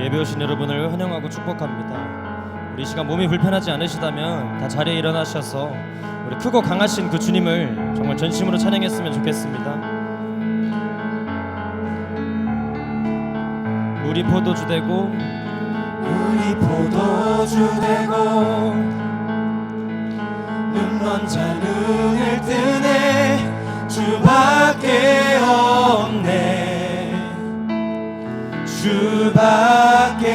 예배 오신 여러분을 환영하고 축복합니다. 우리 이 시간 몸이 불편하지 않으시다면 다 자리에 일어나셔서 우리 크고 강하신 그 주님을 정말 전심으로 찬양했으면 좋겠습니다. 물이 포도주 되고 물이 포도주 되고 눈먼 자 눈을 뜨네 주밖에 없네 주밖에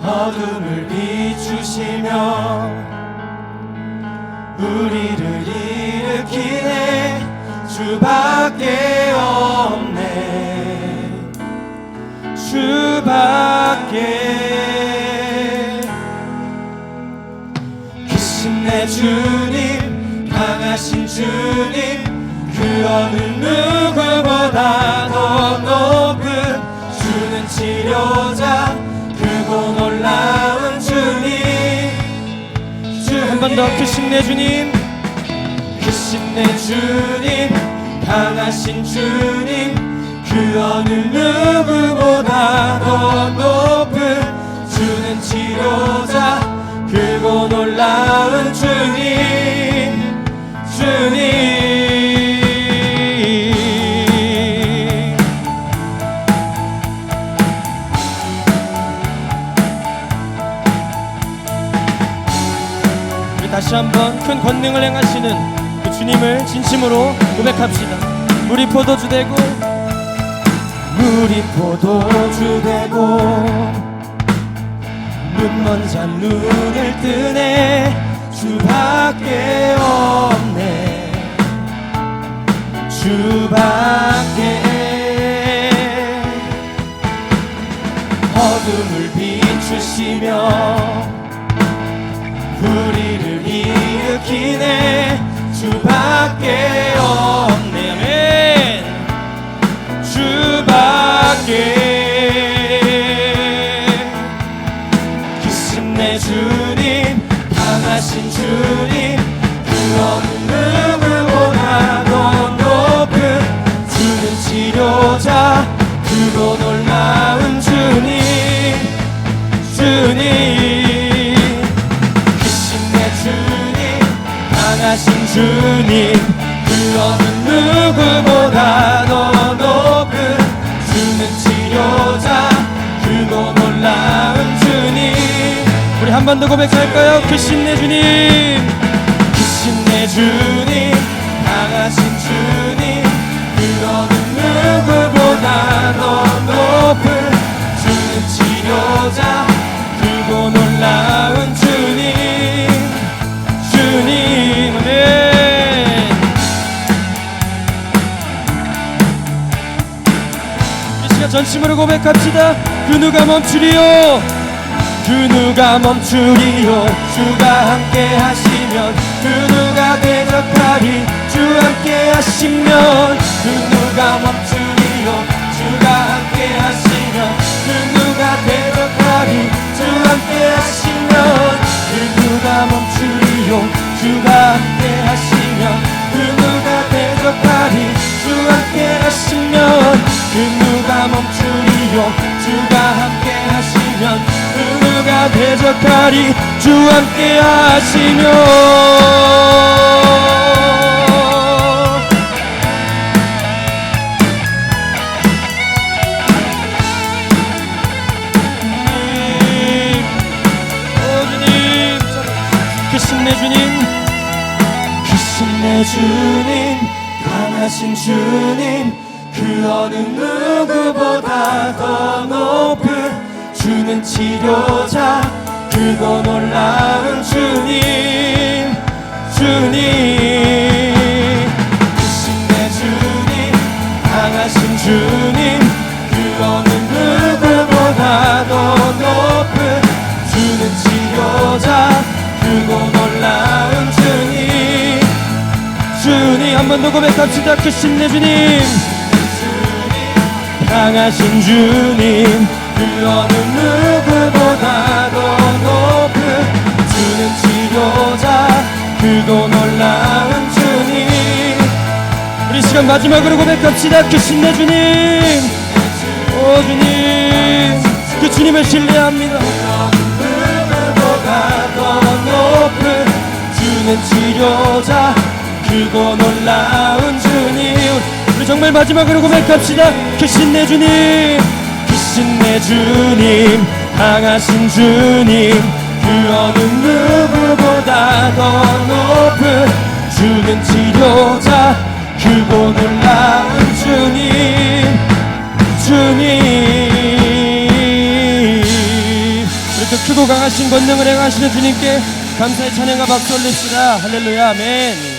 어둠을 비추시며 우리를 일으키네 주밖에 없네 주밖에 크신 내 주님 강하신 주님 그 어느 누구보다 더 높은 주는 치료자 크고 놀라운 주님 한 번 더 크신 내 주님 크신 내 주님 강하신 주님 그 어느 누구보다 더 높은 주는 치료자 크고 놀라운 주님 주님 다시 한번 큰 권능을 행하시는 그 주님을 진심으로 고백합시다. 물이 포도주 되고 물이 포도주 되고 눈먼 자 눈을 뜨네 주밖에 없네 주밖에 어둠을 비추시며 우리를 일으키네 주밖에 없네 아멘 주밖에 크신 내 주님 강하신 주님 그 어느 누구보다 더 높은 주는 치료자 크고 놀라운 주님 주님 강하신 주님 그 어느 누구보다 더 높은 주는 치료자 크고 놀라운 주님 우리 한 번 더 고백할까요? 크신 내 주님 크신 내 주님 강하신 주님 그 어느 누구보다 더 높은 주는 치료자 크고 놀라운 주님 주님 아멘 이 시간 전심으로 고백합시다. 그 누가 멈추리요 그 누가 멈추리요 주가 함께 하시면 그 누가 대적하리 주 함께 하시면 그 누가 멈추리요 주가 함께 하시면 그 누가 대적하리 주 함께 하시면 그 누가 멈추리요 주가 함께 하시면 그 누가 대적하리 주 함께 하시면 그 누가 멈추리요 주가 함께 하시면 그 누가 대적하리 주 함께 하시면 크신 내 주님 크신 내 주님 강하신 주님 그 어느 누구보다 더 높은 주는 치료자 크고 놀라운 주님 주님 크신 내 주님 강하신 주님 그 어느 누구보다 더 높은 주는 치료자 크고 놀라운 주님 주님 한 번 더 고백합시다. 크신 내 주님 강하신 주님 그 어느 누구보다 더 높은 주는 치료자 크고 놀라운 주님 우리 시간 시간 마지막으로 고백합시다. 크신 내 주님, 오 주님, 그 주님을 신뢰합니다. 그보다 더 높은 주는 치료자, 크고 놀라운 주님. 우리 정말 마지막으로 고백합시다. 크신 내 주님, 크신 내 주님, 강하신 주님, 그 어느 누구보다 더 높은 주는 치료자, 크고 놀라운 주님, 주님. 이렇게 크고 강하신 권능을 행하시는 주님께 감사의 찬양과 박수 올립시다. 할렐루야, 아멘.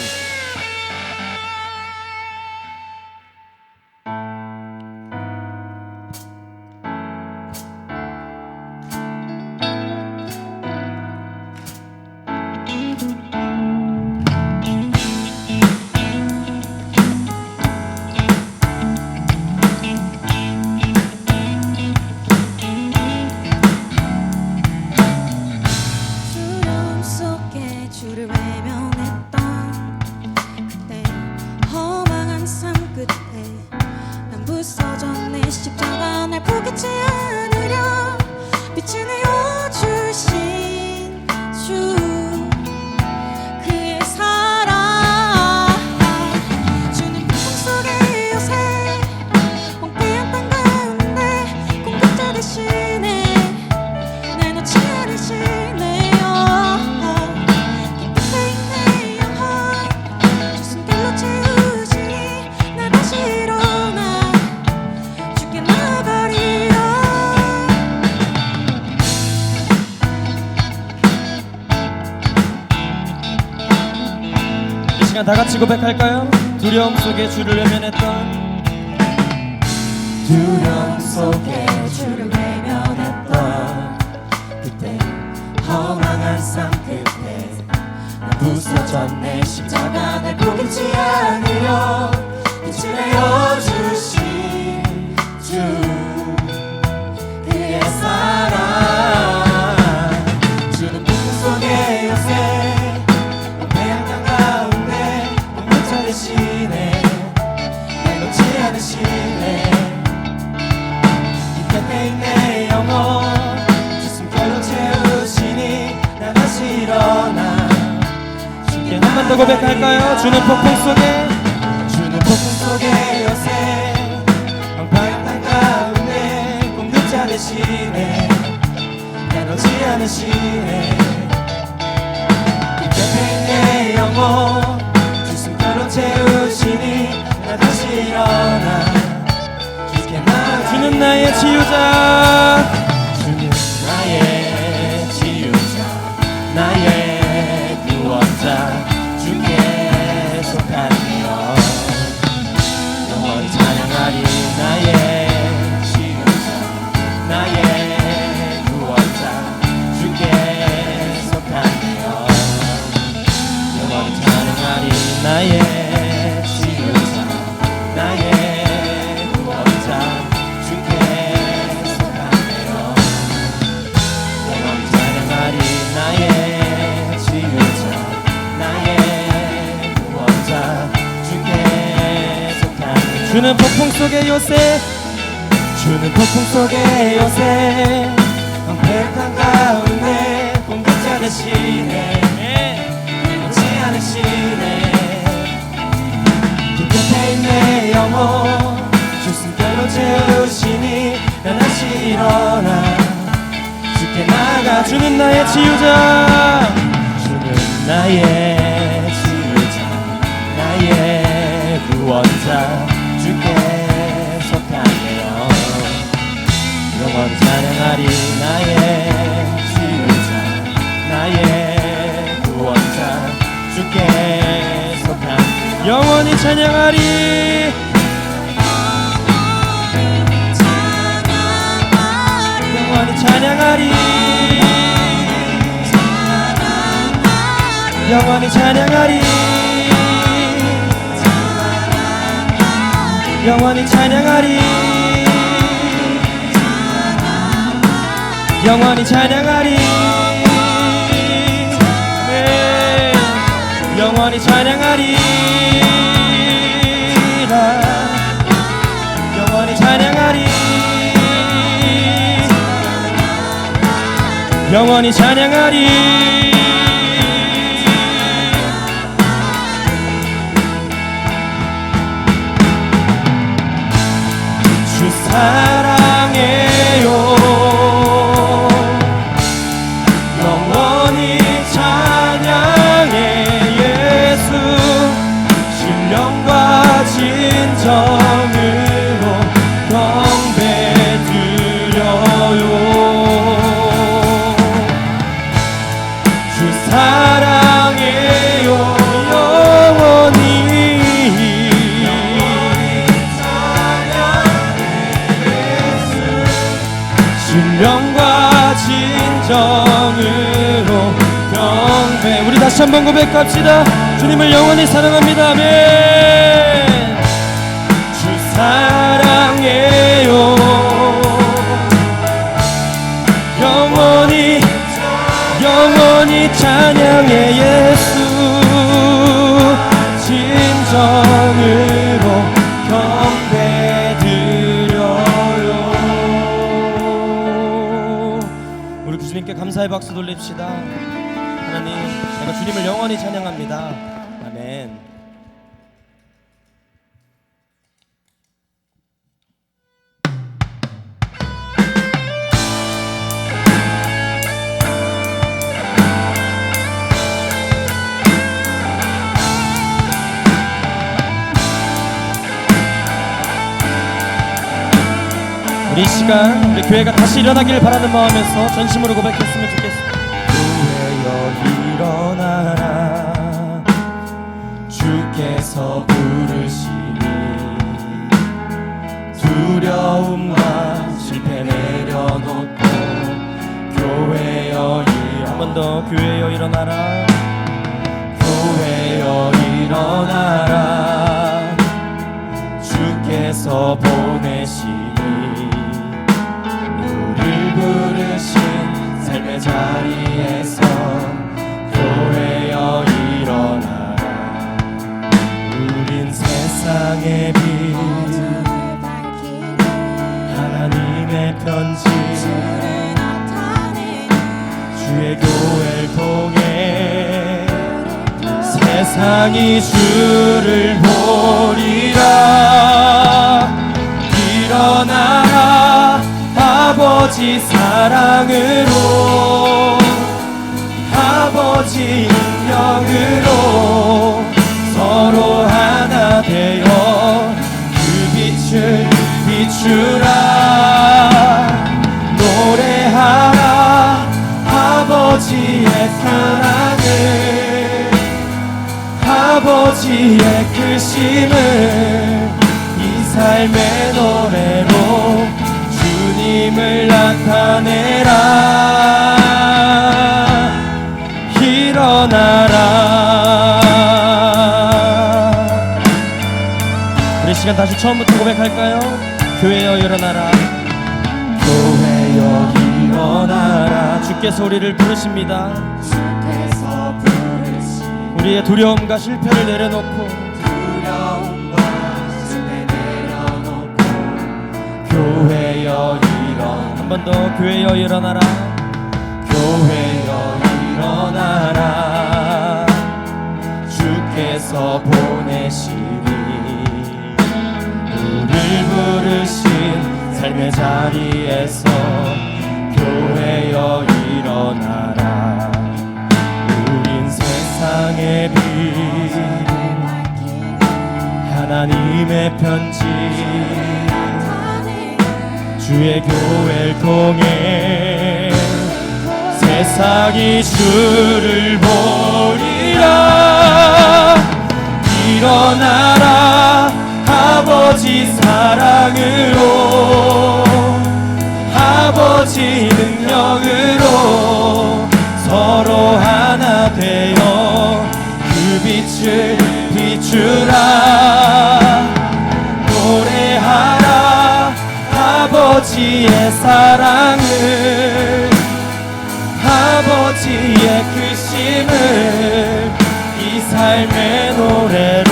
다 같이 고백할까요? 두려움 속에 주를 외면했던, 두려움 속에 주를 외면했던 그때, 허망한 삶 끝에 나 부서졌네. 십자가 날 포기치 않으려 빛을 내어주신 주, 그의 사랑. 주는 풍 속에 요새 내놓지 않으시네. 이 곁에 내 영혼 주 숨결로 채우시니 나 다시 일어나 주께. 한 번 더 고백할까요? 주는 폭풍 속에, 주는 폭풍 속에 요새 황폐한 땅 가운데 공급지 않으시네. 내놓지 않으시네. 이 곁에 내 영혼 채우시니 나 다시 일어나 주께 나가. 주는 나의 치유자, 주는 나의 치유자, 나의 구원자, 주께 속하며 영원히 찬양하리. 나의 치유자, 나의 구원자, 주께 속하며 영원히 찬양하리. 나의 주는 폭풍 속의 요새, 주는 폭풍 속의 요새 황폐한 가운데 공급자 되시네. 내놓지 않으시네. 그 곁에 내 영혼 주 숨결로 채우시니 나 다시 일어나 주께 나가. 주는 나의 치유자, 주는 나의 치유자, 나의 구원자, 주께 속하며 영원히 찬양하리. 나의 치유자, 나의 구원자, 주께 속하며 영원히 찬양하리. 영원히 찬양하리. 영원히 찬양하리. 영원히 찬양하리. 영원히 찬양하리. 네. 영원히 찬양하리. 영원히 찬양하리. 주 사랑해요. 영원히 찬양해. 예수 신령과 진정으로 경배 드려요. 주 사랑해요. 영원히 신령과 진정으로 경배. 우리 다시 한번 고백합시다. 주님을 영원히 사랑합니다. 아멘. 주 사랑해요. 영원히 찬양해. 예수 진정으로 경배 드려요. 우리 주님께 감사의 박수 돌립시다. 하나님, 제가 주님을 영원히 찬양합니다. 아멘. 이 시간 우리 교회가 다시 일어나기를 바라는 마음에서 전심으로 고백했으면 좋겠습니다. 교회여 일어나라. 주께서 부르시니 두려움과 실패 내려놓고 교회여 한 번 더. 교회여 일어나라. 교회여 일어나라. 주께서 보내시니 부르신 삶의 자리에서 교회여 일어나라. 우린 세상의 빛 하나님의 편지 주의 교회를 통해 세상이 주를 보리라. 일어나라. 아버지 사랑으로 아버지 능력으로 서로 하나 되어 그 빛을 비추라. 노래하라. 아버지의 사랑을 아버지의 크심을 이 삶의 노래로 주님을 나타내라. 일어나라. 우리 시간 다시 처음부터 고백할까요? 교회여 일어나라. 교회여 일어나라. 주께서 우리를 부르십니다. 우리의 두려움과 실패를 내려놓고 교회여 한 번 더. 교회여 일어나라. 교회여 일어나라. 주께서 보내시니 우릴 부르신 삶의 자리에서 교회여 일어나라. 우린 세상의 빛 하나님의 편지 주의 교회를 통해 세상이 주를 보리라. 일어나라. 아버지 사랑으로 아버지 능력으로 서로 하나 되어 그 빛을 비추라. 노래하라. 아버지의 사랑을 아버지의 크심을 이 삶의 노래로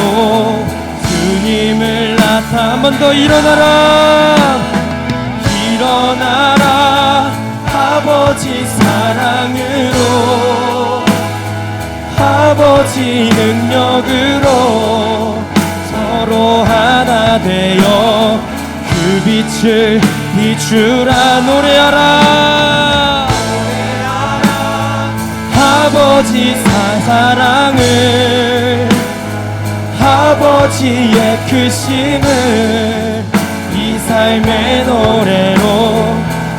주님을 나타. 한 번 더. 일어나라. 일어나라. 아버지 아버지 사랑으로 아버지 능력으로 서로 하나 되어 그 빛을 비추라. 노래하라. 아버지 사랑을 아버지의 크심을 이 삶의 노래로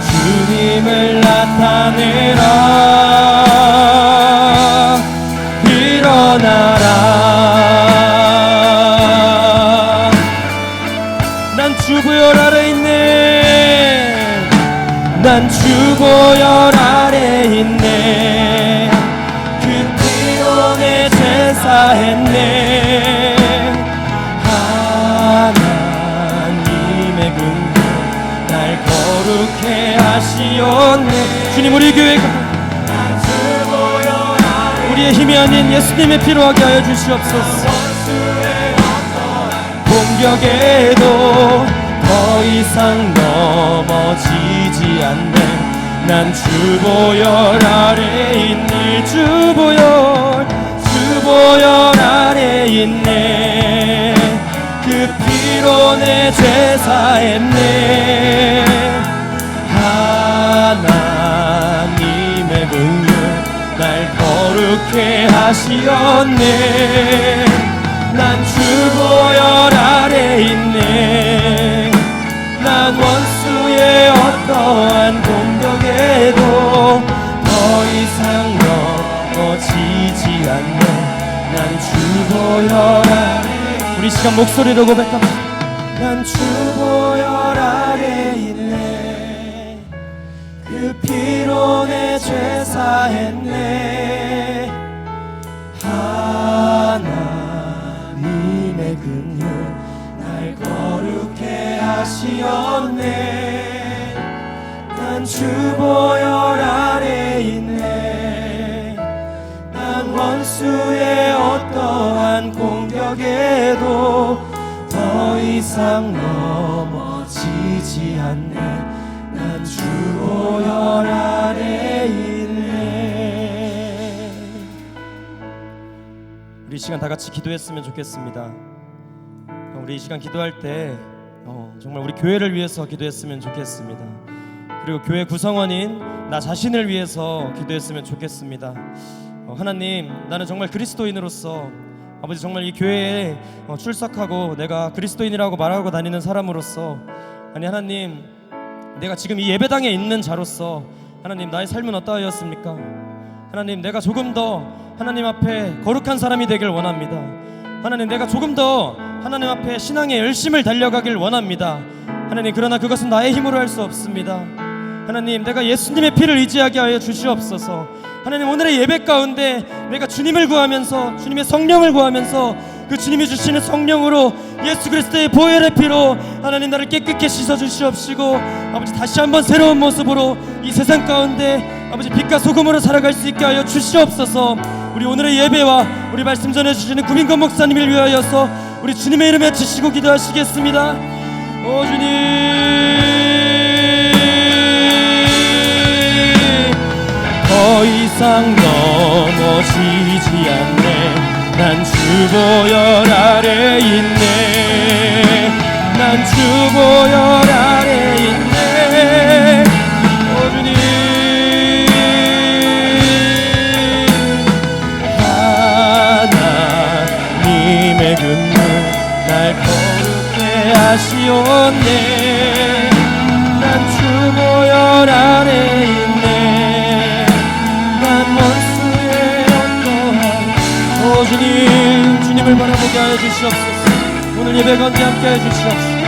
주님을 나타내라. 일어나라. 난 주보혈 아래 있네. 난 주보혈 아래 있네. 그 피로 내 제사했네. 하나님의 긍휼 날 거룩해 하시었네. 주님, 우리 교회가 우리의 힘이 아닌 예수님의 피로 하게 하여 주시옵소서. 공격에도 더 이상 넘어지지 않네. 난 주보혈 아래 있니. 주보혈 아래 있네. 그 피로 내 제사했네. 하나님의 긍휼 날 거룩해 하시었네. 난 주보혈 아래 있네. 난 원수의 어떠한 공격에도 더 이상 넘어지지 않네. 난 주보혈 아래. 우리 시간 목소리로 고백합니다. 난 주보혈 아래 있네. 그 피로 내 제사했네. 하나님의 긍휼 날 거룩해 하시었네. 난 주보혈 아래 있네. 난 원수의 어떠한 공격에도 더 이상 넘어지지 않네. 난 주보혈 아래 있네. 우리 이 시간 다 같이 기도했으면 좋겠습니다. 우리 이 시간 기도할 때 정말 우리 교회를 위해서 기도했으면 좋겠습니다. 그리고 교회 구성원인 나 자신을 위해서 기도했으면 좋겠습니다. 하나님, 나는 정말 그리스도인으로서 아버지 정말 이 교회에 출석하고 내가 그리스도인이라고 말하고 다니는 사람으로서 아니 하나님, 내가 지금 이 예배당에 있는 자로서 하나님 나의 삶은 어떠하였습니까? 하나님, 내가 조금 더 하나님 앞에 거룩한 사람이 되길 원합니다. 하나님, 내가 조금 더 하나님 앞에 신앙의 열심을 달려가길 원합니다. 하나님, 그러나 그것은 나의 힘으로 할 수 없습니다. 하나님, 내가 예수님의 피를 의지하게 하여 주시옵소서. 하나님, 오늘의 예배 가운데 내가 주님을 구하면서 주님의 성령을 구하면서 그 주님이 주시는 성령으로 예수 그리스도의 보혈의 피로 하나님 나를 깨끗게 씻어 주시옵시고 아버지 다시 한번 새로운 모습으로 이 세상 가운데 아버지 빛과 소금으로 살아갈 수 있게 하여 주시옵소서. 우리 오늘의 예배와 우리 말씀 전해주시는 구민건 목사님을 위하여서 우리 주님의 이름에 치시고 기도하시겠습니다. 오 주님, 더 이상 넘어지지 않네. 난 주보혈 아래 있네. 난 주보혈 아래 있네. 오 주님, 하나님의 긍휼 날 거룩해 하시었네. 난 주보혈 아래 있네. 원수의 어떠한 오 주님, 주님을 바라보게 하여 주시옵소서. 오늘 예배 가운데 함께 하여 주시옵소서.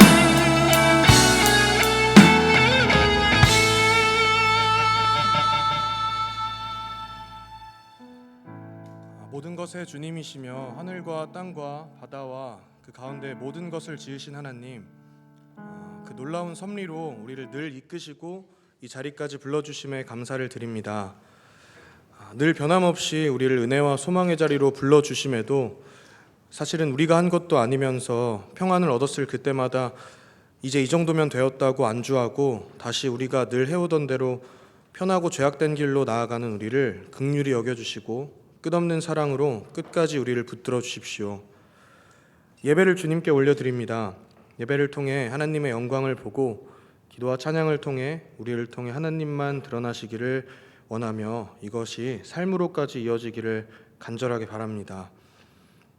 모든 것의 주님이시며 하늘과 땅과 바다와 그 가운데 모든 것을 지으신 하나님, 그 놀라운 섭리로 우리를 늘 이끄시고 이 자리까지 불러주심에 감사를 드립니다. 늘 변함없이 우리를 은혜와 소망의 자리로 불러주심에도 사실은 우리가 한 것도 아니면서 평안을 얻었을 그때마다 이제 이 정도면 되었다고 안주하고 다시 우리가 늘 해오던 대로 편하고 죄악된 길로 나아가는 우리를 긍휼히 여겨주시고 끝없는 사랑으로 끝까지 우리를 붙들어 주십시오. 예배를 주님께 올려드립니다. 예배를 통해 하나님의 영광을 보고 기도와 찬양을 통해 우리를 통해 하나님만 드러나시기를 원하며 이것이 삶으로까지 이어지기를 간절하게 바랍니다.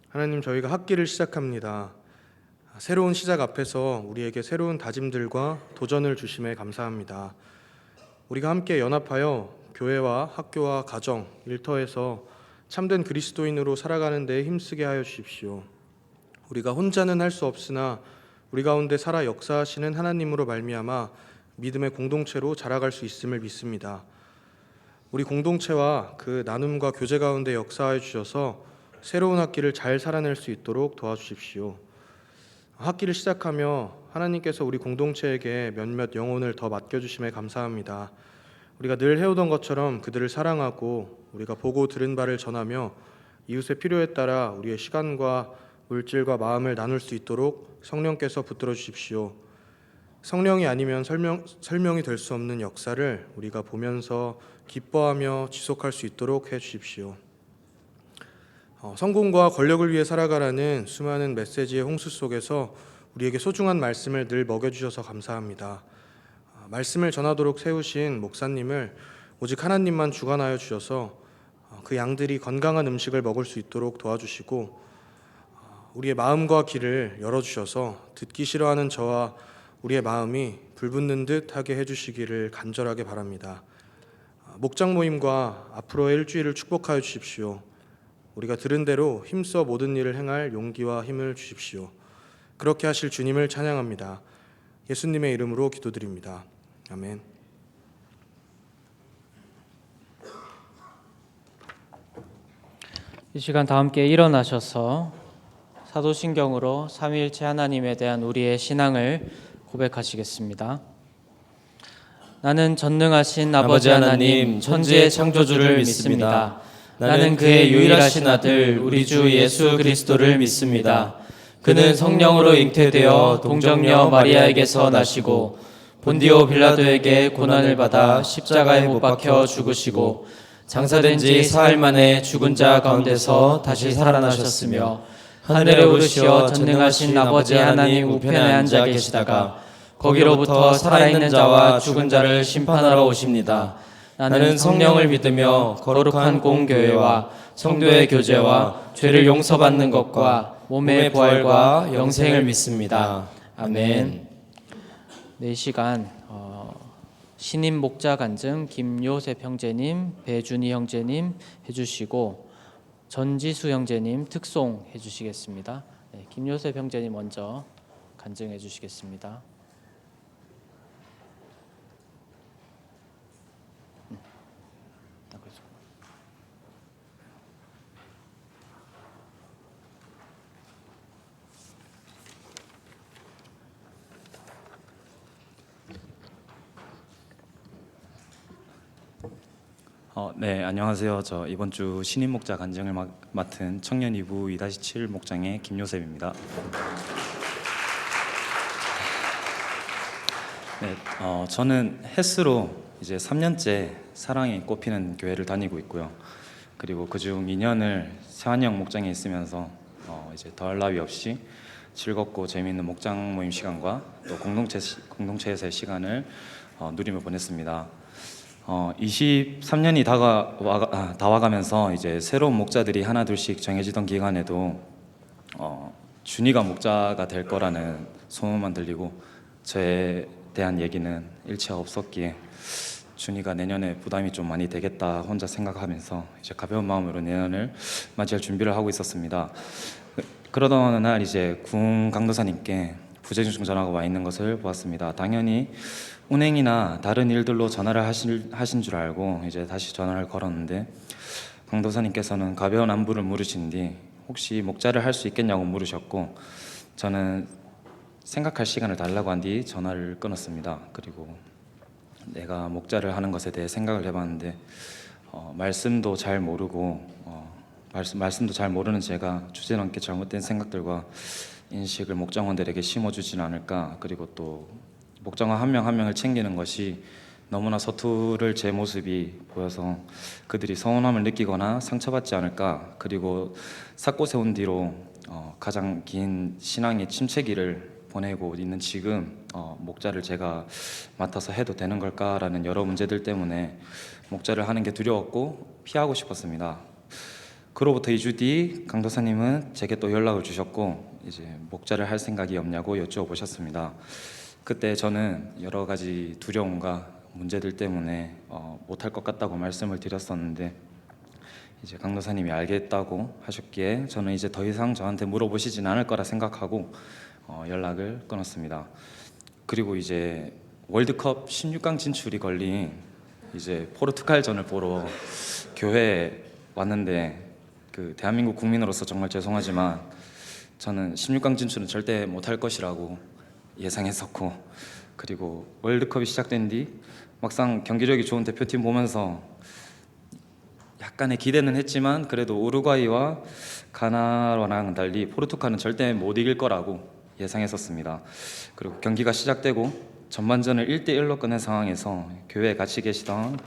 하나님, 저희가 학기를 시작합니다. 새로운 시작 앞에서 우리에게 새로운 다짐들과 도전을 주심에 감사합니다. 우리가 함께 연합하여 교회와 학교와 가정, 일터에서 참된 그리스도인으로 살아가는 데 힘쓰게 하여 주십시오. 우리가 혼자는 할 수 없으나 우리 가운데 살아 역사하시는 하나님으로 말미암아 믿음의 공동체로 자라갈 수 있음을 믿습니다. 우리 공동체와 그 나눔과 교제 가운데 역사하여 주셔서 새로운 학기를 잘 살아낼 수 있도록 도와주십시오. 학기를 시작하며 하나님께서 우리 공동체에게 몇몇 영혼을 더 맡겨주심에 감사합니다. 우리가 늘 해오던 것처럼 그들을 사랑하고 우리가 보고 들은 바를 전하며 이웃의 필요에 따라 우리의 시간과 물질과 마음을 나눌 수 있도록 성령께서 붙들어 주십시오. 성령이 아니면 설명이 될 수 없는 역사를 우리가 보면서 기뻐하며 지속할 수 있도록 해 주십시오. 성공과 권력을 위해 살아가라는 수많은 메시지의 홍수 속에서 우리에게 소중한 말씀을 늘 먹여주셔서 감사합니다. 말씀을 전하도록 세우신 목사님을 오직 하나님만 주관하여 주셔서 그 양들이 건강한 음식을 먹을 수 있도록 도와주시고 우리의 마음과 귀를 열어주셔서 듣기 싫어하는 저와 우리의 마음이 불붙는 듯 하게 해주시기를 간절하게 바랍니다. 목장 모임과 앞으로의 일주일을 축복하여 주십시오. 우리가 들은 대로 힘써 모든 일을 행할 용기와 힘을 주십시오. 그렇게 하실 주님을 찬양합니다. 예수님의 이름으로 기도드립니다. 아멘. 이 시간 다 함께 일어나셔서 사도신경으로 삼위일체 하나님에 대한 우리의 신앙을 고백하시겠습니다. 나는 전능하신 아버지 하나님 천지의 창조주를 믿습니다. 나는 그의 유일하신 아들 우리 주 예수 그리스도를 믿습니다. 그는 성령으로 잉태되어 동정녀 마리아에게서 나시고 본디오 빌라도에게 고난을 받아 십자가에 못 박혀 죽으시고 장사된 지 사흘 만에 죽은 자 가운데서 다시 살아나셨으며 하늘에 오르시어 전능하신 아버지 하나님 우편에 앉아 계시다가 거기로부터 살아있는 자와 죽은 자를 심판하러 오십니다. 나는 성령을 믿으며 거룩한 공교회와 성도의 교제와 죄를 용서받는 것과 몸의 부활과 영생을 믿습니다. 아멘. 네, 이 시간 신임 목자 간증 김요셉 형제님, 배준희 형제님 해주시고 전지수 형제님 특송 해주시겠습니다. 네, 김요셉 형제님 먼저 간증해 주시겠습니다. 네, 안녕하세요. 저 이번 주 신임 목자 간증을 맡은 청년 2부 2-7 목장의 김요셉입니다. 네, 저는 햇스로 이제 3년째 사랑이 꼽히는 교회를 다니고 있고요. 그리고 그중 2년을 세환영 목장에 있으면서 이제 더할 나위 없이 즐겁고 재미있는 목장 모임 시간과 또 공동체에서의 시간을 누리며 보냈습니다. 23년이 다와가면서 이제 새로운 목자들이 하나 둘씩 정해지던 기간에도 준이가 목자가 될 거라는 소문만 들리고 저에 대한 얘기는 일치가 없었기에 준이가 내년에 부담이 좀 많이 되겠다 혼자 생각하면서 이제 가벼운 마음으로 내년을 맞이할 준비를 하고 있었습니다. 그러던 어느 날 이제 구흥 강도사님께 부재중 전화가 와 있는 것을 보았습니다. 당연히 운행이나 다른 일들로 전화를 하신 줄 알고 이제 다시 전화를 걸었는데 강도사님께서는 가벼운 안부를 물으신 뒤 혹시 목자를 할 수 있겠냐고 물으셨고 저는 생각할 시간을 달라고 한 뒤 전화를 끊었습니다. 그리고 내가 목자를 하는 것에 대해 생각을 해봤는데 말씀도 잘 모르고 말씀도 잘 모르는 제가 주제넘게 잘못된 생각들과 인식을 목장원들에게 심어주지는 않을까. 그리고 또 목장원 한 명 한 명을 챙기는 것이 너무나 서투를 제 모습이 보여서 그들이 서운함을 느끼거나 상처받지 않을까, 그리고 삭고 세운 뒤로 가장 긴 신앙의 침체기를 보내고 있는 지금 목자를 제가 맡아서 해도 되는 걸까라는 여러 문제들 때문에 목자를 하는 게 두려웠고 피하고 싶었습니다. 그로부터 2주 뒤 강도사님은 제게 또 연락을 주셨고 이제 목자를 할 생각이 없냐고 여쭤보셨습니다. 그때 저는 여러 가지 두려움과 문제들 때문에 못할 것 같다고 말씀을 드렸었는데 이제 강도사님이 알겠다고 하셨기에 저는 이제 더 이상 저한테 물어보시진 않을 거라 생각하고 연락을 끊었습니다. 그리고 이제 월드컵 16강 진출이 걸린 이제 포르투갈전을 보러 교회에 왔는데 그 대한민국 국민으로서 정말 죄송하지만 저는 16강 진출은 절대 못할 것이라고 예상했었고, 그리고 월드컵이 시작된 뒤 막상 경기력이 좋은 대표팀 보면서 약간의 기대는 했지만 그래도 우루과이와 가나랑 달리 포르투갈은 절대 못 이길 거라고 예상했었습니다. 그리고 경기가 시작되고 전반전을 1대1로 끝낸 상황에서 교회에 같이 계시던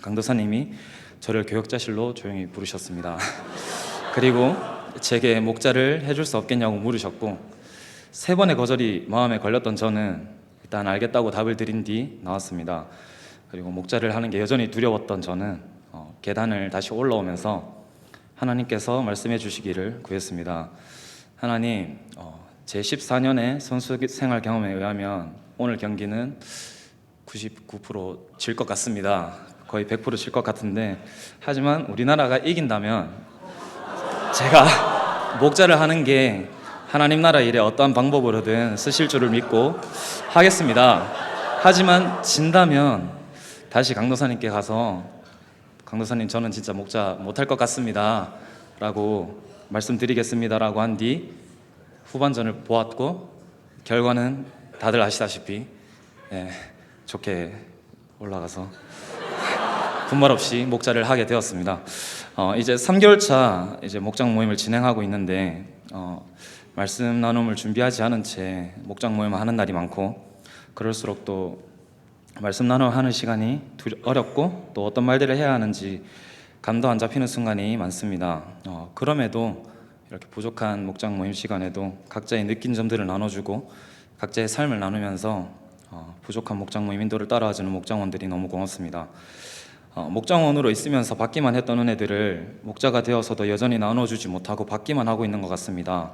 강도사님이 저를 교역자실로 조용히 부르셨습니다. 그리고 제게 목자를 해줄 수 없겠냐고 물으셨고 3번의 거절이 마음에 걸렸던 저는 일단 알겠다고 답을 드린 뒤 나왔습니다. 그리고 목자를 하는 게 여전히 두려웠던 저는 계단을 다시 올라오면서 하나님께서 말씀해 주시기를 구했습니다. 하나님, 제 14년의 선수 생활 경험에 의하면 오늘 경기는 99% 질 것 같습니다. 거의 100% 질 것 같은데, 하지만 우리나라가 이긴다면 제가 목자를 하는 게 하나님 나라 일에 어떠한 방법으로든 쓰실 줄을 믿고 하겠습니다. 하지만 진다면 다시 강도사님께 가서 강도사님 저는 진짜 목자 못할 것 같습니다 라고 말씀드리겠습니다 라고 한 뒤 후반전을 보았고 결과는 다들 아시다시피 좋게 올라가서 분말 없이 목자를 하게 되었습니다. 이제 3개월 차 이제 목장 모임을 진행하고 있는데 말씀 나눔을 준비하지 않은 채 목장 모임을 하는 날이 많고 그럴수록 또 말씀 나눔을 하는 시간이 어렵고 또 어떤 말들을 해야 하는지 감도 안 잡히는 순간이 많습니다. 그럼에도 이렇게 부족한 목장 모임 시간에도 각자의 느낀 점들을 나눠주고 각자의 삶을 나누면서 부족한 목장 모임 인도를 따라와주는 목장원들이 너무 고맙습니다. 목장원으로 있으면서 받기만 했던 은혜들을 목자가 되어서도 여전히 나눠주지 못하고 받기만 하고 있는 것 같습니다.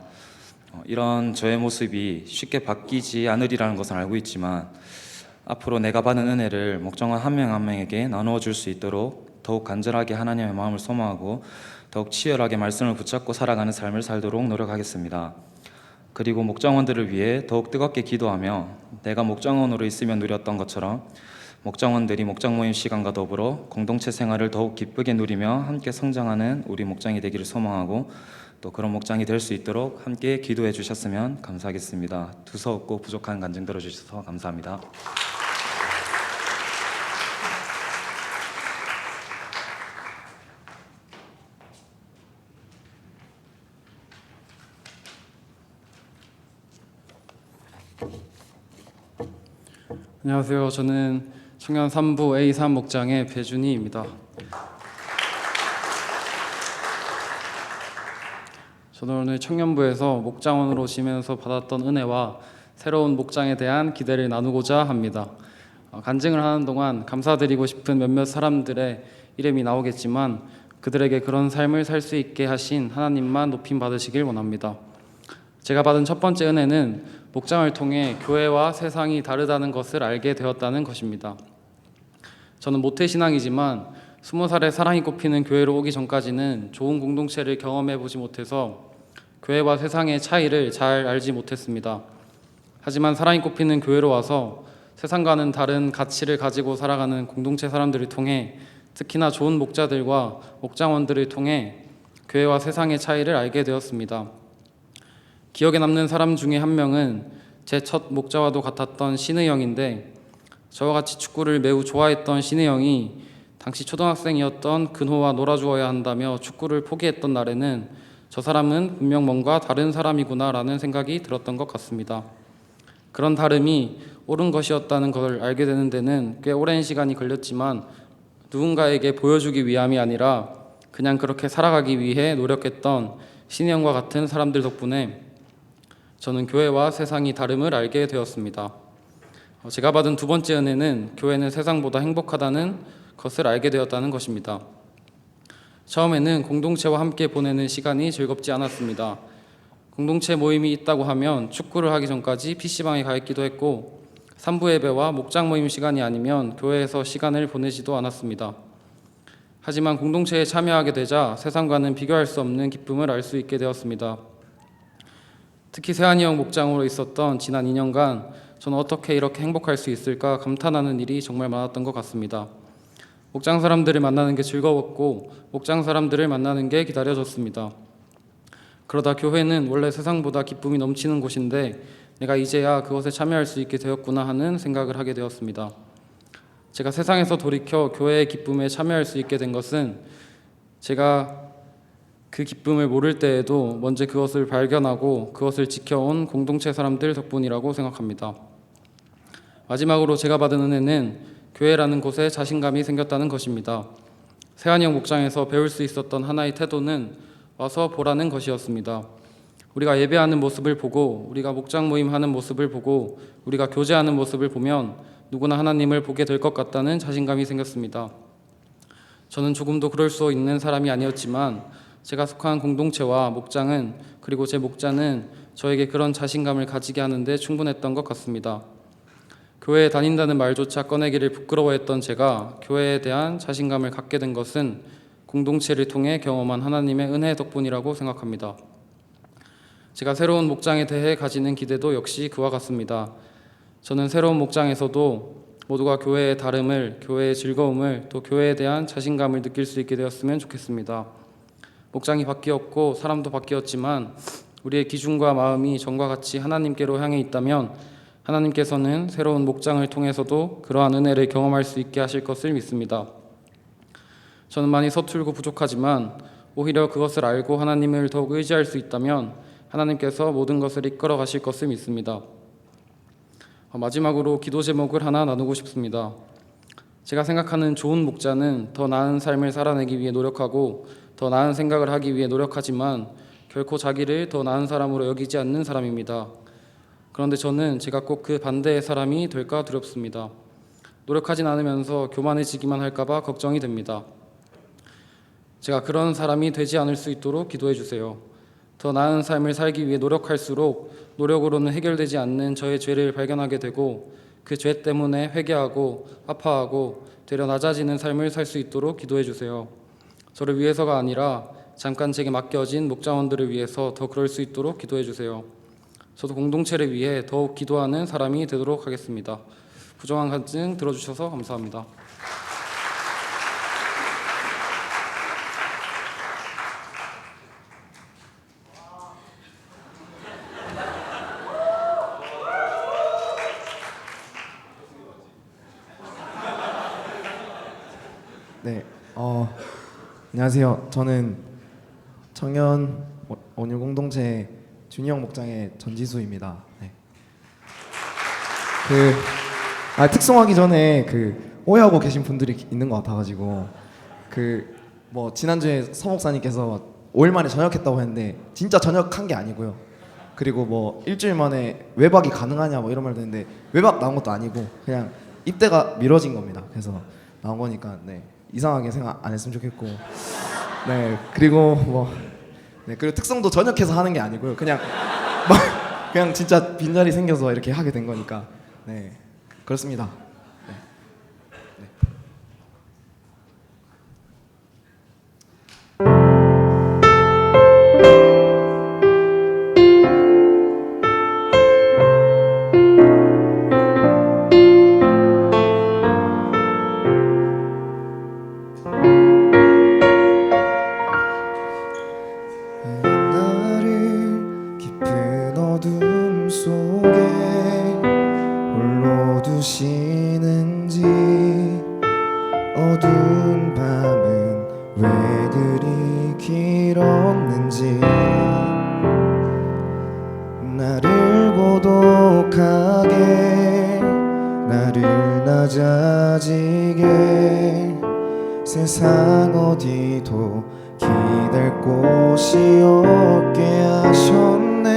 이런 저의 모습이 쉽게 바뀌지 않으리라는 것은 알고 있지만 앞으로 내가 받은 은혜를 목장원 한 명 한 명에게 나누어 줄 수 있도록 더욱 간절하게 하나님의 마음을 소망하고 더욱 치열하게 말씀을 붙잡고 살아가는 삶을 살도록 노력하겠습니다. 그리고 목장원들을 위해 더욱 뜨겁게 기도하며 내가 목장원으로 있으며 누렸던 것처럼 목장원들이 목장 모임 시간과 더불어 공동체 생활을 더욱 기쁘게 누리며 함께 성장하는 우리 목장이 되기를 소망하고 또 그런 목장이 될 수 있도록 함께 기도해 주셨으면 감사하겠습니다. 두서없고 부족한 간증 들어주셔서 감사합니다. 안녕하세요. 저는 청년 3부 A3 목장의 배준희입니다. 저는 오늘 청년부에서 목장원으로 오시면서 받았던 은혜와 새로운 목장에 대한 기대를 나누고자 합니다. 간증을 하는 동안 감사드리고 싶은 몇몇 사람들의 이름이 나오겠지만 그들에게 그런 삶을 살 수 있게 하신 하나님만 높임 받으시길 원합니다. 제가 받은 첫 번째 은혜는 목장을 통해 교회와 세상이 다르다는 것을 알게 되었다는 것입니다. 저는 모태신앙이지만 20살에 사랑이 꽃피는 교회로 오기 전까지는 좋은 공동체를 경험해보지 못해서 교회와 세상의 차이를 잘 알지 못했습니다. 하지만 사랑이 꽃피는 교회로 와서 세상과는 다른 가치를 가지고 살아가는 공동체 사람들을 통해 특히나 좋은 목자들과 목장원들을 통해 교회와 세상의 차이를 알게 되었습니다. 기억에 남는 사람 중에 한 명은 제 첫 목자와도 같았던 신의 형인데 저와 같이 축구를 매우 좋아했던 신의 형이 당시 초등학생이었던 근호와 놀아주어야 한다며 축구를 포기했던 날에는 저 사람은 분명 뭔가 다른 사람이구나 라는 생각이 들었던 것 같습니다. 그런 다름이 옳은 것이었다는 걸 알게 되는 데는 꽤 오랜 시간이 걸렸지만 누군가에게 보여주기 위함이 아니라 그냥 그렇게 살아가기 위해 노력했던 신혜영과 같은 사람들 덕분에 저는 교회와 세상이 다름을 알게 되었습니다. 제가 받은 두 번째 은혜는 교회는 세상보다 행복하다는 것을 알게 되었다는 것입니다. 처음에는 공동체와 함께 보내는 시간이 즐겁지 않았습니다. 공동체 모임이 있다고 하면 축구를 하기 전까지 PC방에 가 있기도 했고 산부 예배와 목장 모임 시간이 아니면 교회에서 시간을 보내지도 않았습니다. 하지만 공동체에 참여하게 되자 세상과는 비교할 수 없는 기쁨을 알 수 있게 되었습니다. 특히 세한이형 목장으로 있었던 지난 2년간 저는 어떻게 이렇게 행복할 수 있을까 감탄하는 일이 정말 많았던 것 같습니다. 목장 사람들을 만나는 게 즐거웠고 목장 사람들을 만나는 게 기다려졌습니다. 그러다 교회는 원래 세상보다 기쁨이 넘치는 곳인데 내가 이제야 그것에 참여할 수 있게 되었구나 하는 생각을 하게 되었습니다. 제가 세상에서 돌이켜 교회의 기쁨에 참여할 수 있게 된 것은 제가 그 기쁨을 모를 때에도 먼저 그것을 발견하고 그것을 지켜온 공동체 사람들 덕분이라고 생각합니다. 마지막으로 제가 받은 은혜는 교회라는 곳에 자신감이 생겼다는 것입니다. 세한이형 목장에서 배울 수 있었던 하나의 태도는 와서 보라는 것이었습니다. 우리가 예배하는 모습을 보고 우리가 목장 모임하는 모습을 보고 우리가 교제하는 모습을 보면 누구나 하나님을 보게 될 것 같다는 자신감이 생겼습니다. 저는 조금도 그럴 수 있는 사람이 아니었지만 제가 속한 공동체와 목장은 그리고 제 목자는 저에게 그런 자신감을 가지게 하는데 충분했던 것 같습니다. 교회에 다닌다는 말조차 꺼내기를 부끄러워했던 제가 교회에 대한 자신감을 갖게 된 것은 공동체를 통해 경험한 하나님의 은혜 덕분이라고 생각합니다. 제가 새로운 목장에 대해 가지는 기대도 역시 그와 같습니다. 저는 새로운 목장에서도 모두가 교회의 다름을, 교회의 즐거움을, 또 교회에 대한 자신감을 느낄 수 있게 되었으면 좋겠습니다. 목장이 바뀌었고 사람도 바뀌었지만 우리의 기준과 마음이 전과 같이 하나님께로 향해 있다면 하나님께서는 새로운 목장을 통해서도 그러한 은혜를 경험할 수 있게 하실 것을 믿습니다. 저는 많이 서툴고 부족하지만 오히려 그것을 알고 하나님을 더욱 의지할 수 있다면 하나님께서 모든 것을 이끌어 가실 것을 믿습니다. 마지막으로 기도 제목을 하나 나누고 싶습니다. 제가 생각하는 좋은 목자는 더 나은 삶을 살아내기 위해 노력하고 더 나은 생각을 하기 위해 노력하지만 결코 자기를 더 나은 사람으로 여기지 않는 사람입니다. 그런데 저는 제가 꼭 그 반대의 사람이 될까 두렵습니다. 노력하진 않으면서 교만해지기만 할까봐 걱정이 됩니다. 제가 그런 사람이 되지 않을 수 있도록 기도해 주세요. 더 나은 삶을 살기 위해 노력할수록 노력으로는 해결되지 않는 저의 죄를 발견하게 되고 그 죄 때문에 회개하고 아파하고 되려 낮아지는 삶을 살 수 있도록 기도해 주세요. 저를 위해서가 아니라 잠깐 제게 맡겨진 목자원들을 위해서 더 그럴 수 있도록 기도해 주세요. 저도 공동체를 위해 더욱 기도하는 사람이 되도록 하겠습니다. 부정한 간증 들어주셔서 감사합니다. 네, 안녕하세요. 저는 청년 온유 공동체 준영 목장의 전지수입니다. 네. 특송하기 전에 오해하고 계신 분들이 있는 것 같아가지고 지난주에 서 목사님께서 5일 만에 전역했다고 했는데 진짜 전역한 게 아니고요. 그리고 일주일 만에 외박이 가능하냐 이런 말도 했는데 외박 나온 것도 아니고 그냥 입대가 미뤄진 겁니다. 그래서 나온 거니까 이상하게 생각 안 했으면 좋겠고 그리고 특성도 전역해서 하는 게 아니고요. 그냥 진짜 빈자리 생겨서 이렇게 하게 된 거니까 그렇습니다. 나를 깊은 어둠 속에 홀로 두신 세상 어디도 기댈 곳이 없게 하셨네.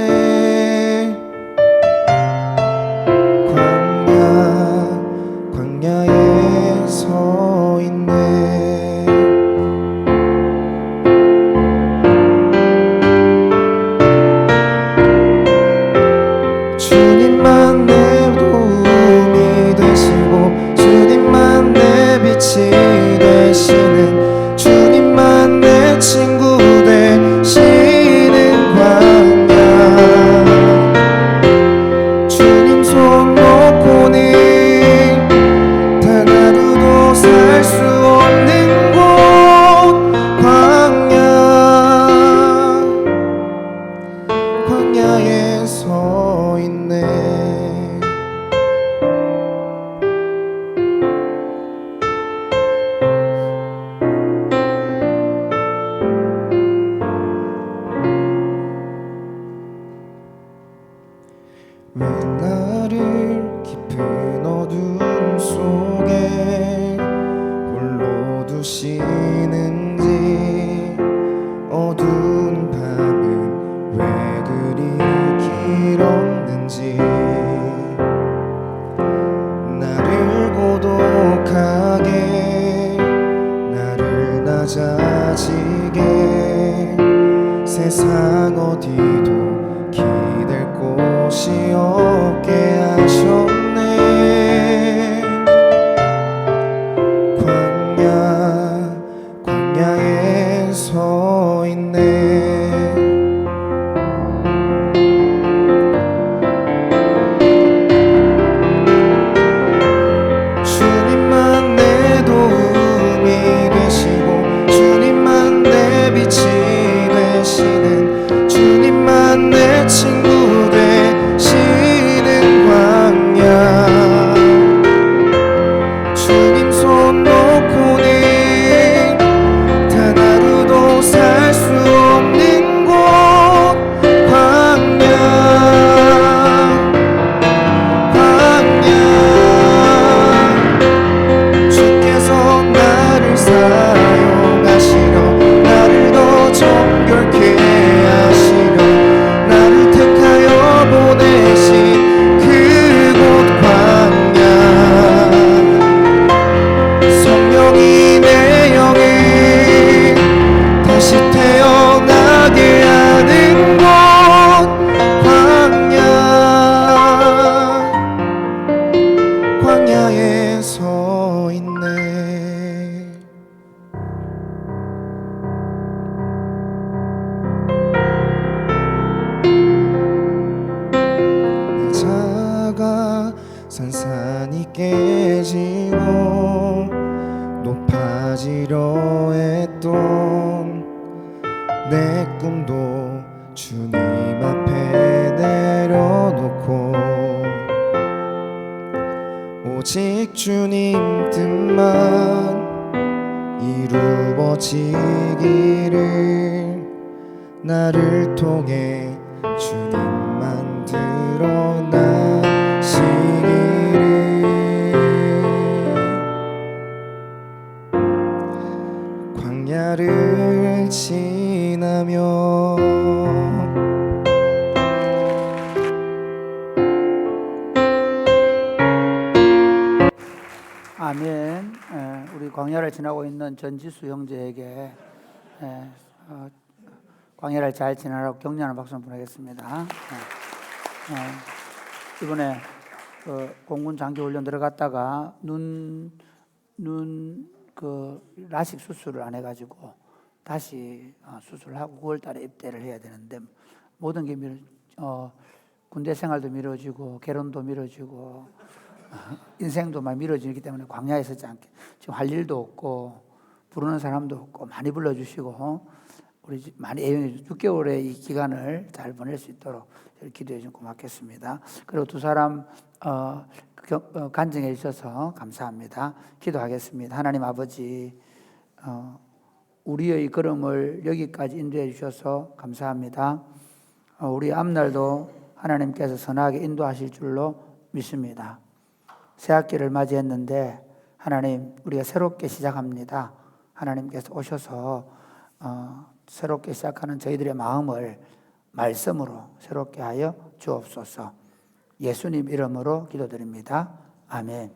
광야에 서 있네. 주님만 내 도움이 되시고 주님만 내 빛이 되시는 주님만 내 친구 되시는 광야. 주님 손 놓고는 단 하루도 살 수 없는 곳 광야에 서 있네. 왜 나를 깊은 어둠 속에 홀로 두시는지, 어두운 밤은 왜 그리 길었는지, 나를 고독하게 나를 낮아지게 세상 어디도 기댈 곳이 없게 하셨네. 광야에 서 있네. 주님만 내 도움이 되시고 주님만 내 빛이 되시는 주님만 내 친구 되시는 광야. 주님 손 놓고는 단 하루도 살 수 없는 곳 광야. 주께서 나를 사용하시려 나를 더 정결케 하시려 나를 택하여 보내신 그곳 광야. 성령이 내 영을 다시 태어나게 하는 곳 광야에 서 있네. 내 자가 산산이 깨지고 높아지려 했던 내 꿈도 주님 앞에 내려놓고 오직 주님 뜻만 이루어지기를 나를 통해 주님만 드러나시기를. 광야를 지나며 아멘. 우리 광야를 지나고 있는 전지수 형제에게 광야를 잘 지나라고 격려하는 박수 보내겠습니다. 이번에 공군 장기 훈련 들어갔다가 눈 라식 수술을 안 해가지고 다시 수술하고 9월달에 입대를 해야 되는데 모든 게 군대 생활도 미뤄지고 결혼도 미뤄지고 인생도 많이 미뤄지기 때문에 광야에 서지 않게 지금 할 일도 없고 부르는 사람도 없고 많이 불러주시고 우리 많이 애용해 주시고 6개월의 이 기간을 잘 보낼 수 있도록 기도해 주시면 고맙겠습니다. 그리고 두 사람 간증해 주셔서 감사합니다. 기도하겠습니다. 하나님 아버지, 우리의 걸음을 여기까지 인도해 주셔서 감사합니다. 우리 앞날도 하나님께서 선하게 인도하실 줄로 믿습니다. 새 학기를 맞이했는데 하나님, 우리가 새롭게 시작합니다. 하나님께서 오셔서 새롭게 시작하는 저희들의 마음을 말씀으로 새롭게 하여 주옵소서. 예수님 이름으로 기도드립니다. 아멘.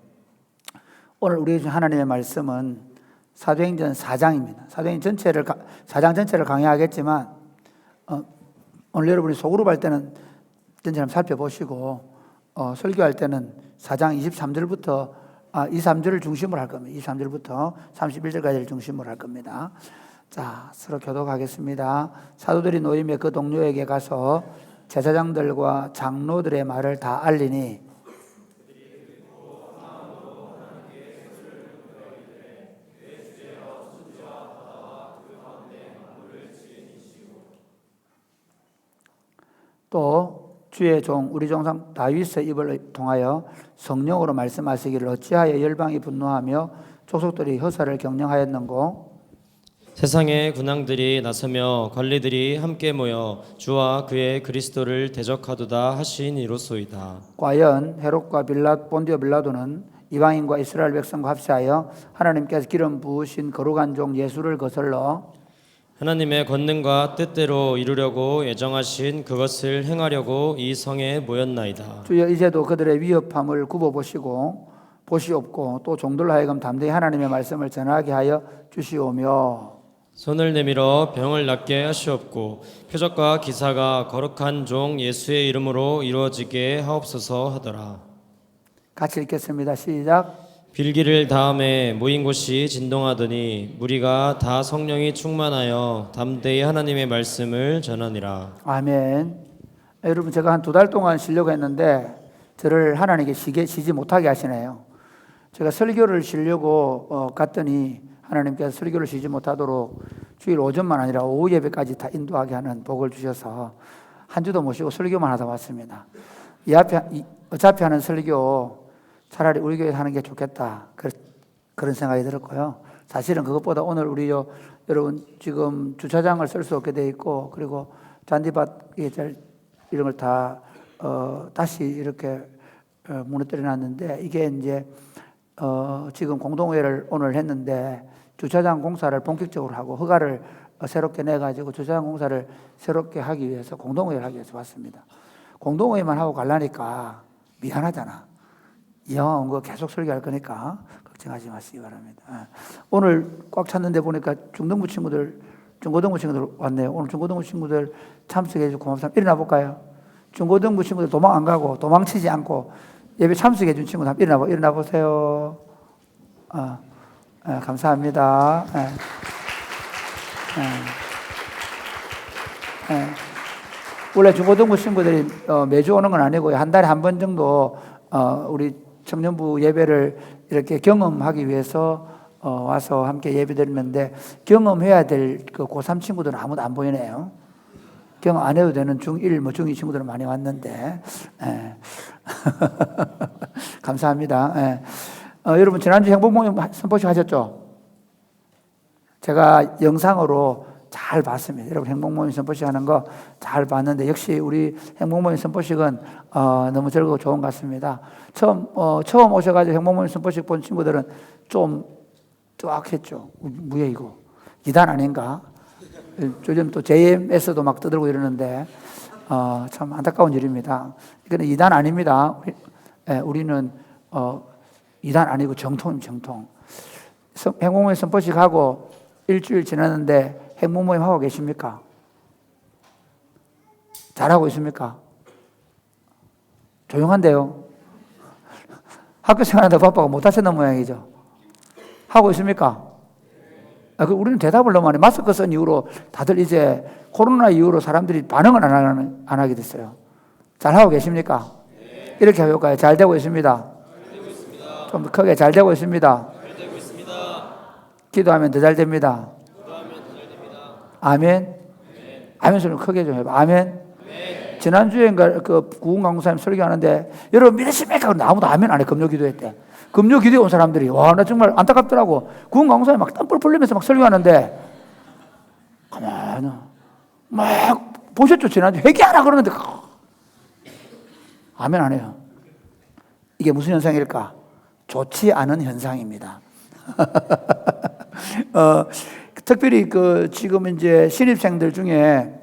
오늘 우리 중 하나님의 말씀은 사도행전 4장입니다. 사도행전 4장 전체를 강의하겠지만 오늘 여러분이 소그룹 할 때는 전체 한번 살펴보시고 설교할 때는 4장 23절부터 23절을 중심으로 할 겁니다. 23절부터 31절까지를 중심으로 할 겁니다. 자, 서로 교독하겠습니다. 사도들이 노임의 그 동료에게 가서 제사장들과 장로들의 말을 다 알리니 또 주의 종 우리 종상 다윗의 입을 통하여 성령으로 말씀하시기를 어찌하여 열방이 분노하며 족속들이 허사를 경영하였는고 세상의 군왕들이 나서며 관리들이 함께 모여 주와 그의 그리스도를 대적하도다 하신 이로소이다. 과연 헤롯과 본디오 빌라도는 이방인과 이스라엘 백성과 합세하여 하나님께서 기름 부으신 거룩한 종 예수를 거슬러 하나님의 권능과 뜻대로 이루려고 예정하신 그것을 행하려고 이 성에 모였나이다. 주여 이제도 그들의 위협함을 굽어보시고 보시옵고 또 종들로 하여금 담대히 하나님의 말씀을 전하게 하여 주시오며 손을 내밀어 병을 낫게 하시옵고 표적과 기사가 거룩한 종 예수의 이름으로 이루어지게 하옵소서 하더라. 같이 읽겠습니다. 시작. 빌기를 다음에 모인 곳이 진동하더니 무리가 다 성령이 충만하여 담대히 하나님의 말씀을 전하니라. 아멘. 여러분 제가 한 2달 동안 쉬려고 했는데 저를 하나님께 쉬지 못하게 하시네요. 제가 설교를 쉬려고 갔더니 하나님께서 설교를 쉬지 못하도록 주일 오전만 아니라 오후 예배까지 다 인도하게 하는 복을 주셔서 한 주도 모시고 설교만 하다 왔습니다. 어차피 하는 설교 차라리 우리 교회에서 하는 게 좋겠다. 그런 생각이 들었고요. 사실은 그것보다 오늘 우리 여러분 지금 주차장을 쓸 수 없게 돼 있고 그리고 잔디밭 이런 걸 다 다시 이렇게 무너뜨려 놨는데 이게 이제 지금 공동회를 오늘 했는데 주차장 공사를 본격적으로 하고 허가를 새롭게 내가지고 주차장 공사를 새롭게 하기 위해서 공동회를 하기 위해서 왔습니다. 공동회만 하고 가려니까 미안하잖아. 이왕 온 거 계속 설교할 거니까 걱정하지 마시기 바랍니다. 오늘 꽉 찼는데 보니까 중등부 친구들, 중고등부 친구들 왔네요. 오늘 중고등부 친구들 참석해 주셔서 고맙습니다. 일어나 볼까요? 중고등부 친구들 도망 안 가고 도망치지 않고 예배 참석해 준 친구들 일어나 보세요. 감사합니다. 원래 중고등부 친구들이 매주 오는 건 아니고요. 한 달에 한 번 정도 우리 청년부 예배를 이렇게 경험하기 위해서 와서 함께 예배드리는데 경험해야 될 그 고3 친구들은 아무도 안 보이네요. 경험 안 해도 되는 중1, 중2 친구들은 많이 왔는데 감사합니다. 여러분 지난주 행복모임 선포식 하셨죠? 제가 영상으로 잘 봤습니다. 여러분 행복모임 선포식 하는 거 잘 봤는데 역시 우리 행복모임 선포식은 너무 즐거워 좋은 것 같습니다. 처음 오셔가지고 행복모임 선포식 본 친구들은 좀 쫙했죠. 뭐야 이거? 이단 아닌가? 요즘 또 JMS도 막 떠들고 이러는데 참 안타까운 일입니다. 이거는 이단 아닙니다. 우리는 이단 아니고 정통입니다. 정통. 행복모임 선포식 하고 일주일 지났는데 행복모임 하고 계십니까? 잘하고 있습니까? 조용한데요. 학교 생활하다 바빠가 못 하셨는 모양이죠. 하고 있습니까? 우리는 대답을 너무 많이 마스크 쓴 이후로 다들 이제 코로나 이후로 사람들이 반응을 안 하게 됐어요. 잘하고 계십니까? 이렇게 해볼까요? 잘 되고 있습니다. 좀 크게 잘 되고 있습니다. 기도하면 더 잘 됩니다. 아멘. 아멘 소리 크게 좀 해봐. 아멘. 지난주에 그 구흥강사님 설교하는데 여러분 믿으십니까? 그런데 아무도 아멘 안 해. 금요기도회 때. 금요기도에 온 사람들이 와 나 정말 안타깝더라고. 구흥강사님 막 땀 뻘뻘 흘리면서 막 설교하는데 가만히 막 보셨죠? 지난주 회개하라 그러는데 아멘 안 해요. 이게 무슨 현상일까? 좋지 않은 현상입니다. 특별히 그 지금 이제 신입생들 중에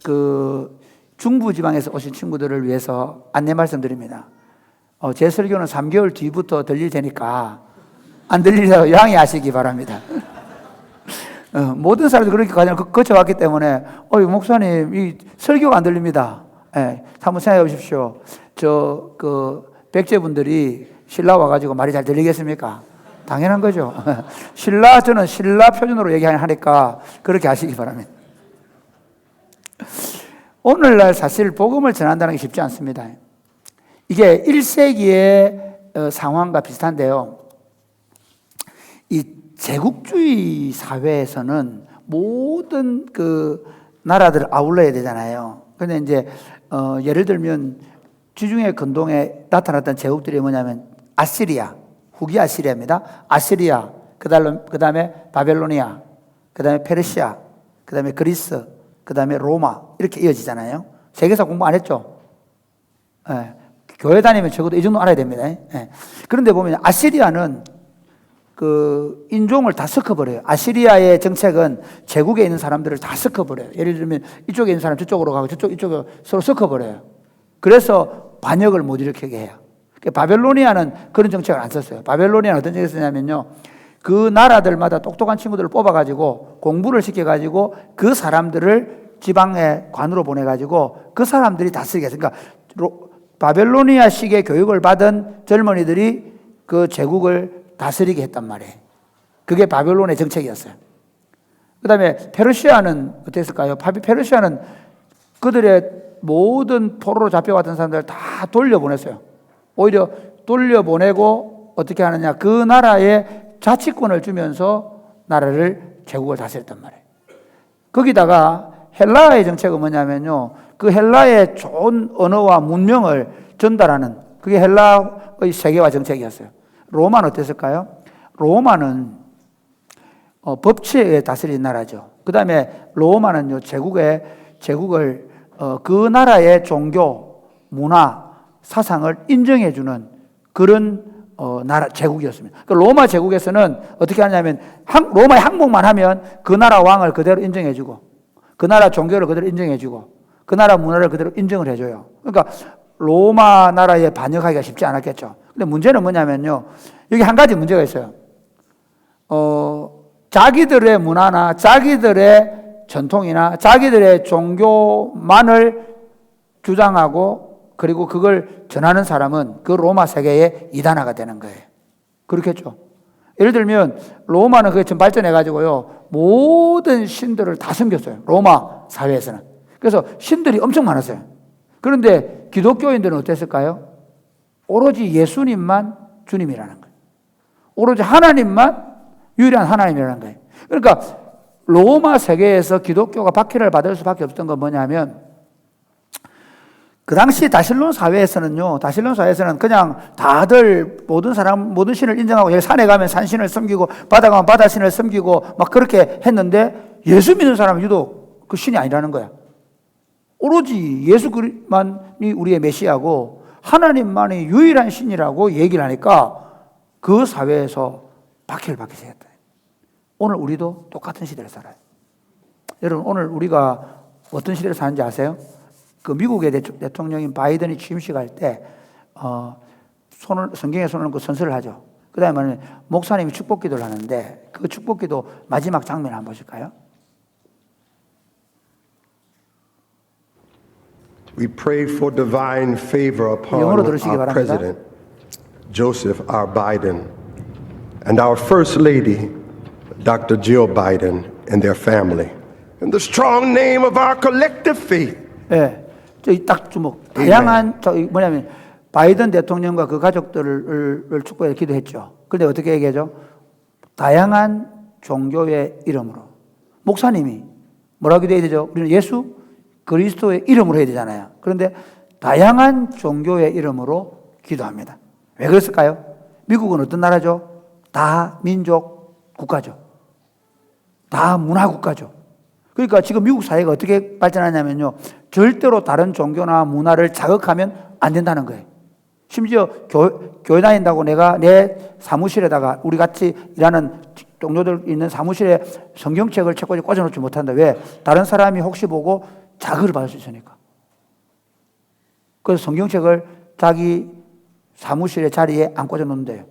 그 중부 지방에서 오신 친구들을 위해서 안내 말씀드립니다. 제 설교는 3개월 뒤부터 들릴 테니까 안 들리려고 양해하시기 바랍니다. 모든 사람들이 그렇게 과정을 거쳐왔기 때문에 목사님 이 설교가 안 들립니다. 예, 한번 생각해 보십시오. 그 백제분들이 신라 와가지고 말이 잘 들리겠습니까? 당연한 거죠. 저는 신라 표준어로 얘기하니까 그렇게 하시기 바랍니다. 오늘날 사실 복음을 전한다는 게 쉽지 않습니다. 이게 1세기의 상황과 비슷한데요. 이 제국주의 사회에서는 모든 그 나라들을 아울러야 되잖아요. 근데 이제 예를 들면 지중해 근동에 나타났던 제국들이 뭐냐면 아시리아, 후기 아시리아입니다. 아시리아, 그다음에 바벨로니아, 그다음에 페르시아, 그다음에 그리스, 그다음에 로마 이렇게 이어지잖아요. 세계사 공부 안 했죠? 예. 교회 다니면 적어도 이 정도 알아야 됩니다. 예. 그런데 보면 아시리아는 그 인종을 다 섞어버려요. 아시리아의 정책은 제국에 있는 사람들을 다 섞어버려요. 예를 들면 이쪽에 있는 사람 저쪽으로 가고 이쪽으로 서로 섞어버려요. 그래서 반역을 못 일으키게 해요. 바벨로니아는 그런 정책을 안 썼어요. 바벨로니아는 어떤 정책을 쓰냐면요. 그 나라들마다 똑똑한 친구들을 뽑아가지고 공부를 시켜가지고 그 사람들을 지방의 관으로 보내가지고 그 사람들이 다스리게 했어요. 그러니까 바벨로니아식의 교육을 받은 젊은이들이 그 제국을 다스리게 했단 말이에요. 그게 바벨론의 정책이었어요. 그 다음에 페르시아는 어땠을까요? 페르시아는 그들의 모든 포로로 잡혀갔던 사람들을 다 돌려보냈어요. 오히려 돌려보내고 어떻게 하느냐. 그 나라에 자치권을 주면서 나라를 제국을 다스렸단 말이에요. 거기다가 헬라의 정책은 뭐냐면요. 그 헬라의 좋은 언어와 문명을 전달하는 그게 헬라의 세계화 정책이었어요. 로마는 어땠을까요? 로마는 법치에 의해 다스린 나라죠. 그 다음에 로마는요, 제국을 그 나라의 종교, 문화, 사상을 인정해주는 그런 나라 제국이었습니다. 그 로마 제국에서는 어떻게 하냐면 로마에 항복만 하면 그 나라 왕을 그대로 인정해주고 그 나라 종교를 그대로 인정해주고 그 나라 문화를 그대로 인정을 해줘요. 그러니까 로마 나라에 반역하기가 쉽지 않았겠죠. 근데 문제는 뭐냐면요. 여기 한 가지 문제가 있어요. 자기들의 문화나 자기들의 전통이나 자기들의 종교만을 주장하고 그리고 그걸 전하는 사람은 그 로마 세계의 이단화가 되는 거예요. 그렇겠죠. 예를 들면 로마는 그게 좀 발전해가지고요. 모든 신들을 다 섬겼어요. 로마 사회에서는. 그래서 신들이 엄청 많았어요. 그런데 기독교인들은 어땠을까요? 오로지 예수님만 주님이라는 거예요. 오로지 하나님만 유일한 하나님이라는 거예요. 그러니까 로마 세계에서 기독교가 박해를 받을 수밖에 없었던 건 뭐냐면 그 당시 다실론 사회에서는 그냥 다들 모든 사람, 모든 신을 인정하고 여기 산에 가면 산신을 섬기고 바다 가면 바다신을 섬기고 막 그렇게 했는데 예수 믿는 사람은 유독 그 신이 아니라는 거야. 오로지 예수만이 우리의 메시아고 하나님만이 유일한 신이라고 얘기를 하니까 그 사회에서 박해를 받게 되었다. 오늘 우리도 똑같은 시대를 살아요. 여러분 오늘 우리가 어떤 시대를 사는지 아세요? 그 미국의 대통령인 바이든이 취임식 때 성경에 손을 얹고 선서를 하죠. 그 다음에 목사님이 축복기도를 하는데 그 축복기도 마지막 장면 한번 보실까요? We prayed for divine favor upon 영어로 들으시기 our 바랍니다. President, Joseph R. Biden, and our First Lady, Dr. Jill Biden, and their family. In the strong name of our collective faith. 예, 저기 딱 주목. 다양한 뭐냐면 바이든 대통령과 그 가족들을 축복해 기도했죠. 그런데 어떻게 얘기하죠? 다양한 종교의 이름으로. 목사님이 뭐라고 기도해야 되죠? 우리는 예수 그리스도의 이름으로 해야 되잖아요. 그런데 다양한 종교의 이름으로 기도합니다. 왜 그랬을까요? 미국은 어떤 나라죠? 다민족 국가죠. 다문화 국가죠. 그러니까 지금 미국 사회가 어떻게 발전하냐면요. 절대로 다른 종교나 문화를 자극하면 안 된다는 거예요. 심지어 교회 다닌다고 내가 내 사무실에다가 우리 같이 일하는 동료들 있는 사무실에 성경책을 책꽂이 꽂아놓지 못한다. 왜? 다른 사람이 혹시 보고 자극을 받을 수 있으니까. 그래서 성경책을 자기 사무실의 자리에 안 꽂아놓는데요.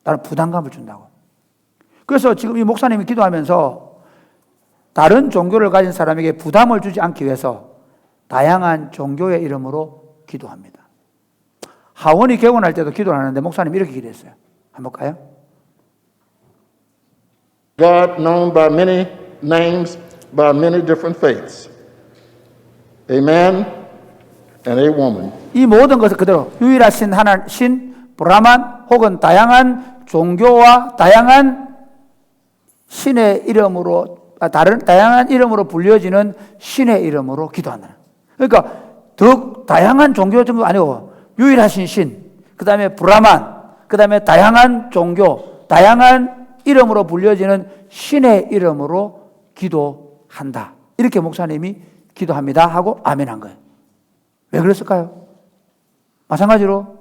나는 부담감을 준다고. 그래서 지금 이 목사님이 기도하면서 다른 종교를 가진 사람에게 부담을 주지 않기 위해서 다양한 종교의 이름으로 기도합니다. 하원이 개원할 때도 기도를 하는데 목사님이 이렇게 기도했어요. 한번 볼까요? God known by many names, by many different faiths. A man and a woman. 이 모든 것을 그대로 유일하신 하나님, 신, 브라만 혹은 다양한 종교와 다양한 신의 이름으로 다양한 이름으로 불려지는 신의 이름으로 기도한다. 그러니까 더 다양한 종교 정도 아니고 유일하신 신, 그 다음에 브라만, 그 다음에 다양한 종교, 다양한 이름으로 불려지는 신의 이름으로 기도한다. 이렇게 목사님이 기도합니다 하고 아멘한 거예요. 왜 그랬을까요? 마찬가지로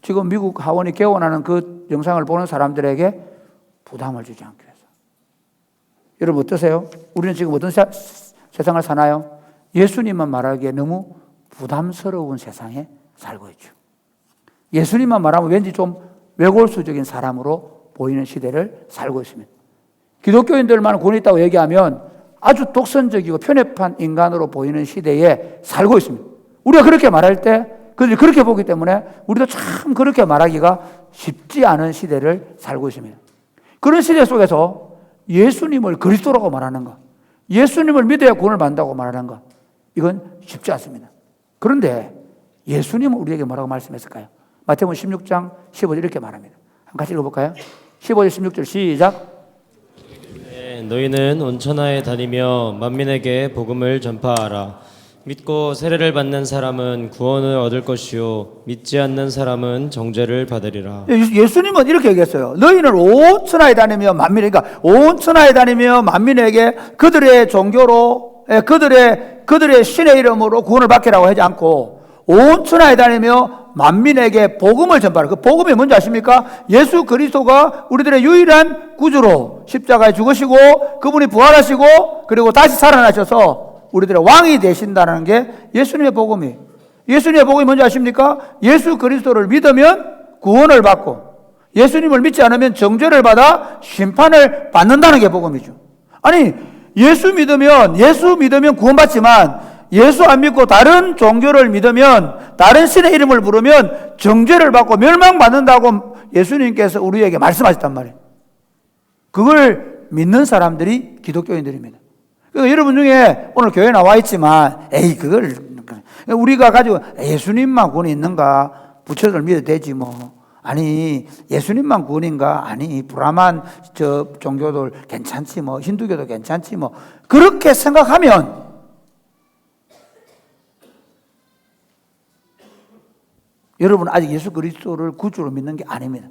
지금 미국 하원이 개원하는 그 영상을 보는 사람들에게 부담을 주지 않기 위해서. 여러분 어떠세요? 우리는 지금 어떤 세상을 사나요? 예수님만 말하기에 너무 부담스러운 세상에 살고 있죠. 예수님만 말하면 왠지 좀 외골수적인 사람으로 보이는 시대를 살고 있습니다. 기독교인들만 권위 있다고 얘기하면 아주 독선적이고 편협한 인간으로 보이는 시대에 살고 있습니다. 우리가 그렇게 말할 때 그들이 그렇게 보기 때문에 우리도 참 그렇게 말하기가 쉽지 않은 시대를 살고 있습니다. 그런 시대 속에서 예수님을 그리스도라고 말하는 것, 예수님을 믿어야 구원을 받는다고 말하는 것, 이건 쉽지 않습니다. 그런데 예수님은 우리에게 뭐라고 말씀했을까요? 마태복음 16장 15절 이렇게 말합니다. 한번 같이 읽어볼까요? 15절 16절 시작. 네, 너희는 온 천하에 다니며 만민에게 복음을 전파하라. 믿고 세례를 받는 사람은 구원을 얻을 것이요 믿지 않는 사람은 정죄를 받으리라. 예수님은 이렇게 얘기했어요. 너희는 온 천하에 다니며 만민에게, 그러니까 온 천하에 다니며 만민에게 그들의 종교로 그들의 신의 이름으로 구원을 받기라고 하지 않고 온 천하에 다니며 만민에게 복음을 전파하라. 그 복음이 뭔지 아십니까? 예수 그리스도가 우리들의 유일한 구주로 십자가에 죽으시고 그분이 부활하시고 그리고 다시 살아나셔서 우리들의 왕이 되신다는 게 예수님의 복음이에요. 예수님의 복음이 뭔지 아십니까? 예수 그리스도를 믿으면 구원을 받고 예수님을 믿지 않으면 정죄를 받아 심판을 받는다는 게 복음이죠. 아니 예수 믿으면 구원받지만 예수 안 믿고 다른 종교를 믿으면 다른 신의 이름을 부르면 정죄를 받고 멸망받는다고 예수님께서 우리에게 말씀하셨단 말이에요. 그걸 믿는 사람들이 기독교인들입니다. 여러분 중에 오늘 교회에 나와 있지만 그걸 우리가 가지고 예수님만 구원이 있는가? 부처들 믿어도 되지 뭐. 아니 예수님만 구원인가? 아니 브라만 저 종교들 괜찮지 뭐. 힌두교도 괜찮지 뭐. 그렇게 생각하면 여러분 아직 예수 그리스도를 구주로 믿는 게 아닙니다.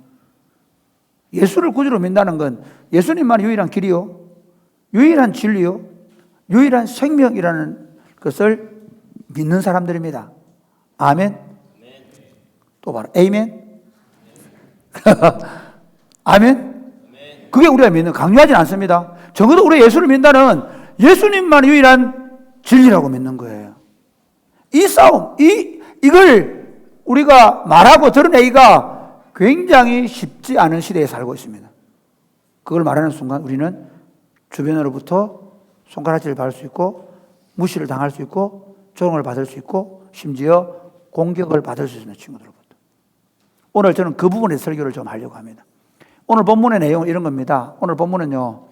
예수를 구주로 믿는다는 건 예수님만 유일한 길이요, 유일한 진리요, 유일한 생명이라는 것을 믿는 사람들입니다. 아멘. 또 봐라. 에이멘. 아멘. 그게 우리가 믿는, 강요하진 않습니다. 적어도 우리가 예수를 믿는다는 예수님만 유일한 진리라고 믿는 거예요. 이 싸움, 이걸 우리가 말하고 드러내기가 굉장히 쉽지 않은 시대에 살고 있습니다. 그걸 말하는 순간 우리는 주변으로부터 손가락질을 받을 수 있고 무시를 당할 수 있고 조롱을 받을 수 있고 심지어 공격을 받을 수 있는 친구들로부터. 오늘 저는 그 부분에 설교를 좀 하려고 합니다. 오늘 본문의 내용은 이런 겁니다. 오늘 본문은요,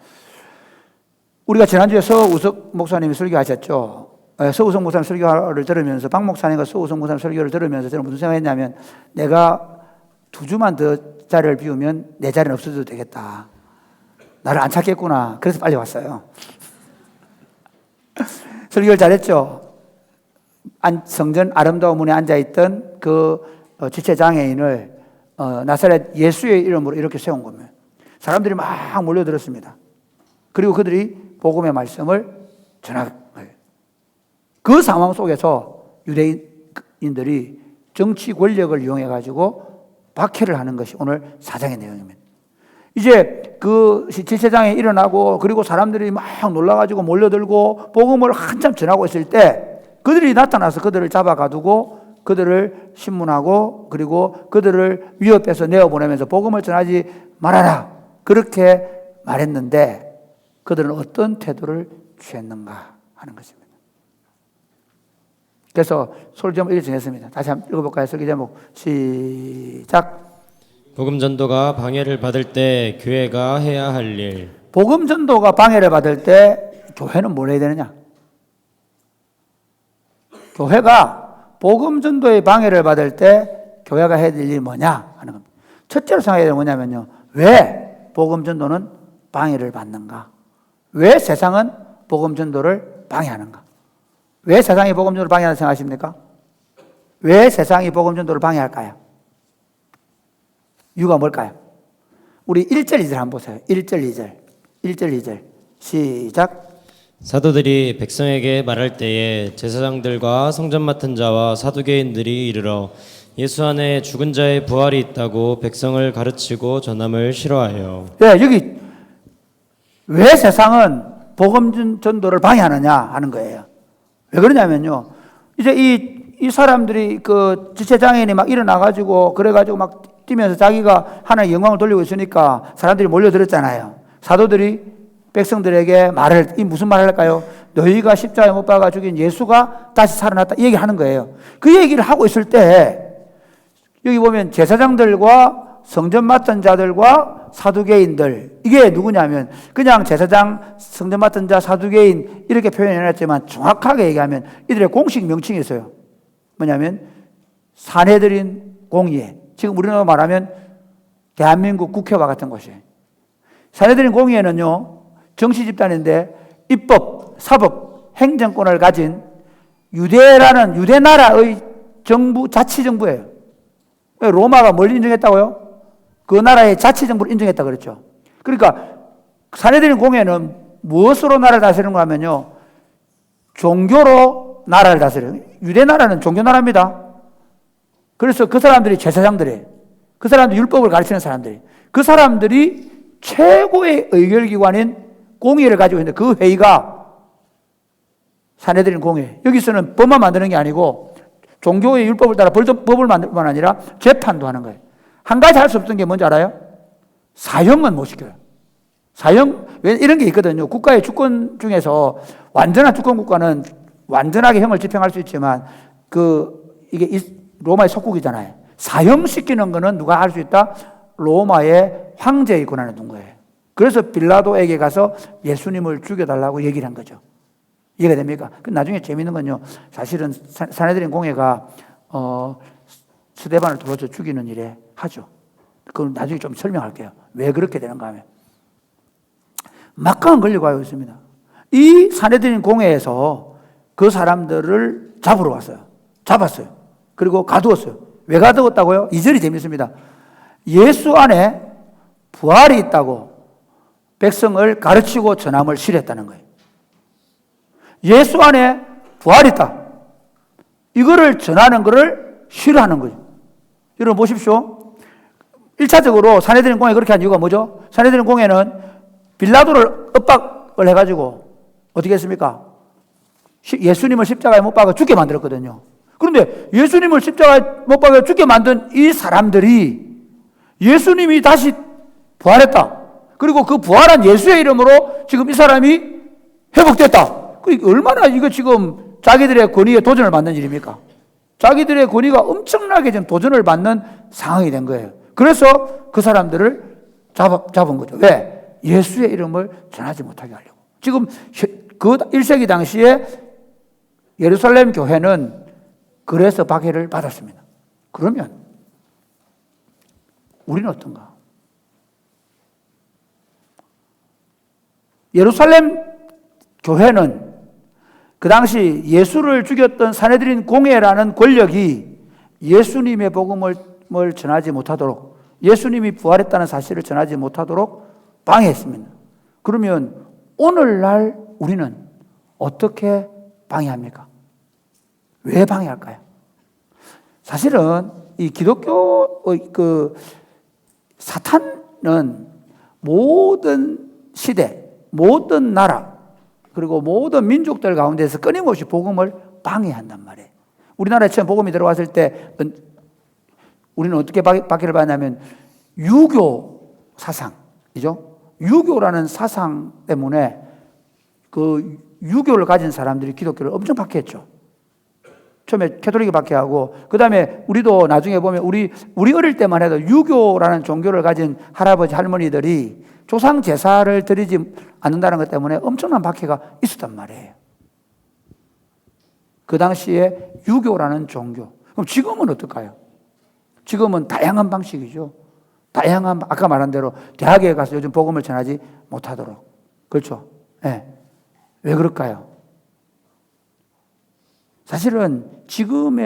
우리가 지난주에 서우석 목사님이 설교하셨죠. 서우석 목사님 설교를 들으면서 박 목사님과 서우석 목사님 설교를 들으면서 저는 무슨 생각했냐면 내가 2주만 더 자리를 비우면 내 자리는 없어져도 되겠다. 나를 안 찾겠구나. 그래서 빨리 왔어요. 설교를 잘했죠. 성전 아름다운 문에 앉아있던 그 지체장애인을 나사렛 예수의 이름으로 이렇게 세운 겁니다. 사람들이 막 몰려들었습니다. 그리고 그들이 복음의 말씀을 전하는 거예요. 그 상황 속에서 유대인들이 정치 권력을 이용해가지고 박해를 하는 것이 오늘 4장의 내용입니다. 이제 그 지체장에 일어나고 그리고 사람들이 막 놀라가지고 몰려들고 복음을 한참 전하고 있을 때 그들이 나타나서 그들을 잡아가두고 그들을 신문하고 그리고 그들을 위협해서 내어보내면서 복음을 전하지 말아라. 그렇게 말했는데 그들은 어떤 태도를 취했는가 하는 것입니다. 그래서 설교 제목 이렇게 정했습니다. 다시 한번 읽어볼까요? 설교 제목 시작. 복음 전도가 방해를 받을 때 교회가 해야 할 일. 복음 전도가 방해를 받을 때 교회는 뭘 해야 되느냐? 교회가 복음 전도의 방해를 받을 때 교회가 해야 될 일이 뭐냐 하는 겁니다. 첫째로 생각해야 될 뭐냐면요. 왜 복음 전도는 방해를 받는가? 왜 세상은 복음 전도를 방해하는가? 왜 세상이 복음 전도를 방해한다고 생각하십니까? 왜 세상이 복음 전도를 방해할까요? 이유가 뭘까요? 우리 1절 2절 한번 보세요. 1절 2절. 1절 2절. 시작. 사도들이 백성에게 말할 때에 제사장들과 성전 맡은 자와 사두개인들이 이르러 예수 안에 죽은 자의 부활이 있다고 백성을 가르치고 전함을 싫어하여. 네, 여기 왜 세상은 복음 전도를 방해하느냐 하는 거예요. 왜 그러냐면요. 이제 이 사람들이 그 지체장애인이 막 일어나가지고 그래가지고 막 뛰면서 자기가 하나님의 영광을 돌리고 있으니까 사람들이 몰려들었잖아요. 사도들이 백성들에게 이 무슨 말을 할까요? 너희가 십자가에 못 박아 죽인 예수가 다시 살아났다 이 얘기를 하는 거예요. 그 얘기를 하고 있을 때 여기 보면 제사장들과 성전 맡은 자들과 사두개인들 이게 누구냐면 그냥 제사장, 성전 맡은 자, 사두개인 이렇게 표현해놨지만 정확하게 얘기하면 이들의 공식 명칭이 있어요. 뭐냐면 산헤드린 공의회. 지금 우리나라 말하면 대한민국 국회와 같은 것이에요. 산헤드린 공의회는요. 정치 집단인데 입법, 사법, 행정권을 가진 유대 나라의 정부, 자치정부예요. 로마가 뭘 인정했다고요? 그 나라의 자치정부를 인정했다 그랬죠. 그러니까 산헤드린 공회는 무엇으로 나라를 다스리는가 하면요. 종교로 나라를 다스려요. 유대 나라는 종교 나라입니다. 그래서 그 사람들이 제사장들이에요. 그 사람들이 율법을 가르치는 사람들이. 그 사람들이 최고의 의결기관인 공의회를 가지고 있는데 그 회의가 산헤드린 공회. 여기서는 법만 만드는 게 아니고 종교의 율법을 따라 법을 만들 뿐만 아니라 재판도 하는 거예요. 한 가지 할 수 없던 게 뭔지 알아요? 사형은 못 시켜요. 사형, 왜 이런 게 있거든요. 국가의 주권 중에서 완전한 주권 국가는 완전하게 형을 집행할 수 있지만 이게 로마의 속국이잖아요. 사형시키는 거는 누가 할 수 있다? 로마의 황제의 권한에 둔 거예요. 그래서 빌라도에게 가서 예수님을 죽여달라고 얘기를 한 거죠. 이해가 됩니까? 나중에 재밌는 건요. 사실은 산헤드린 공회가 스데반을 돌아서 죽이는 일에 하죠. 그건 나중에 좀 설명할게요. 왜 그렇게 되는가 하면. 막강한 권력이 가지고 있습니다. 이 산헤드린 공회에서 그 사람들을 잡으러 왔어요. 잡았어요. 그리고 가두었어요. 왜 가두었다고요? 2절이 재밌습니다. 예수 안에 부활이 있다고 백성을 가르치고 전함을 싫어했다는 거예요. 예수 안에 부활이 있다. 이거를 전하는 것을 싫어하는 거죠. 여러분 보십시오. 1차적으로 산헤드린 공회 그렇게 한 이유가 뭐죠? 산헤드린 공회는 빌라도를 엇박을 해가지고 어떻게 했습니까? 예수님을 십자가에 못 박아 죽게 만들었거든요. 그런데 예수님을 십자가에 못 박아 죽게 만든 이 사람들이 예수님이 다시 부활했다. 그리고 그 부활한 예수의 이름으로 지금 이 사람이 회복됐다. 얼마나 이거 지금 자기들의 권위에 도전을 받는 일입니까? 자기들의 권위가 엄청나게 지금 도전을 받는 상황이 된 거예요. 그래서 그 사람들을 잡은 거죠. 왜? 예수의 이름을 전하지 못하게 하려고. 지금 그 1세기 당시에 예루살렘 교회는 그래서 박해를 받았습니다. 그러면 우리는 어떤가? 예루살렘 교회는 그 당시 예수를 죽였던 산헤드린 공회라는 권력이 예수님의 복음을 전하지 못하도록, 예수님이 부활했다는 사실을 전하지 못하도록 방해했습니다. 그러면 오늘날 우리는 어떻게 방해합니까? 왜 방해할까요? 사실은 이 기독교의 사탄은 모든 시대, 모든 나라, 그리고 모든 민족들 가운데서 끊임없이 복음을 방해한단 말이에요. 우리나라에 처음 복음이 들어왔을 때 우리는 어떻게 박해를 받냐면 유교 사상이죠. 유교라는 사상 때문에 그 유교를 가진 사람들이 기독교를 엄청 박해했죠. 처음에 캐톨릭이 박해하고, 그 다음에 우리도 나중에 보면 우리 어릴 때만 해도 유교라는 종교를 가진 할아버지 할머니들이 조상 제사를 드리지 않는다는 것 때문에 엄청난 박해가 있었단 말이에요. 그 당시에 유교라는 종교. 그럼 지금은 어떨까요? 지금은 다양한 방식이죠. 다양한, 아까 말한 대로 대학에 가서 요즘 복음을 전하지 못하도록. 그렇죠? 네. 왜 그럴까요? 사실은 지금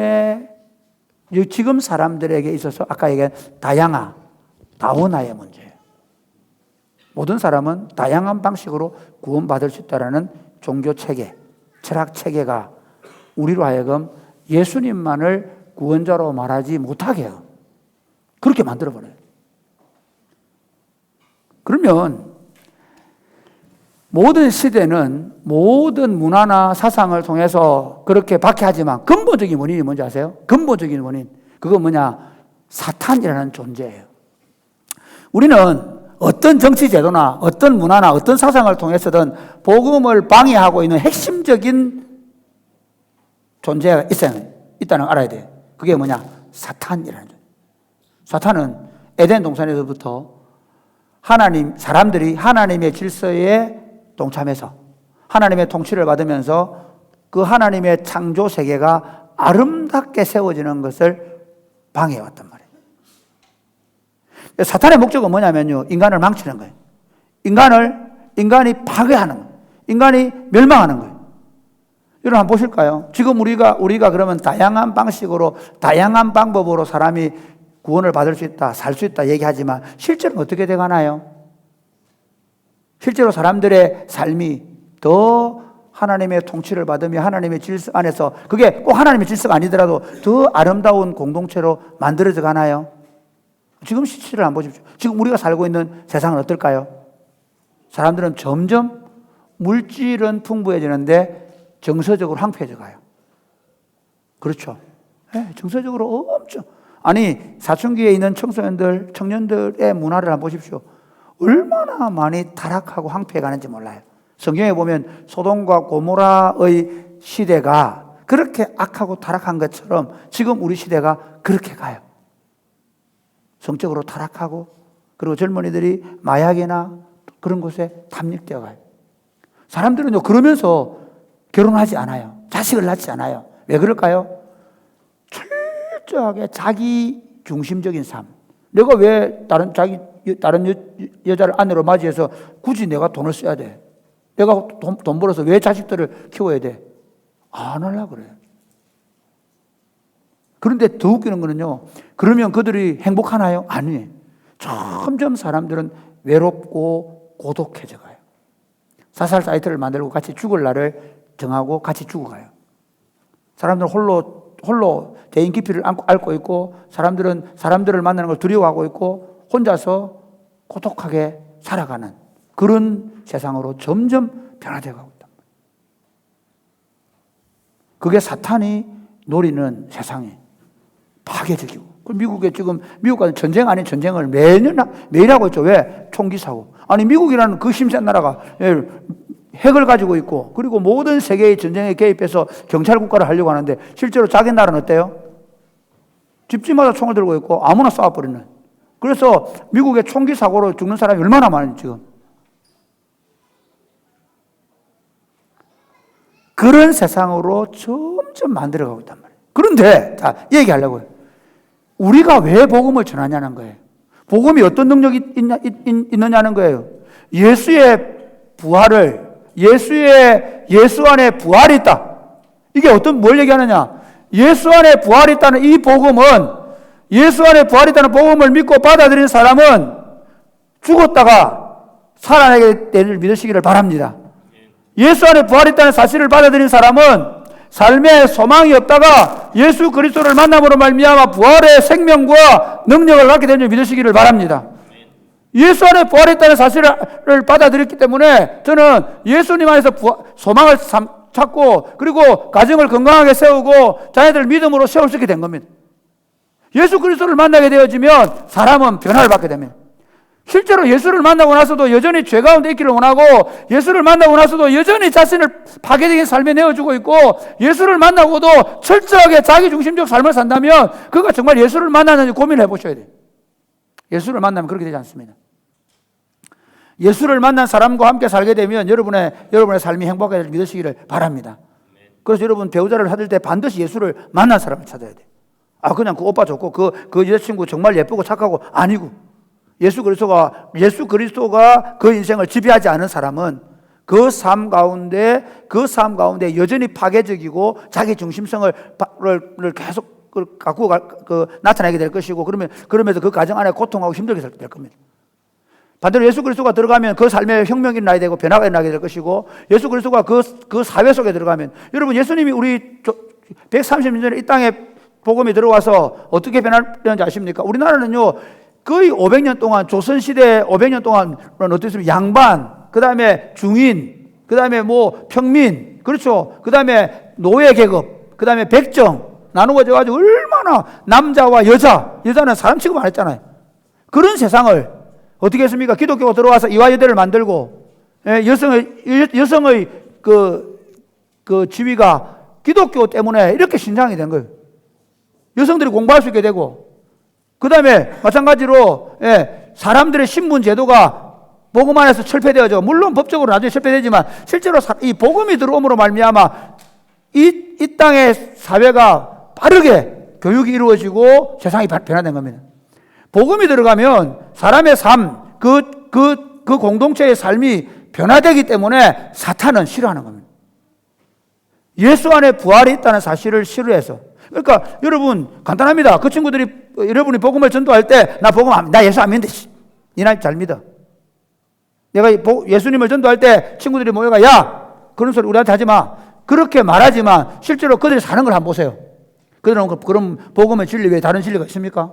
사람들에게 있어서 아까 얘기한 다원화의 문제예요. 모든 사람은 다양한 방식으로 구원받을 수 있다는 종교 체계, 철학 체계가 우리로 하여금 예수님만을 구원자로 말하지 못하게 해요. 그렇게 만들어버려요. 그러면 모든 시대는 모든 문화나 사상을 통해서 그렇게 박해하지만 근본적인 원인이 뭔지 아세요? 근본적인 원인. 그건 뭐냐? 사탄이라는 존재예요. 우리는 어떤 정치 제도나 어떤 문화나 어떤 사상을 통해서든 복음을 방해하고 있는 핵심적인 존재가 있다는 걸 알아야 돼요. 그게 뭐냐? 사탄이라는 존재. 사탄은 에덴 동산에서부터 사람들이 하나님의 질서에 동참해서 하나님의 통치를 받으면서 그 하나님의 창조 세계가 아름답게 세워지는 것을 방해해왔단 말이에요. 사탄의 목적은 뭐냐면요, 인간을 망치는 거예요. 인간이 파괴하는 거예요. 인간이 멸망하는 거예요. 여러분 한번 보실까요? 지금 우리가 그러면 다양한 방식으로, 다양한 방법으로 사람이 구원을 받을 수 있다, 살 수 있다 얘기하지만 실제로는 어떻게 돼가나요? 실제로 사람들의 삶이 더 하나님의 통치를 받으며 하나님의 질서 안에서, 그게 꼭 하나님의 질서가 아니더라도 더 아름다운 공동체로 만들어져 가나요? 지금 실체를 한번 보십시오. 지금 우리가 살고 있는 세상은 어떨까요? 사람들은 점점 물질은 풍부해지는데 정서적으로 황폐해져 가요. 그렇죠? 네, 정서적으로 엄청. 아니, 사춘기에 있는 청년들의 문화를 한번 보십시오. 얼마나 많이 타락하고 황폐해가는지 몰라요. 성경에 보면 소돔과 고모라의 시대가 그렇게 악하고 타락한 것처럼 지금 우리 시대가 그렇게 가요. 성적으로 타락하고, 그리고 젊은이들이 마약이나 그런 곳에 탐닉되어 가요. 사람들은요, 그러면서 결혼하지 않아요. 자식을 낳지 않아요. 왜 그럴까요? 철저하게 자기 중심적인 삶. 내가 왜 다른 여자를 아내로 맞이해서 굳이 내가 돈을 써야 돼? 내가 돈 벌어서 왜 자식들을 키워야 돼? 안 하려고 그래요. 그런데 더 웃기는 거는요, 그러면 그들이 행복하나요? 아니에요. 점점 사람들은 외롭고 고독해져 가요. 자살 사이트를 만들고 같이 죽을 날을 정하고 같이 죽어가요. 사람들은 홀로 대인 기피를 앓고 있고, 사람들은 사람들을 만나는 걸 두려워하고 있고, 혼자서 고독하게 살아가는 그런 세상으로 점점 변화되어 가고 있다. 그게 사탄이 노리는 세상이 파괴적이고, 미국에 지금 미국과는 전쟁 아닌 전쟁을 매일 하고 있죠. 왜? 총기 사고. 아니, 미국이라는 그 힘센 나라가 핵을 가지고 있고, 그리고 모든 세계의 전쟁에 개입해서 경찰 국가를 하려고 하는데 실제로 자기 나라는 어때요? 집집마다 총을 들고 있고 아무나 쏴버리는. 그래서 미국의 총기 사고로 죽는 사람이 얼마나 많은지 지금. 그런 세상으로 점점 만들어가고 있단 말이에요. 그런데 자, 얘기하려고요. 우리가 왜 복음을 전하냐는 거예요. 복음이 어떤 능력이 있느냐는 거예요. 예수의 부활을, 예수 안에 부활이 있다. 이게 뭘 얘기하느냐? 예수 안에 부활이 있다는 이 복음은, 예수 안에 부활이 있다는 복음을 믿고 받아들인 사람은 죽었다가 살아나게 되는 믿으시기를 바랍니다. 예수 안에 부활이 있다는 사실을 받아들인 사람은 삶에 소망이 없다가 예수 그리스도를 만남으로 말미암아 부활의 생명과 능력을 갖게 되는 줄 믿으시기를 바랍니다. 예수 안에 부활했다는 사실을 받아들였기 때문에 저는 예수님 안에서 소망을 찾고 그리고 가정을 건강하게 세우고 자녀들 믿음으로 세울 수 있게 된 겁니다. 예수 그리스도를 만나게 되어지면 사람은 변화를 받게 됩니다. 실제로 예수를 만나고 나서도 여전히 죄 가운데 있기를 원하고 예수를 만나고 나서도 여전히 자신을 파괴적인 삶에 내어주고 있고 예수를 만나고도 철저하게 자기중심적 삶을 산다면 그가 정말 예수를 만나는지 고민을 해보셔야 돼요. 예수를 만나면 그렇게 되지 않습니다. 예수를 만난 사람과 함께 살게 되면 여러분의 삶이 행복하게 믿으시기를 바랍니다. 그래서 여러분 배우자를 찾을 때 반드시 예수를 만난 사람을 찾아야 돼요. 그냥 그 오빠 좋고 그 여자친구 정말 예쁘고 착하고 아니고 예수 그리스도가 그 인생을 지배하지 않은 사람은 그 삶 가운데 여전히 파괴적이고 자기 중심성을 계속 갖고 나타나게 될 것이고 그러면서 그 가정 안에 고통하고 힘들게 될 겁니다. 반대로 예수 그리스도가 들어가면 그 삶에 혁명이 일어나게 되고 변화가 일어나게 될 것이고 예수 그리스도가 그 사회 속에 들어가면 여러분 예수님이 우리 130년 전에 이 땅에 복음이 들어와서 어떻게 변화되는지 아십니까? 우리나라는요 거의 500년 동안 조선시대 500년 동안 어떻습니까? 양반, 그 다음에 중인, 그 다음에 뭐 평민, 그렇죠? 그 다음에 노예 계급, 그 다음에 백정 나누어져 가지고 얼마나 남자와 여자는 사람 취급 안 했잖아요. 그런 세상을 어떻게 했습니까? 기독교가 들어와서 이화여대를 만들고 여성의 그 지위가 기독교 때문에 이렇게 신장이 된 거예요. 여성들이 공부할 수 있게 되고 그 다음에 마찬가지로 사람들의 신분 제도가 복음 안에서 철폐되어져 물론 법적으로 나중에 철폐되지만 실제로 이 복음이 들어옴으로 말미암아 이 땅의 사회가 빠르게 교육이 이루어지고 세상이 변화된 겁니다. 복음이 들어가면 사람의 삶, 그 공동체의 삶이 변화되기 때문에 사탄은 싫어하는 겁니다. 예수 안에 부활이 있다는 사실을 싫어해서. 그러니까 여러분 간단합니다. 그 친구들이 여러분이 복음을 전도할 때 나 예수 안 믿는데 니나 잘 믿어. 내가 예수님을 전도할 때 친구들이 모여가 야 그런 소리 우리한테 하지 마. 그렇게 말하지만 실제로 그들이 사는 걸 한번 보세요. 그들은 그럼 복음의 진리 외에 다른 진리가 있습니까?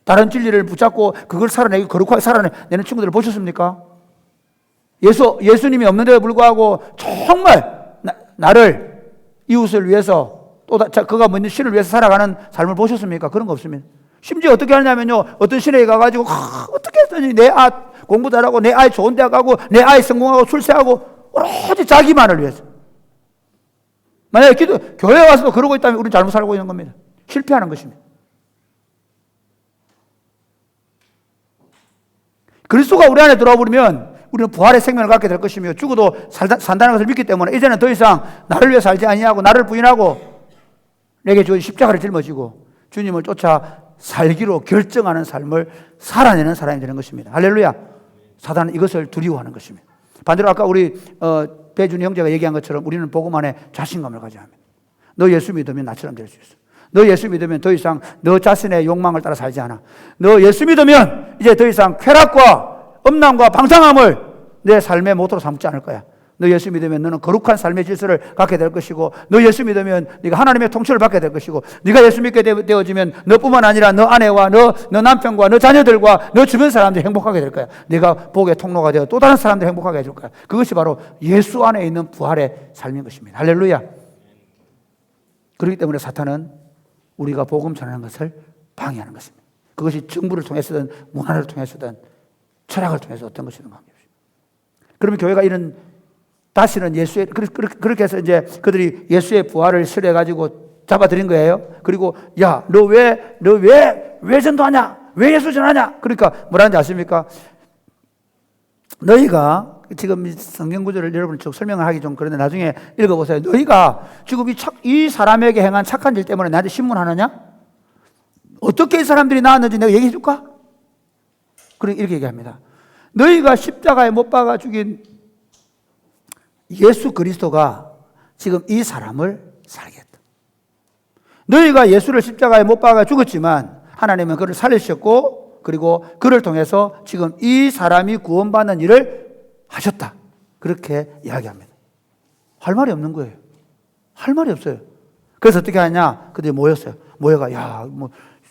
다른 진리를 붙잡고 그걸 살아내고 거룩하게 살아내는 친구들을 보셨습니까? 예수님이 없는데도 불구하고 정말 나를 이웃을 위해서 또 그가 믿는 신을 위해서 살아가는 삶을 보셨습니까? 그런 거 없습니다. 심지어 어떻게 하냐면요 어떤 신에게 가가지고 어떻게 했더니 내 공부 잘하고 내 아이 좋은 대학 가고 내 아이 성공하고 출세하고 오로지 자기만을 위해서. 만약에 교회에 와서도 그러고 있다면 우리는 잘못 살고 있는 겁니다. 실패하는 것입니다. 그리스도가 우리 안에 들어와 버리면 우리는 부활의 생명을 갖게 될 것이며 죽어도 산다는 것을 믿기 때문에 이제는 더 이상 나를 위해 살지 아니하고 나를 부인하고 내게 주어진 십자가를 짊어지고 주님을 쫓아 살기로 결정하는 삶을 살아내는 사람이 되는 것입니다. 할렐루야. 사단은 이것을 두려워하는 것입니다. 반대로 아까 우리 배준이 형제가 얘기한 것처럼 우리는 복음 안에 자신감을 가져야 합니다. 너 예수 믿으면 나처럼 될 수 있어. 너 예수 믿으면 더 이상 너 자신의 욕망을 따라 살지 않아. 너 예수 믿으면 이제 더 이상 쾌락과 엄남과 방탕함을 내 삶의 모토로 삼지 않을 거야. 너 예수 믿으면 너는 거룩한 삶의 질서를 갖게 될 것이고 너 예수 믿으면 네가 하나님의 통치를 받게 될 것이고 네가 예수 믿게 되어지면 너뿐만 아니라 너 아내와 너 남편과 너 자녀들과 너 주변 사람들이 행복하게 될 거야. 네가 복의 통로가 되어 또 다른 사람들 행복하게 해줄 거야. 그것이 바로 예수 안에 있는 부활의 삶인 것입니다. 할렐루야. 그렇기 때문에 사탄은 우리가 복음 전하는 것을 방해하는 것입니다. 그것이 정부를 통해서든 문화를 통해서든 철학을 통해서 어떤 것이든 관계없이. 그러면 교회가 이런 다시는 그렇게 해서 이제 그들이 예수의 부활을 싫어해가지고 잡아들인 거예요. 그리고 야, 너 왜 전도하냐? 왜 예수 전하냐? 그러니까 뭐라는지 아십니까? 너희가 지금 성경 구절을 여러분 쭉 설명을 하기 좀 그런데 나중에 읽어보세요. 너희가 지금 이 사람에게 행한 착한 일 때문에 나한테 신문하느냐? 어떻게 이 사람들이 나왔는지 내가 얘기해 줄까? 이렇게 얘기합니다. 너희가 십자가에 못 박아 죽인 예수 그리스도가 지금 이 사람을 살게 했다. 너희가 예수를 십자가에 못 박아 죽었지만 하나님은 그를 살리셨고 그리고 그를 통해서 지금 이 사람이 구원받는 일을 하셨다. 그렇게 이야기합니다. 할 말이 없는 거예요. 할 말이 없어요. 그래서 어떻게 하냐? 그들이 모였어요. 모여가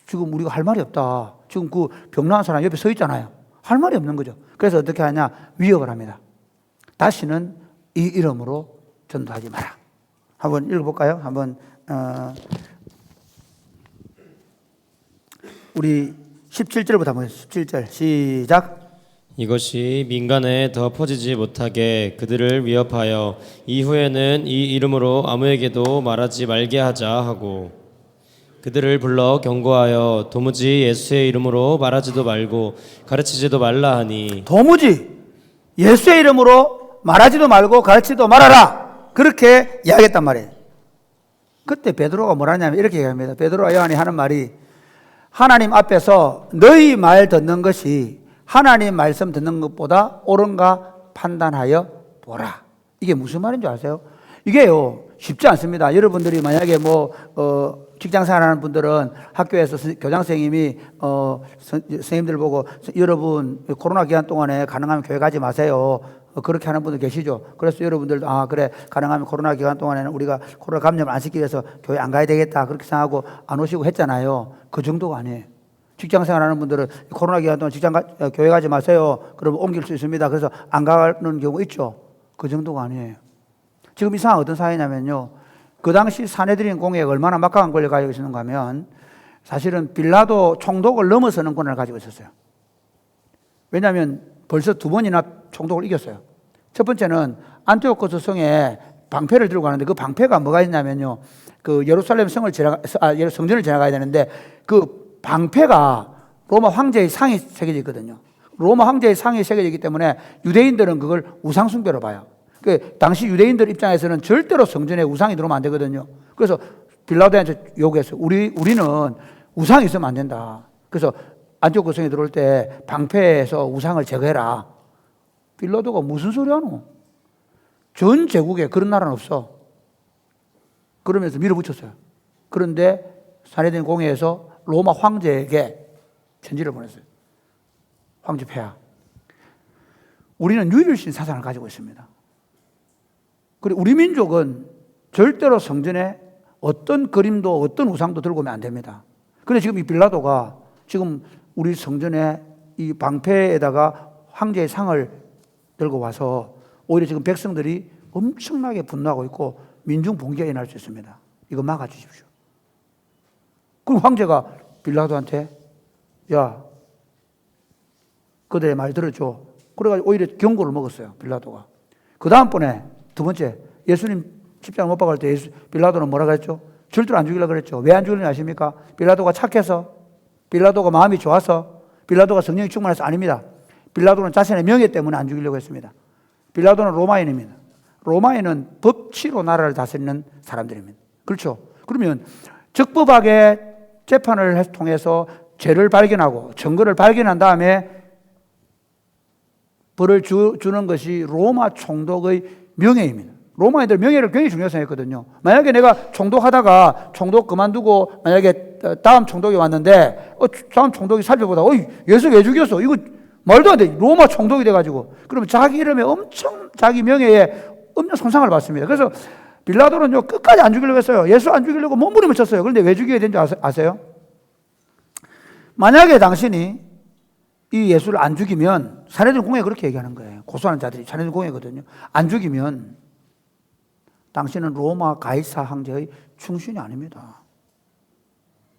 지금 우리가 할 말이 없다. 지금 그 병나은 사람 옆에 서 있잖아요. 할 말이 없는 거죠. 그래서 어떻게 하냐? 위협을 합니다. 다시는 이 이름으로 전도하지 마라. 한번 읽어볼까요? 한번 우리 17절부터 한번 17절 시작. 이것이 민간에 더 퍼지지 못하게 그들을 위협하여 이후에는 이 이름으로 아무에게도 말하지 말게 하자 하고 그들을 불러 경고하여 도무지 예수의 이름으로 말하지도 말고 가르치지도 말라 하니 도무지 예수의 이름으로 말하지도 말고 가르치지도 말아라. 그렇게 이야기했단 말이에요. 그때 베드로가 뭐라냐면 이렇게 얘기합니다. 베드로와 요한이 하는 말이 하나님 앞에서 너희 말 듣는 것이 하나님 말씀 듣는 것보다 옳은가 판단하여 보라. 이게 무슨 말인 줄 아세요? 이게요 쉽지 않습니다. 여러분들이 만약에 직장생활하는 분들은 학교에서 교장 선생님이 선생님들 보고 여러분 코로나 기간 동안에 가능하면 교회 가지 마세요. 그렇게 하는 분들 계시죠. 그래서 여러분들도 그래 가능하면 코로나 기간 동안에는 우리가 코로나 감염을 안 시키기 위해서 교회 안 가야 되겠다 그렇게 생각하고 안 오시고 했잖아요. 그 정도가 아니에요. 직장생활하는 분들은 코로나 기간 동안 교회 가지 마세요. 그러면 옮길 수 있습니다. 그래서 안 가는 경우 있죠. 그 정도가 아니에요. 지금 이 상황 어떤 사회냐면요. 그 당시 사내들인 공회가 얼마나 막강한 권력을 가지고 있었는가 하면 사실은 빌라도 총독을 넘어서는 권한을 가지고 있었어요. 왜냐하면 벌써 2번이나 총독을 이겼어요. 첫 번째는 안티오코스 성에 방패를 들고 가는데 그 방패가 뭐가 있냐면요. 그 예루살렘 성전을 지나가야 되는데 그 방패가 로마 황제의 상이 새겨져 있거든요. 로마 황제의 상이 새겨져 있기 때문에 유대인들은 그걸 우상숭배로 봐요. 그 당시 유대인들 입장에서는 절대로 성전에 우상이 들어오면 안 되거든요. 그래서 빌라도한테 요구했어요. 우리는 우상이 있으면 안 된다. 그래서 안티오코스 성에 들어올 때 방패에서 우상을 제거해라. 빌라도가 무슨 소리 하노? 전 제국에 그런 나라는 없어. 그러면서 밀어붙였어요. 그런데 사내들인 공회에서 로마 황제에게 편지를 보냈어요. 황제 폐하. 우리는 유일신 사상을 가지고 있습니다. 그리고 우리 민족은 절대로 성전에 어떤 그림도 어떤 우상도 들고 오면 안 됩니다. 그런데 지금 이 빌라도가 지금 우리 성전에 이 방패에다가 황제의 상을 들고 와서 오히려 지금 백성들이 엄청나게 분노하고 있고 민중 봉기가 일어날 수 있습니다. 이거 막아주십시오. 그럼 황제가 빌라도한테 야 그들의 말 들어줘. 그래가지고 오히려 경고를 먹었어요. 빌라도가. 그 다음번에 2번째 예수님 십자가 못 박을 때 빌라도는 뭐라 그랬죠? 절대로 안 죽이려고 그랬죠. 왜 안 죽이려고 아십니까? 빌라도가 착해서, 빌라도가 마음이 좋아서, 빌라도가 성령이 충만해서 아닙니다. 빌라도는 자신의 명예 때문에 안 죽이려고 했습니다. 빌라도는 로마인입니다. 로마인은 법치로 나라를 다스리는 사람들입니다. 그렇죠? 그러면 적법하게 재판을 통해서 죄를 발견하고 증거를 발견한 다음에 벌을 주는 것이 로마 총독의 명예입니다. 로마인들 명예를 굉장히 중요하게 생각했거든요. 만약에 내가 총독하다가 총독 그만두고 만약에 다음 총독이 왔는데 다음 총독이 살펴보다 예수 왜 죽였어? 이거 말도 안 돼. 로마 총독이 돼가지고 그러면 자기 이름에 엄청 자기 명예에 엄청 손상을 받습니다. 그래서 빌라도는요 끝까지 안 죽이려고 했어요. 예수 안 죽이려고 몸부림을 쳤어요. 그런데 왜 죽여야 되는지 아세요? 만약에 당신이 이 예수를 안 죽이면 사내들 공회가 그렇게 얘기하는 거예요. 고소하는 자들이 사내들 공회거든요. 안 죽이면 당신은 로마 가이사 황제의 충신이 아닙니다.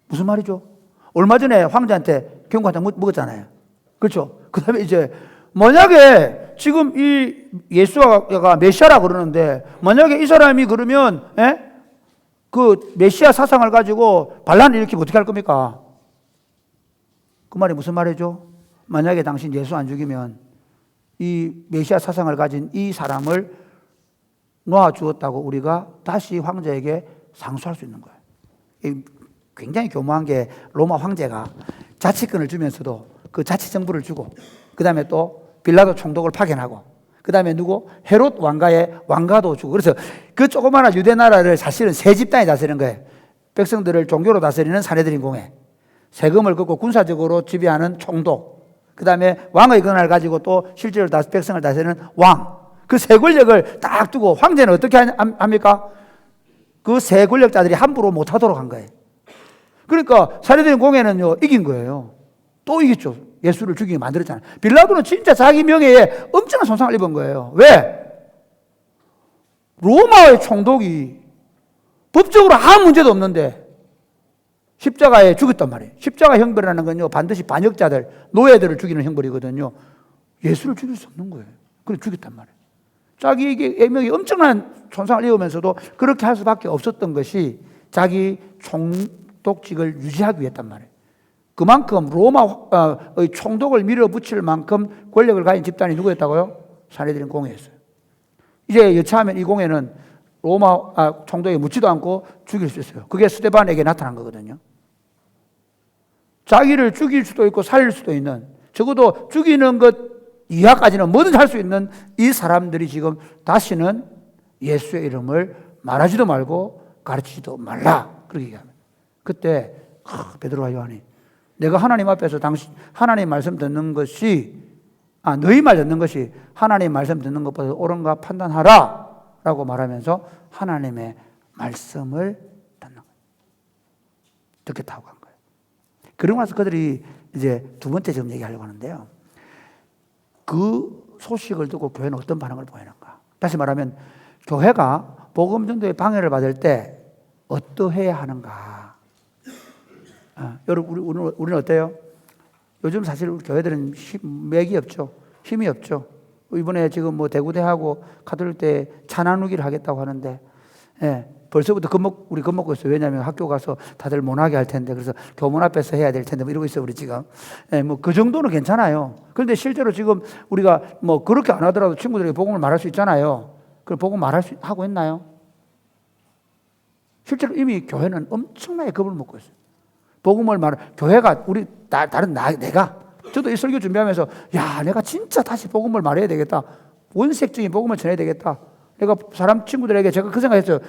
무슨 말이죠? 얼마 전에 황제한테 경고한장 먹었잖아요. 그렇죠? 그 다음에 이제 만약에 지금 이 예수가 메시아라 그러는데 만약에 이 사람이 그러면 그 메시아 사상을 가지고 반란을 일으키면 어떻게 할 겁니까? 그 말이 무슨 말이죠? 만약에 당신 예수 안 죽이면 이 메시아 사상을 가진 이 사람을 놓아주었다고 우리가 다시 황제에게 상소할 수 있는 거예요. 굉장히 교묘한 게 로마 황제가 자치권을 주면서도 그 자치정부를 주고 그 다음에 또 빌라도 총독을 파견하고 그 다음에 누구? 헤롯 왕가의 왕가도 주고 그래서 그 조그마한 유대 나라를 사실은 세 집단이 다스리는 거예요. 백성들을 종교로 다스리는 사내들인 공회, 세금을 걷고 군사적으로 지배하는 총독, 그 다음에 왕의 권한을 가지고 또 실제로 백성을 다스리는 왕. 그 세 권력을 딱 두고 황제는 어떻게 합니까? 그 세 권력자들이 함부로 못하도록 한 거예요. 그러니까 사내들인 공회는요 이긴 거예요. 또 이겼죠. 예수를 죽이게 만들었잖아요. 빌라도는 진짜 자기 명예에 엄청난 손상을 입은 거예요. 왜? 로마의 총독이 법적으로 아무 문제도 없는데 십자가에 죽였단 말이에요. 십자가 형벌이라는 건요, 반드시 반역자들, 노예들을 죽이는 형벌이거든요. 예수를 죽일 수 없는 거예요. 그래서 죽였단 말이에요. 자기에게 명예 엄청난 손상을 입으면서도 그렇게 할 수밖에 없었던 것이 자기 총독직을 유지하기 위했단 말이에요. 그만큼 로마의 총독을 밀어붙일 만큼 권력을 가진 집단이 누구였다고요? 사내들인 공회였어요. 이제 여차하면 이 공회는 로마 총독에 묻지도 않고 죽일 수 있어요. 그게 스데반에게 나타난 거거든요. 자기를 죽일 수도 있고 살릴 수도 있는, 적어도 죽이는 것 이하까지는 뭐든지 할 수 있는 이 사람들이 지금 다시는 예수의 이름을 말하지도 말고 가르치지도 말라, 그렇게 얘기합니다. 그때 베드로와 요한이 내가 하나님 앞에서 당신 하나님 말씀 듣는 것이 너희 말 듣는 것이 하나님 말씀 듣는 것보다 옳은가 판단하라 라고 말하면서 하나님의 말씀을 듣는 거예요. 듣겠다고 한 거예요. 그러고 나서 그들이 이제 두 번째 지금 얘기하려고 하는데요. 그 소식을 듣고 교회는 어떤 반응을 보이는가? 다시 말하면 교회가 복음 전도의 방해를 받을 때 어떠해야 하는가? 여러분, 우리는 어때요? 요즘 사실 우리 교회들은 맥이 없죠. 힘이 없죠. 이번에 지금 뭐 대구대하고 카톨릭대 찬양루기를 하겠다고 하는데, 벌써부터 우리 겁먹고 있어요. 왜냐하면 학교 가서 다들 못하게 할 텐데, 그래서 교문 앞에서 해야 될 텐데, 뭐 이러고 있어요, 우리 지금. 뭐 그 정도는 괜찮아요. 그런데 실제로 지금 우리가 뭐 그렇게 안 하더라도 친구들에게 복음을 말할 수 있잖아요. 그럼 복음 하고 있나요? 실제로 이미 교회는 엄청나게 겁을 먹고 있어요. 복음을 교회가 내가 저도 이 설교 준비하면서 내가 진짜 다시 복음을 말해야 되겠다. 원색적인 복음을 전해야 되겠다. 내가 사람 친구들에게 제가 그 생각했어요.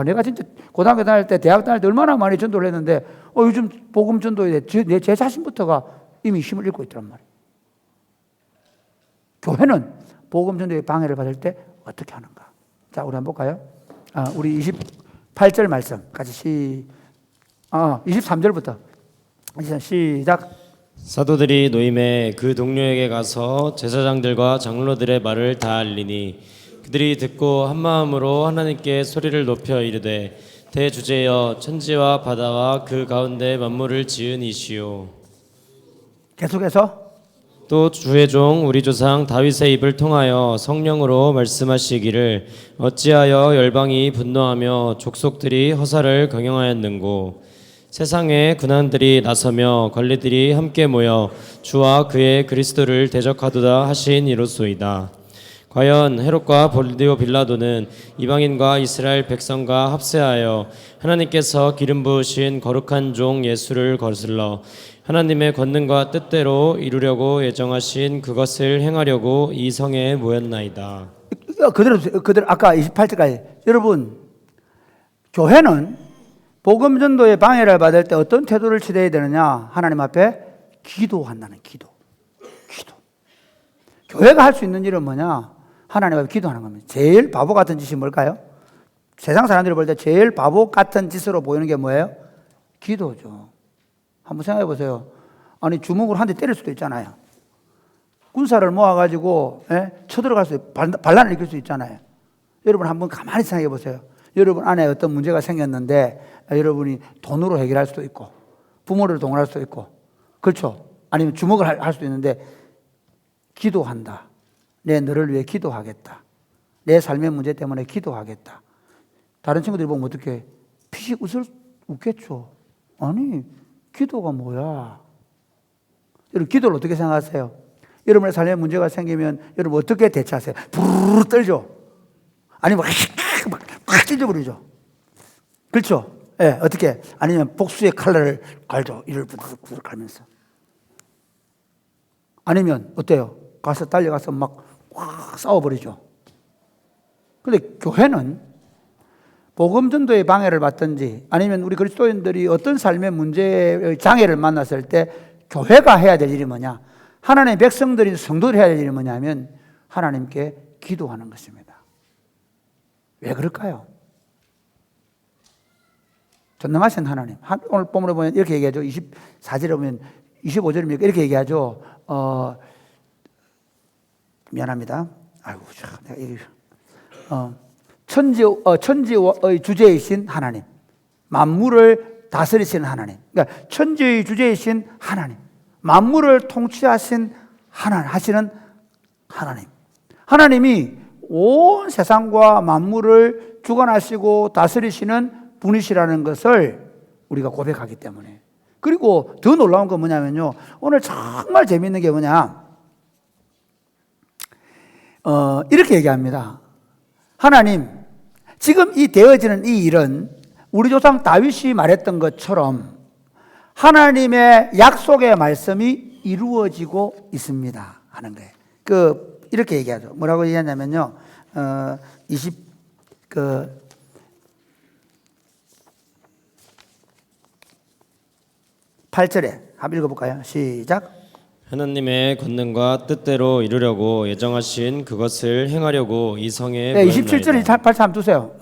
내가 진짜 고등학교 다닐 때, 대학 다닐 때 얼마나 많이 전도를 했는데 요즘 복음 전도에 제 자신부터가 이미 힘을 잃고 있더란 말이에요. 교회는 복음 전도의 방해를 받을 때 어떻게 하는가? 자, 우리 한번 볼까요? 우리 28절 말씀까지 23절부터 시작. 사도들이 노임에 그 동료에게 가서 제사장들과 장로들의 말을 다 알리니 그들이 듣고 한 마음으로 하나님께 소리를 높여 이르되 대주제여 천지와 바다와 그 가운데 만물을 지은 이시오. 계속해서 또 주의 종 우리 조상 다윗의 입을 통하여 성령으로 말씀하시기를 어찌하여 열방이 분노하며 족속들이 허사를 경영하였는고 세상의 군왕들이 나서며 관리들이 함께 모여 주와 그의 그리스도를 대적하도다 하신 이로소이다. 과연 헤롯과 본디오 빌라도는 이방인과 이스라엘 백성과 합세하여 하나님께서 기름 부으신 거룩한 종 예수를 거슬러 하나님의 권능과 뜻대로 이루려고 예정하신 그것을 행하려고 이 성에 모였나이다. 그대로 아까 28절까지. 여러분, 교회는 복음 전도의 방해를 받을 때 어떤 태도를 취해야 되느냐? 하나님 앞에 기도한다는 기도. 교회가 할 수 있는 일은 뭐냐? 하나님 앞에 기도하는 겁니다. 제일 바보 같은 짓이 뭘까요? 세상 사람들이 볼 때 제일 바보 같은 짓으로 보이는 게 뭐예요? 기도죠. 한번 생각해 보세요. 아니, 주먹으로 한 대 때릴 수도 있잖아요. 군사를 모아가지고 쳐들어갈 수, 반란을 일으킬 수 있잖아요. 여러분 한번 가만히 생각해 보세요. 여러분 안에 어떤 문제가 생겼는데 여러분이 돈으로 해결할 수도 있고 부모를 동원할 수도 있고, 그렇죠? 아니면 주먹을 할 수도 있는데 기도한다. 내 너를 위해 기도하겠다. 내 삶의 문제 때문에 기도하겠다. 다른 친구들이 보면 어떻게 피식 웃겠죠. 아니, 기도가 뭐야? 여러분, 기도를 어떻게 생각하세요? 여러분의 삶에 문제가 생기면 여러분 어떻게 대처하세요? 부르르 떨죠? 아니면 확 찢어버리죠? 그렇죠? 어떻게? 아니면 복수의 칼날을 갈죠? 이를 부르르 갈면서. 아니면 어때요? 가서 달려가서 막 확 싸워버리죠. 그런데 교회는 복음 전도의 방해를 받든지 아니면 우리 그리스도인들이 어떤 삶의 문제의 장애를 만났을 때 교회가 해야 될 일이 뭐냐? 하나님의 백성들이 성도들이 해야 될 일이 뭐냐면 하나님께 기도하는 것입니다. 왜 그럴까요? 전능하신 하나님. 오늘 본문에 보면 이렇게 얘기하죠. 24절에 보면 25절입니까? 이렇게 얘기하죠. 미안합니다. 아이고, 참, 내가 이게 천지의 주제이신 하나님, 만물을 다스리시는 하나님. 그러니까 천지의 주제이신 하나님, 만물을 통치하신 하시는 하나님. 하나님이 온 세상과 만물을 주관하시고 다스리시는 분이시라는 것을 우리가 고백하기 때문에. 그리고 더 놀라운 건 뭐냐면요, 오늘 정말 재미있는 게 뭐냐, 이렇게 얘기합니다. 하나님, 지금 이 되어지는 이 일은 우리 조상 다윗이 말했던 것처럼 하나님의 약속의 말씀이 이루어지고 있습니다 하는 거예요. 이렇게 얘기하죠. 뭐라고 얘기하냐면요, 8절에 한번 읽어볼까요? 시작. 하나님의 권능과 뜻대로 이루려고 예정하신 그것을 행하려고 이 성에 네, 27절 28절 한번 두세요.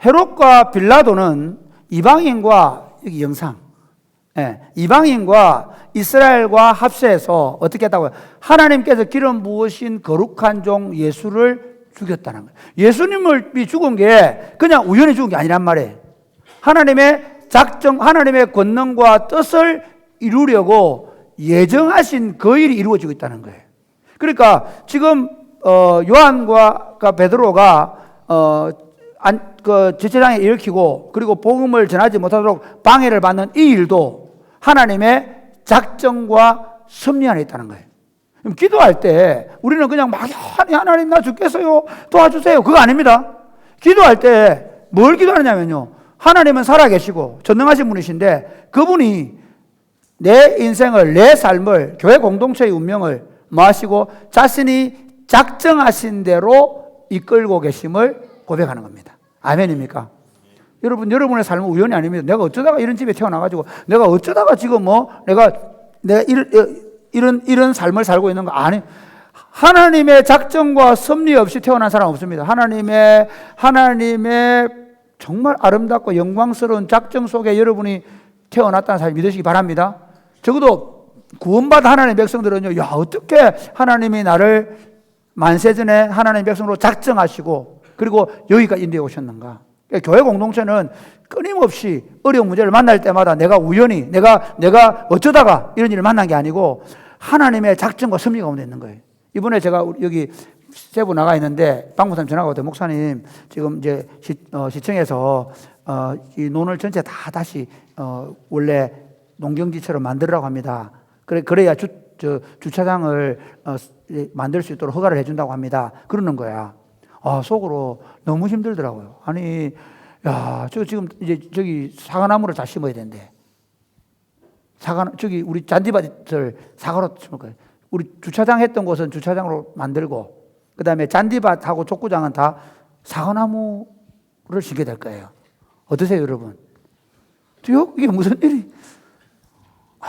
헤롯과 빌라도는 이방인과, 여기 영상, 이방인과 이스라엘과 합세해서 어떻게 했다고요? 하나님께서 기름 부으신 거룩한 종 예수를 죽였다는 거예요. 예수님을 죽은 게 그냥 우연히 죽은 게 아니란 말이에요. 하나님의 작정, 하나님의 권능과 뜻을 이루려고 예정하신 그 일이 이루어지고 있다는 거예요. 그러니까 지금 요한과 베드로가 제사장에 일으키고 그리고 복음을 전하지 못하도록 방해를 받는 이 일도 하나님의 작정과 섭리 안에 있다는 거예요. 그럼 기도할 때 우리는 그냥 막연히 하나님 나 죽겠어요, 도와주세요, 그거 아닙니다. 기도할 때 뭘 기도하느냐면요, 하나님은 살아계시고 전능하신 분이신데 그분이 내 인생을, 내 삶을, 교회 공동체의 운명을 마시고 자신이 작정하신 대로 이끌고 계심을 고백하는 겁니다. 아멘입니까? 여러분, 여러분의 삶은 우연이 아닙니다. 내가 어쩌다가 이런 집에 태어나가지고 내가 어쩌다가 지금 내가 이런 삶을 살고 있는 거 아니. 하나님의 작정과 섭리 없이 태어난 사람 없습니다. 하나님의 정말 아름답고 영광스러운 작정 속에 여러분이 태어났다는 사실 믿으시기 바랍니다. 적어도 구원받은 하나님의 백성들은요, 야, 어떻게 하나님이 나를 만세전에 하나님의 백성으로 작정하시고 그리고 여기까지 인도해 오셨는가. 그러니까 교회 공동체는 끊임없이 어려운 문제를 만날 때마다 내가 우연히 내가 어쩌다가 이런 일을 만난 게 아니고 하나님의 작정과 섭리 가운데 있는 거예요. 이번에 제가 여기 세부 나가 있는데 방문사님 전화가 왔더니 목사님 지금 이제 시청에서 이 논을 전체 다 다시 원래 농경지처럼 만들라고 합니다. 그래야 주차장을 만들 수 있도록 허가를 해준다고 합니다. 그러는 거야. 속으로 너무 힘들더라고요. 아니, 야, 지금 이제 저기 사과나무를 다 심어야 된대. 저기 우리 잔디밭을 사과로 심을 거예요. 우리 주차장 했던 곳은 주차장으로 만들고, 그 다음에 잔디밭하고 족구장은 다 사과나무를 심게 될 거예요. 어떠세요, 여러분? 이게 무슨 일이?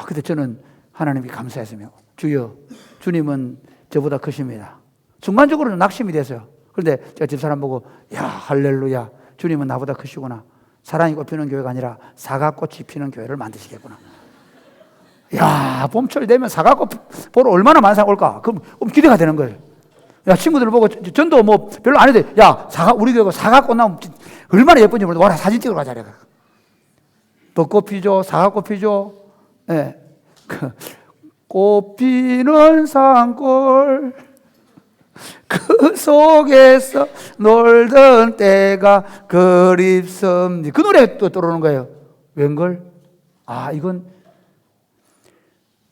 근데 저는 하나님께 감사했으며, 주여, 주님은 저보다 크십니다. 순간적으로는 낙심이 됐어요. 그런데 제가 집사람 보고, 야, 할렐루야, 주님은 나보다 크시구나. 사랑이 꽃피는 교회가 아니라 사과꽃이 피는 교회를 만드시겠구나. 야, 봄철 되면 사과꽃 보러 얼마나 많은 사람 올까? 그럼 기대가 되는 거예요. 야, 친구들 보고 전도 뭐 별로 안 해도, 야, 우리 교회 사과꽃 나오면 얼마나 예쁜지 모르겠어. 와라, 사진 찍으러 가자. 벚꽃 피죠, 사과꽃 피죠. 예. 꽃 피는 산골 그 속에서 놀던 때가 그립습니다. 그 노래 또 들어오는 거예요. 웬걸? 이건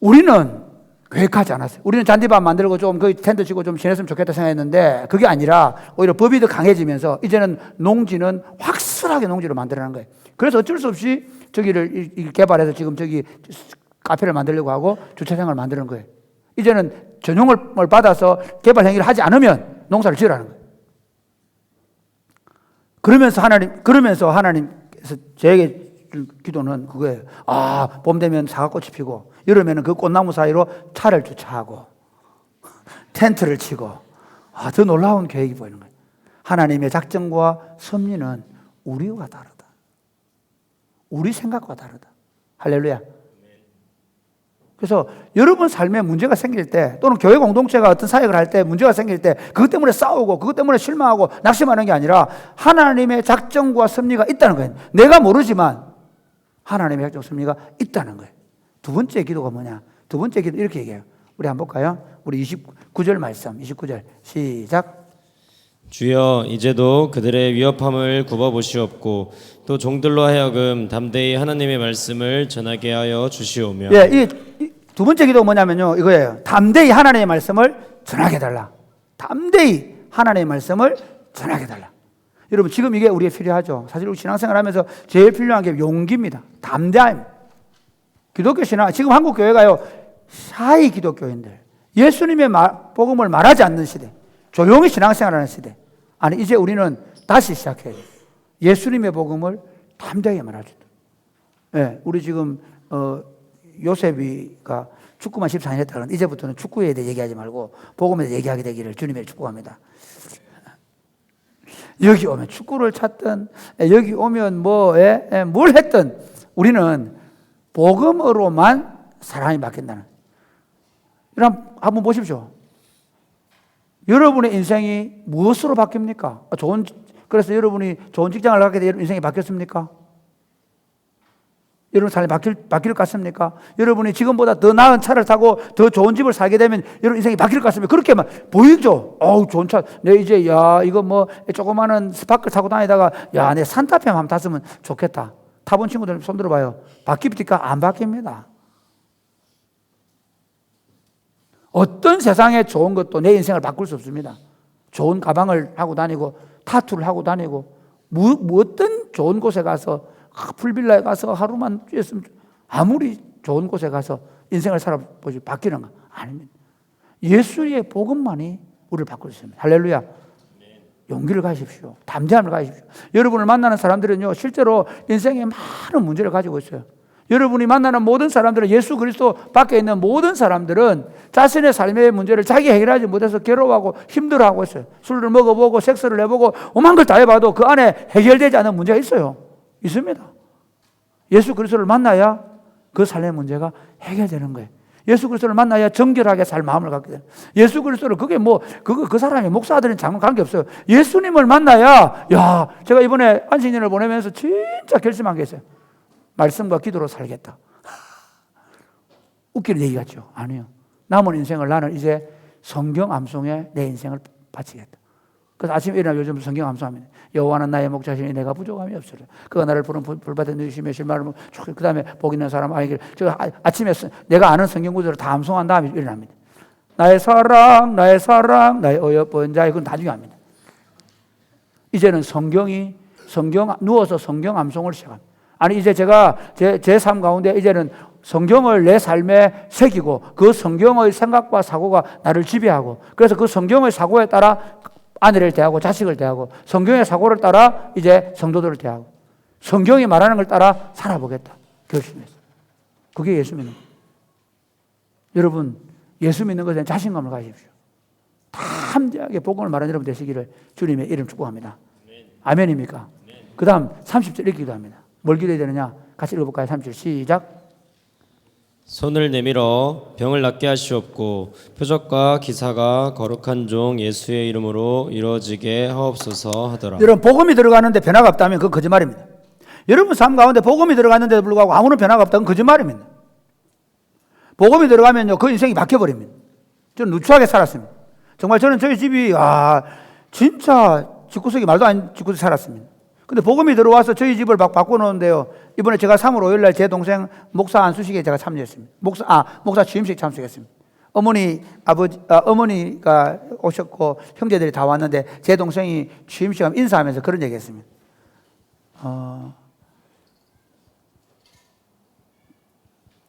우리는 계획하지 않았어요. 우리는 잔디밭 만들고 좀 그 텐트 치고 좀 지냈으면 좋겠다 생각했는데 그게 아니라 오히려 법이 더 강해지면서 이제는 농지는 확실하게 농지로 만들어내는 거예요. 그래서 어쩔 수 없이 저기를 개발해서 지금 저기 카페를 만들려고 하고 주차장을 만드는 거예요. 이제는 전용을 받아서 개발 행위를 하지 않으면 농사를 지으라는 거예요. 그러면서 하나님께서 저에게 준 기도는 그거예요. 봄 되면 사과꽃이 피고 여름에는 그 꽃나무 사이로 차를 주차하고 텐트를 치고 더 놀라운 계획이 보이는 거예요. 하나님의 작정과 섭리는 우리와 다르다. 우리 생각과 다르다. 할렐루야. 그래서 여러분 삶에 문제가 생길 때 또는 교회 공동체가 어떤 사역을 할 때 문제가 생길 때 그것 때문에 싸우고 그것 때문에 실망하고 낙심하는 게 아니라 하나님의 작정과 섭리가 있다는 거예요. 내가 모르지만 하나님의 작정 섭리가 있다는 거예요. 두 번째 기도가 뭐냐? 두 번째 기도 이렇게 얘기해요. 우리 한번 볼까요? 우리 29절 말씀 29절 시작. 주여 이제도 그들의 위협함을 굽어보시옵고 또 종들로 하여금 담대히 하나님의 말씀을 전하게 하여 주시오며. 예, 이 두 번째 기도가 뭐냐면요 이거예요. 담대히 하나님의 말씀을 전하게 해달라. 담대히 하나님의 말씀을 전하게 해달라. 여러분 지금 이게 우리에 필요하죠. 사실 우리 신앙생활 하면서 제일 필요한 게 용기입니다. 담대함. 기독교 신앙 지금 한국 교회가요 샤이 기독교인들 예수님의 복음을 말하지 않는 시대, 조용히 신앙생활하는 시대. 아니 이제 우리는 다시 시작해야 돼요. 예수님의 복음을 담대하게 말하죠. 예, 우리 지금 요셉이가 축구만 14년 했다 그러는데 이제부터는 축구에 대해 얘기하지 말고 복음에 대해 얘기하게 되기를 주님의 축복합니다. 여기 오면 축구를 찾든 여기 오면 뭘 했든 우리는 복음으로만 사람이 바뀐다는. 그럼 한번 보십시오. 여러분의 인생이 무엇으로 바뀝니까? 그래서 여러분이 좋은 직장을 갖게 되면 인생이 바뀌었습니까? 여러분 삶이 바뀔 것 같습니까? 여러분이 지금보다 더 나은 차를 타고 더 좋은 집을 살게 되면 여러분 인생이 바뀔 것 같습니까? 그렇게만 보이죠? 좋은 차. 내 이제 이거 뭐 조그마한 스파크 타고 다니다가 내 산타페 한번 탔으면 좋겠다. 타본 친구들 손 들어봐요. 바뀝니까? 안 바뀝니다. 어떤 세상에 좋은 것도 내 인생을 바꿀 수 없습니다. 좋은 가방을 하고 다니고 타투를 하고 다니고 어떤 좋은 곳에 가서 풀빌라에 가서 하루만 뛰었으면 아무리 좋은 곳에 가서 인생을 살아보지 바뀌는 거 아닙니다. 예수의 복음만이 우리를 바꿀 수 있습니다. 할렐루야. 용기를 가십시오. 담대함을 가십시오. 여러분을 만나는 사람들은요 실제로 인생에 많은 문제를 가지고 있어요. 여러분이 만나는 모든 사람들은 예수 그리스도 밖에 있는 모든 사람들은 자신의 삶의 문제를 자기 해결하지 못해서 괴로워하고 힘들어하고 있어요. 술을 먹어보고 섹스를 해보고 오만 걸 다 해봐도 그 안에 해결되지 않은 문제가 있어요. 있습니다. 예수 그리스도를 만나야 그 삶의 문제가 해결되는 거예요. 예수 그리스도를 만나야 정결하게 살 마음을 갖게 돼요. 예수 그리스도를 그 사람이 목사들은 장관 관계없어요. 예수님을 만나야 제가 이번에 안식년을 보내면서 진짜 결심한 게 있어요. 말씀과 기도로 살겠다. 웃기는 얘기 같죠? 아니요. 남은 인생을 나는 이제 성경 암송에 내 인생을 바치겠다. 그래서 아침에 일어나 요즘 성경 암송합니다. 여호와는 나의 목자시니 내가 부족함이 없으리라. 그가 나를 푸른 불밭에 누이시며 실마를 그 다음에 복 있는 사람 알기를. 제가 아침에 내가 아는 성경 구절을 다 암송한 다음에 일어납니다. 나의 사랑 나의 어여쁜 자의 그건 나중에 합니다. 이제는 누워서 성경 암송을 시작합니다. 아니 이제 제가 제 삶 가운데 이제는 성경을 내 삶에 새기고 그 성경의 생각과 사고가 나를 지배하고 그래서 그 성경의 사고에 따라 아내를 대하고 자식을 대하고 성경의 사고를 따라 이제 성도들을 대하고 성경이 말하는 걸 따라 살아보겠다 결심했어요. 그게 예수 믿는 거예요. 여러분 예수 믿는 것에 자신감을 가지십시오. 담대하게 복음을 말하는 여러분 되시기를 주님의 이름 축복합니다. 아멘입니까? 그 다음 30절 이렇게 기도합니다. 뭘 기도해야 되느냐? 같이 읽어볼까요? 30절 시작. 손을 내밀어 병을 낫게 하시옵고 표적과 기사가 거룩한 종 예수의 이름으로 이루어지게 하옵소서 하더라. 여러분 복음이 들어가는데 변화가 없다면 그건 거짓말입니다. 여러분 삶 가운데 복음이 들어갔는데도 불구하고 아무런 변화가 없다면 거짓말입니다. 복음이 들어가면요 그 인생이 바뀌어버립니다. 저는 누추하게 살았습니다. 정말 저는 저희 집이 진짜 집구석이 말도 안 집구석에 살았습니다. 근데 복음이 들어와서 저희 집을 막 바꿔놓는데요. 이번에 제가 3월 5일 날 제 동생 목사 안수식에 제가 참여했습니다. 목사 취임식 참석했습니다. 어머니가 오셨고 형제들이 다 왔는데 제 동생이 취임식하면 인사하면서 그런 얘기했습니다.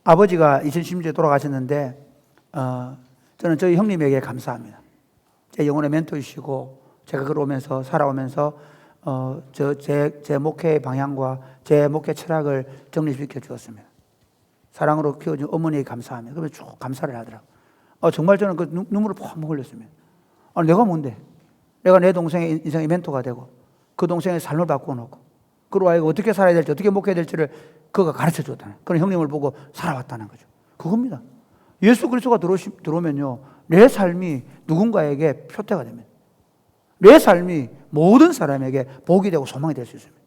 아버지가 2016년에 돌아가셨는데 저는 저희 형님에게 감사합니다. 제 영혼의 멘토이시고 제가 걸어오면서 살아오면서 제 목회의 방향과 제 목회 철학을 정립시켜 주었습니다. 사랑으로 키워준 어머니에게 감사합니다. 그러면 쭉 감사를 하더라고요. 정말 저는 그 눈물을 펑 흘렸습니다. 내가 뭔데? 내가 내 동생의 인생의 멘토가 되고 그 동생의 삶을 바꿔놓고 그로 하여금 어떻게 살아야 될지 어떻게 목회해야 될지를 그가 가르쳐 줬다는 그런 형님을 보고 살아왔다는 거죠. 그겁니다. 예수 그리스도가 들어오면요, 내 삶이 누군가에게 표태가 됩니다. 내 삶이 모든 사람에게 복이 되고 소망이 될 수 있습니다.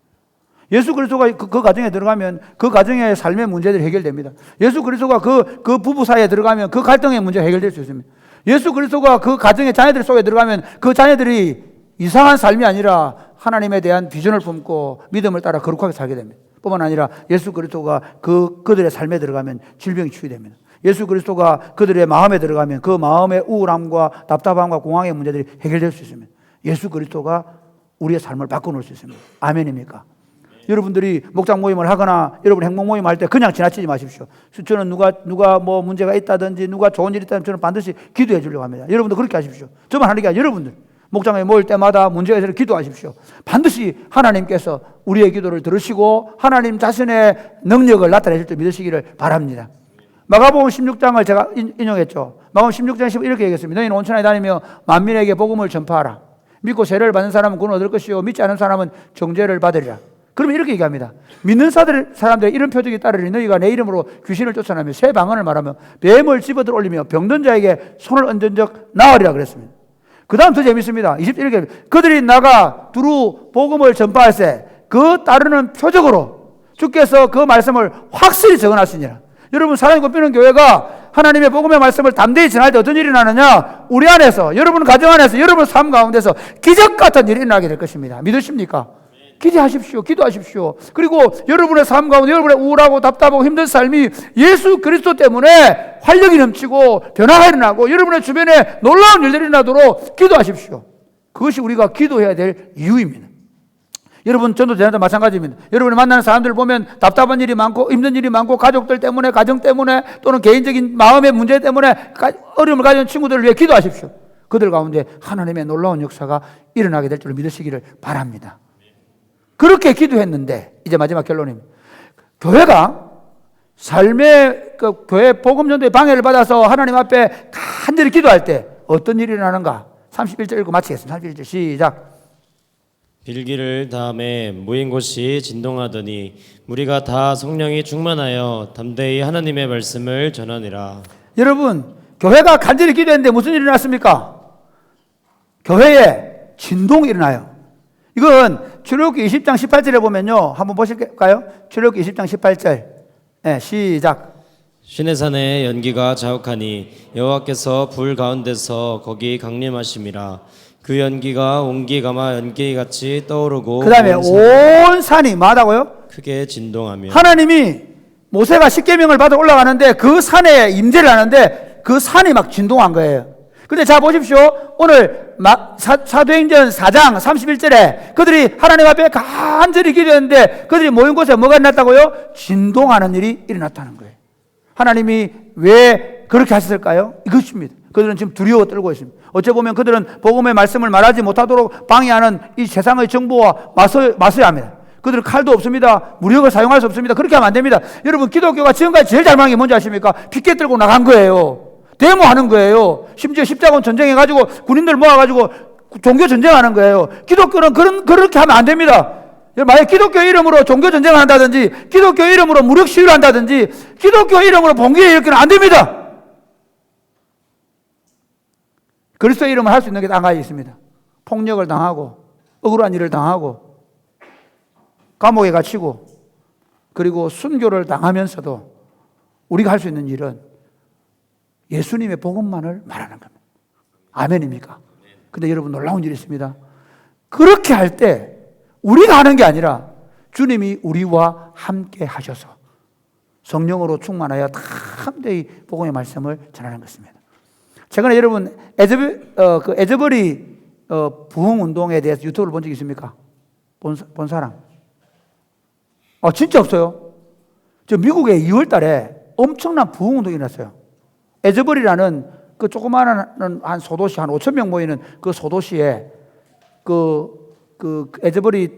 예수 그리스도가 그 가정에 들어가면 그 가정의 삶의 문제들이 해결됩니다. 예수 그리스도가 그 부부 사이에 들어가면 그 갈등의 문제가 해결될 수 있습니다. 예수 그리스도가 그 가정의 자녀들 속에 들어가면 그 자녀들이 이상한 삶이 아니라 하나님에 대한 비전을 품고 믿음을 따라 거룩하게 살게 됩니다. 뿐만 아니라 예수 그리스도가 그들의 삶에 들어가면 질병이 치유됩니다. 예수 그리스도가 그들의 마음에 들어가면 그 마음의 우울함과 답답함과 공황의 문제들이 해결될 수 있습니다. 예수 그리스도가 우리의 삶을 바꿔놓을 수 있습니다. 아멘입니까? 여러분들이 목장 모임을 하거나 여러분 행복 모임 할 때 그냥 지나치지 마십시오. 저는 누가 뭐 문제가 있다든지 누가 좋은 일이 있다면 저는 반드시 기도해 주려고 합니다. 여러분도 그렇게 하십시오. 저만 하는 게 아니라 여러분들 목장에 모일 때마다 문제가 있어서 기도하십시오. 반드시 하나님께서 우리의 기도를 들으시고 하나님 자신의 능력을 나타내 줄 줄 믿으시기를 바랍니다. 마가복음 16장을 제가 인용했죠. 마가복음 16장 10 이렇게 얘기했습니다. 너희는 온 천하에 다니며 만민에게 복음을 전파하라. 믿고 세례를 받는 사람은 구원 얻을 것이요 믿지 않은 사람은 정죄를 받으리라. 그러면 이렇게 얘기합니다. 믿는 사람들의 이런 표적이 따르리. 너희가 내 이름으로 귀신을 쫓아내며 새 방언을 말하며 뱀을 집어들어 올리며 병든 자에게 손을 얹은 적 나으리라 그랬습니다. 그 다음 더 재밌습니다. 21절 그들이 나가 두루 복음을 전파할세 그 따르는 표적으로 주께서 그 말씀을 확실히 적어놨으니라. 여러분 사랑이 굽히는 교회가 하나님의 복음의 말씀을 담대히 전할 때 어떤 일이 나느냐? 우리 안에서 여러분 가정 안에서 여러분 삶 가운데서 기적 같은 일이 일어나게 될 것입니다. 믿으십니까? 기대하십시오. 기도하십시오. 그리고 여러분의 삶 가운데 여러분의 우울하고 답답하고 힘든 삶이 예수 그리스도 때문에 활력이 넘치고 변화가 일어나고 여러분의 주변에 놀라운 일들이 일어나도록 기도하십시오. 그것이 우리가 기도해야 될 이유입니다. 여러분 전도자도 마찬가지입니다. 여러분이 만나는 사람들을 보면 답답한 일이 많고 힘든 일이 많고 가족들 때문에 가정 때문에 또는 개인적인 마음의 문제 때문에 어려움을 가진 친구들을 위해 기도하십시오. 그들 가운데 하나님의 놀라운 역사가 일어나게 될 줄 믿으시기를 바랍니다. 그렇게 기도했는데 이제 마지막 결론입니다. 교회가 삶의 교회 복음 전도의 방해를 받아서 하나님 앞에 간절히 기도할 때 어떤 일이 일어나는가? 31절 읽고 마치겠습니다. 31절 시작. 빌기를 다음에 모인 곳이 진동하더니 무리가 다 성령이 충만하여 담대히 하나님의 말씀을 전하니라. 여러분 교회가 간절히 기도했는데 무슨 일이 일어났습니까? 교회에 진동이 일어나요. 이건 출애굽기 20장 18절에 보면요. 한번 보실까요? 출애굽기 20장 18절. 네, 시작. 시내산에 연기가 자욱하니 여호와께서 불 가운데서 거기 강림하심이라. 그 연기가 온기가마 연기같이 떠오르고 그 다음에 온 산이 뭐하다고요? 크게 진동하며. 하나님이 모세가 십계명을 받아 올라가는데 그 산에 임재를 하는데 그 산이 막 진동한 거예요. 근데 자 보십시오. 오늘 사도행전 4장 31절에 그들이 하나님 앞에 간절히 기도했는데 그들이 모인 곳에 뭐가 일어났다고요? 진동하는 일이 일어났다는 거예요. 하나님이 왜 그렇게 하셨을까요? 이것입니다. 그들은 지금 두려워 떨고 있습니다. 어째 보면 그들은 복음의 말씀을 말하지 못하도록 방해하는 이 세상의 정보와 맞서야 합니다. 그들은 칼도 없습니다. 무력을 사용할 수 없습니다. 그렇게 하면 안 됩니다. 여러분 기독교가 지금까지 제일 잘못한 게 뭔지 아십니까? 피켓 들고 나간 거예요. 데모하는 거예요. 심지어 십자군 전쟁해가지고 군인들 모아가지고 종교 전쟁하는 거예요. 기독교는 그렇게 하면 안 됩니다. 만약 기독교 이름으로 종교 전쟁을 한다든지 기독교 이름으로 무력 시위를 한다든지 기독교 이름으로 봉기를 일으키면 안 됩니다. 그리스도의 이름을 할 수 있는 게 한 가지 있습니다. 폭력을 당하고 억울한 일을 당하고 감옥에 갇히고 그리고 순교를 당하면서도 우리가 할 수 있는 일은 예수님의 복음만을 말하는 겁니다. 아멘입니까? 근데 여러분 놀라운 일이 있습니다. 그렇게 할 때 우리가 하는 게 아니라 주님이 우리와 함께 하셔서 성령으로 충만하여 담대히 복음의 말씀을 전하는 것입니다. 최근에 여러분 에즈버리 부흥 운동에 대해서 유튜브를 본 적 있습니까? 본 사람? 진짜 없어요. 저 미국에 2월 달에 엄청난 부흥 운동이 일어났어요. 에즈버리라는 그 조그마한 한 소도시 한 5천 명 모이는 그 소도시에 그 에즈버리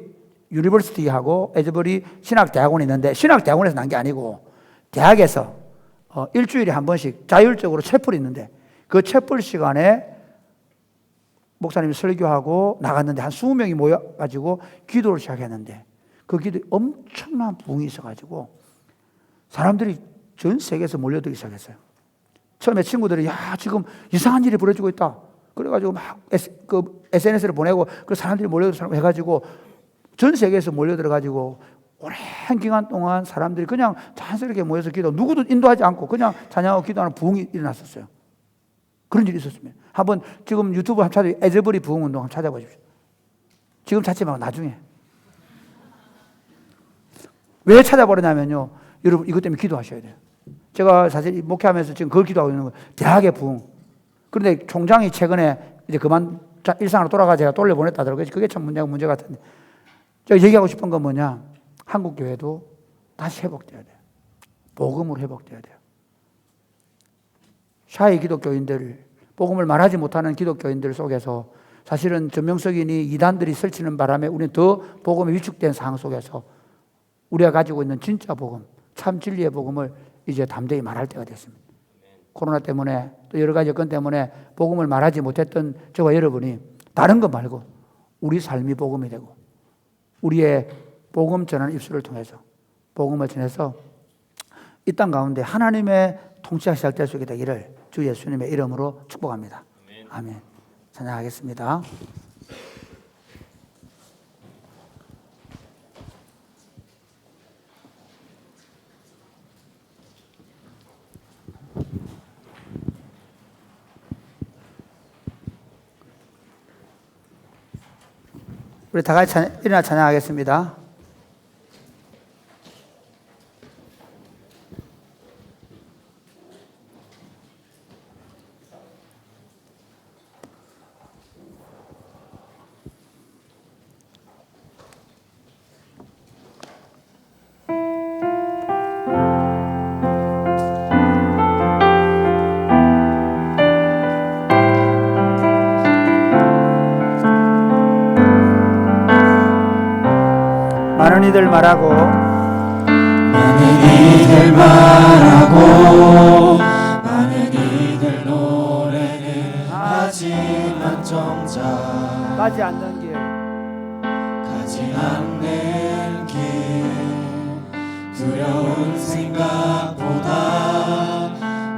유니버시티하고 에즈버리 신학대학원이 있는데 신학대학원에서 난 게 아니고 대학에서 일주일에 한 번씩 자율적으로 채플이 있는데 그 채플 시간에 목사님이 설교하고 나갔는데 한 20명이 모여가지고 기도를 시작했는데 그 기도에 엄청난 부흥이 있어가지고 사람들이 전 세계에서 몰려들기 시작했어요. 처음에 친구들이 야 지금 이상한 일이 벌어지고 있다. 그래가지고 막 SNS를 보내고 그 사람들이 몰려들어 해가지고 전 세계에서 몰려들어가지고 오랜 기간 동안 사람들이 그냥 자연스럽게 모여서 기도, 누구도 인도하지 않고 그냥 찬양하고 기도하는 부흥이 일어났었어요. 그런 일이 있었습니다. 한번 지금 유튜브 한번 찾아 에즈버리 부흥 운동 한번 찾아보십시오. 지금 찾지 말고 나중에. 왜 찾아버리냐면요, 여러분 이것 때문에 기도하셔야 돼요. 제가 사실 목회하면서 지금 그걸 기도하고 있는 거예요. 대학의 부흥. 그런데 총장이 최근에 이제 그만 일상으로 돌아가 제가 돌려보냈다더라고요. 그게 참 문제 같은데. 제가 얘기하고 싶은 건 뭐냐, 한국 교회도 다시 회복돼야 돼요. 복음으로 회복돼야 돼요. 샤이 기독교인들, 복음을 말하지 못하는 기독교인들 속에서 사실은 전명석인이 이단들이 설치는 바람에 우리는 더 복음이 위축된 상황 속에서 우리가 가지고 있는 진짜 복음, 참 진리의 복음을 이제 담대히 말할 때가 됐습니다. 코로나 때문에 또 여러 가지 여건 때문에 복음을 말하지 못했던 저와 여러분이 다른 것 말고 우리 삶이 복음이 되고 우리의 복음 전하는 입술을 통해서 복음을 전해서 이 땅 가운데 하나님의 통치가 시작될 수 있게 되기를 주 예수님의 이름으로 축복합니다. 아멘. 찬양하겠습니다. 우리 다 같이 일어나 찬양하겠습니다. 많은 이들 말하고 많은 이들 노래는 하지만 정작 가지 않는 길 가지 않는 길 두려운 생각보다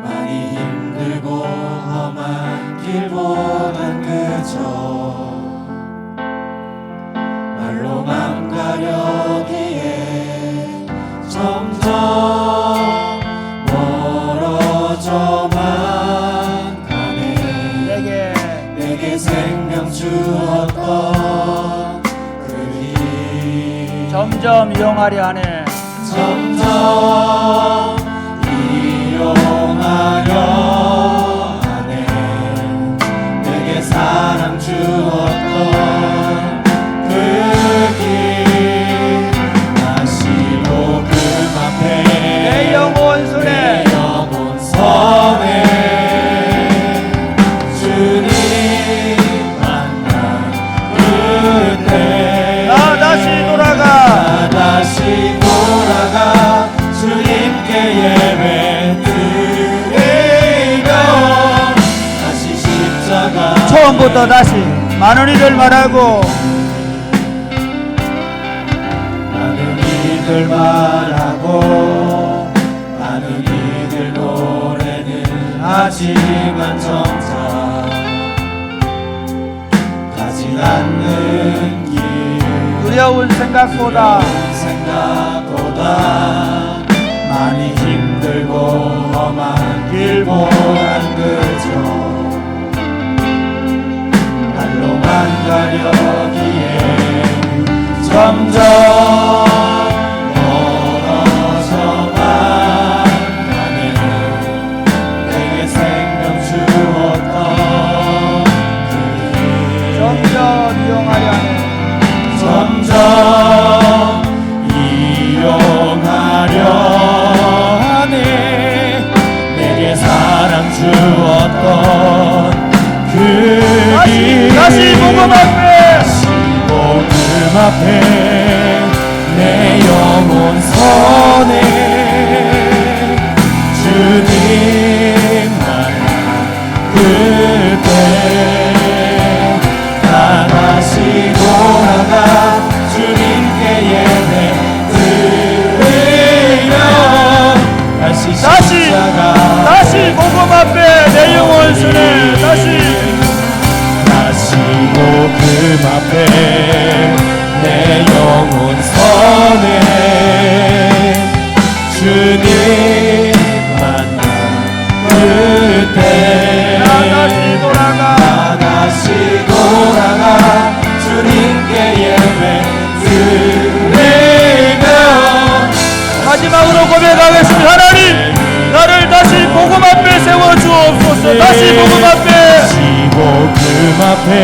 많이 힘들고 험한 길보단 그저 말로만 가려기에 점점 멀어져만 가네. 내게 생명 주었던 그 길 점점 이용하려 하네. 점점 이용하려 하네. 내게 사랑 주었던 내 영혼 손에 주님 만난 그때 나 다시 돌아가 주님께 예배 드리며 다시 십자가 처음부터 다시 많은 이들 말하고 많은 이들 노래는 하지만 정작 가지 않는 길 두려운 생각보다 많이 힘들고 험한 길보단 그저 날로만 가려기에 점점 이용하려 하네. 내게 사랑 주었던 그 길 다시 복음 앞에 내 영혼 선에 주님 만난 그때 나 다시 돌아가 주님께 예배 드리며 다시 복음 앞에 앞에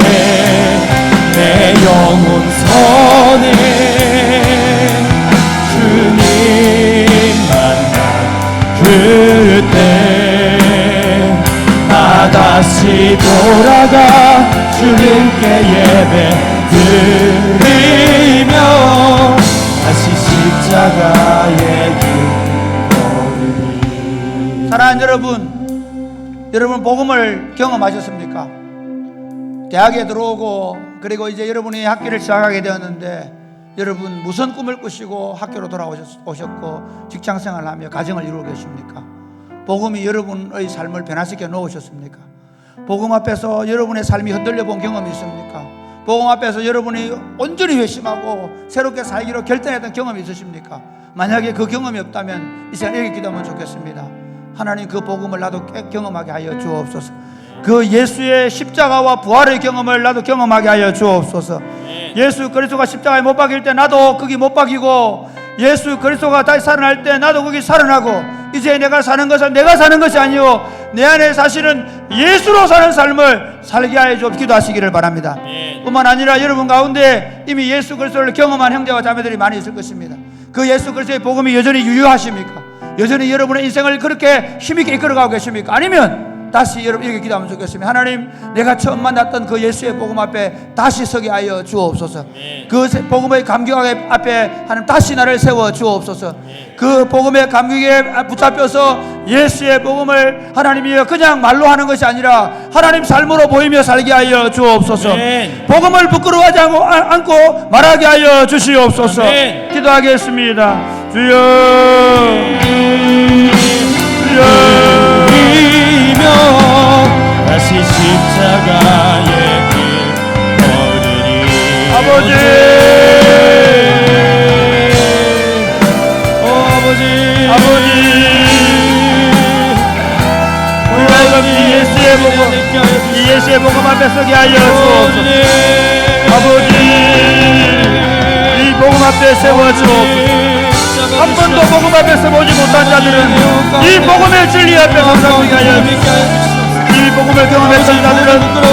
내 영혼 선해 주님 만난 그때 나 다시 돌아가 주님께 예배 드리며 다시 십자가의 길 걸으리. 사랑하는 여러분 복음을 경험하셨습니까? 대학에 들어오고 그리고 이제 여러분이 학교를 시작하게 되었는데 여러분 무슨 꿈을 꾸시고 학교로 돌아오셨고 직장생활을 하며 가정을 이루고 계십니까? 복음이 여러분의 삶을 변화시켜 놓으셨습니까? 복음 앞에서 여러분의 삶이 흔들려 본 경험이 있습니까? 복음 앞에서 여러분이 온전히 회심하고 새롭게 살기로 결단했던 경험이 있으십니까? 만약에 그 경험이 없다면 이 시간 이렇게 기도하면 좋겠습니다. 하나님 그 복음을 나도 경험하게 하여 주옵소서. 그 예수의 십자가와 부활의 경험을 나도 경험하게 하여 주옵소서. 예수 그리스도가 십자가에 못 박힐 때 나도 거기 못 박히고 예수 그리스도가 다시 살아날 때 나도 거기 살아나고 이제 내가 사는 것은 내가 사는 것이 아니요 내 안에 사실은 예수로 사는 삶을 살게 하여 좀 기도하시기를 바랍니다. 뿐만 아니라 여러분 가운데 이미 예수 그리스도를 경험한 형제와 자매들이 많이 있을 것입니다. 그 예수 그리스도의 복음이 여전히 유효하십니까? 여전히 여러분의 인생을 그렇게 힘있게 이끌어가고 계십니까? 아니면 다시 여러분 이렇게 기도하면 좋겠습니다. 하나님 내가 처음 만났던 그 예수의 복음 앞에 다시 서게 하여 주옵소서. 그 복음의 감격 앞에 하나님 다시 나를 세워 주옵소서. 그 복음의 감격에 붙잡혀서 예수의 복음을 하나님이여 그냥 말로 하는 것이 아니라 하나님 삶으로 보이며 살게 하여 주옵소서. 복음을 부끄러워하지 않고 말하게 하여 주시옵소서. 기도하겠습니다. 주여 다시 십자가의 길 걸으리. 아버지 아버지 우리가 이 예수의 복음 이 예수의 복음 앞에 서게 하여 주옵소서. 아버지 이 복음 앞에 세워 주옵소서. 한 번도 복음 앞에 서보지 못한 자들은 이 복음의 진리 앞에 감사하게 하여 주옵소서. 이 복음을 경험했던 자들은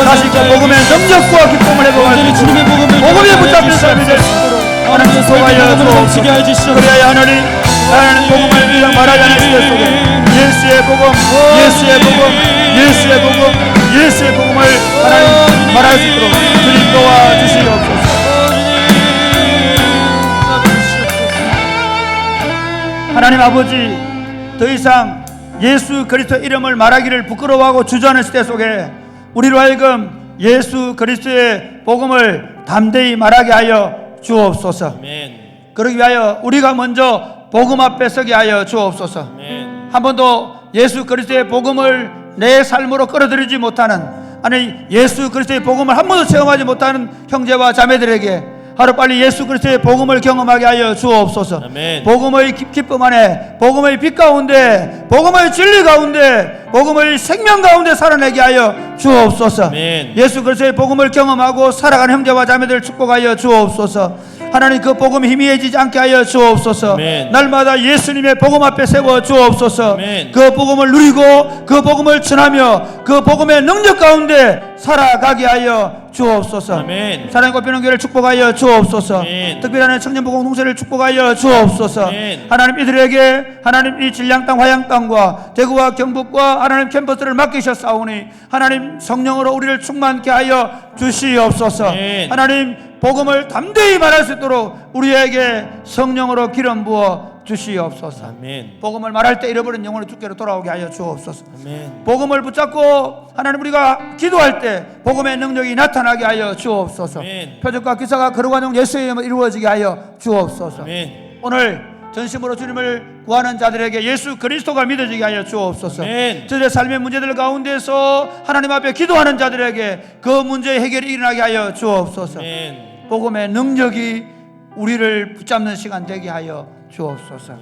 다시 그 복음의 능력과 기쁨을 회복하시고 복음에 붙잡힌 삶이 될 수 있도록 하나님 소하여 주옵소서. 그래야 하나님 복음을 그냥 말하지 않을 시대 속에 예수의 복음 예수의 복음을 하나님 말할 수 있도록 주님 도와주시옵소서. 하나님 아버지 더 이상 예수 그리스도 이름을 말하기를 부끄러워하고 주저하는 시대 속에 우리로 하여금 예수 그리스도의 복음을 담대히 말하게 하여 주옵소서. 그러기 위하여 우리가 먼저 복음 앞에 서게 하여 주옵소서. 한 번도 예수 그리스도의 복음을 내 삶으로 끌어들이지 못하는 아니 예수 그리스도의 복음을 한 번도 체험하지 못하는 형제와 자매들에게 하루빨리 예수 그리스도의 복음을 경험하게 하여 주옵소서. 복음의 기쁨 안에 복음의 빛 가운데 복음의 진리 가운데 복음의 생명 가운데 살아내게 하여 주옵소서. 예수 그리스도의 복음을 경험하고 살아가는 형제와 자매들 축복하여 주옵소서. 하나님 그 복음이 희미해지지 않게 하여 주옵소서. 날마다 예수님의 복음 앞에 세워 주옵소서. 그 복음을 누리고 그 복음을 전하며 그 복음의 능력 가운데 살아가게 하여 주옵소서. 사랑의 꽃피는 교회를 축복하여 주옵소서. 특별한 청년부 공동체를 축복하여 주옵소서. 하나님 이들에게 하나님 이 진량 땅 화양 땅과 대구와 경북과 하나님 캠퍼스를 맡기셨사오니 하나님 성령으로 우리를 충만케 하여 주시옵소서. 하나님 복음을 담대히 말할 수 있도록 우리에게 성령으로 기름 부어 주시옵소서. 복음을 말할 때 잃어버린 영혼이 주께로 돌아오게 하여 주옵소서. 복음을 붙잡고 하나님 우리가 기도할 때 복음의 능력이 나타나게 하여 주옵소서. 표적과 기사가 걸어가는 예수의 이름으로 이루어지게 하여 주옵소서. 오늘 전심으로 주님을 구하는 자들에게 예수 그리스도가 믿어지게 하여 주옵소서. 저들의 삶의 문제들 가운데서 하나님 앞에 기도하는 자들에게 그 문제의 해결이 일어나게 하여 주옵소서. 복음의 능력이 우리를 붙잡는 시간 되게 하여 주옵소서.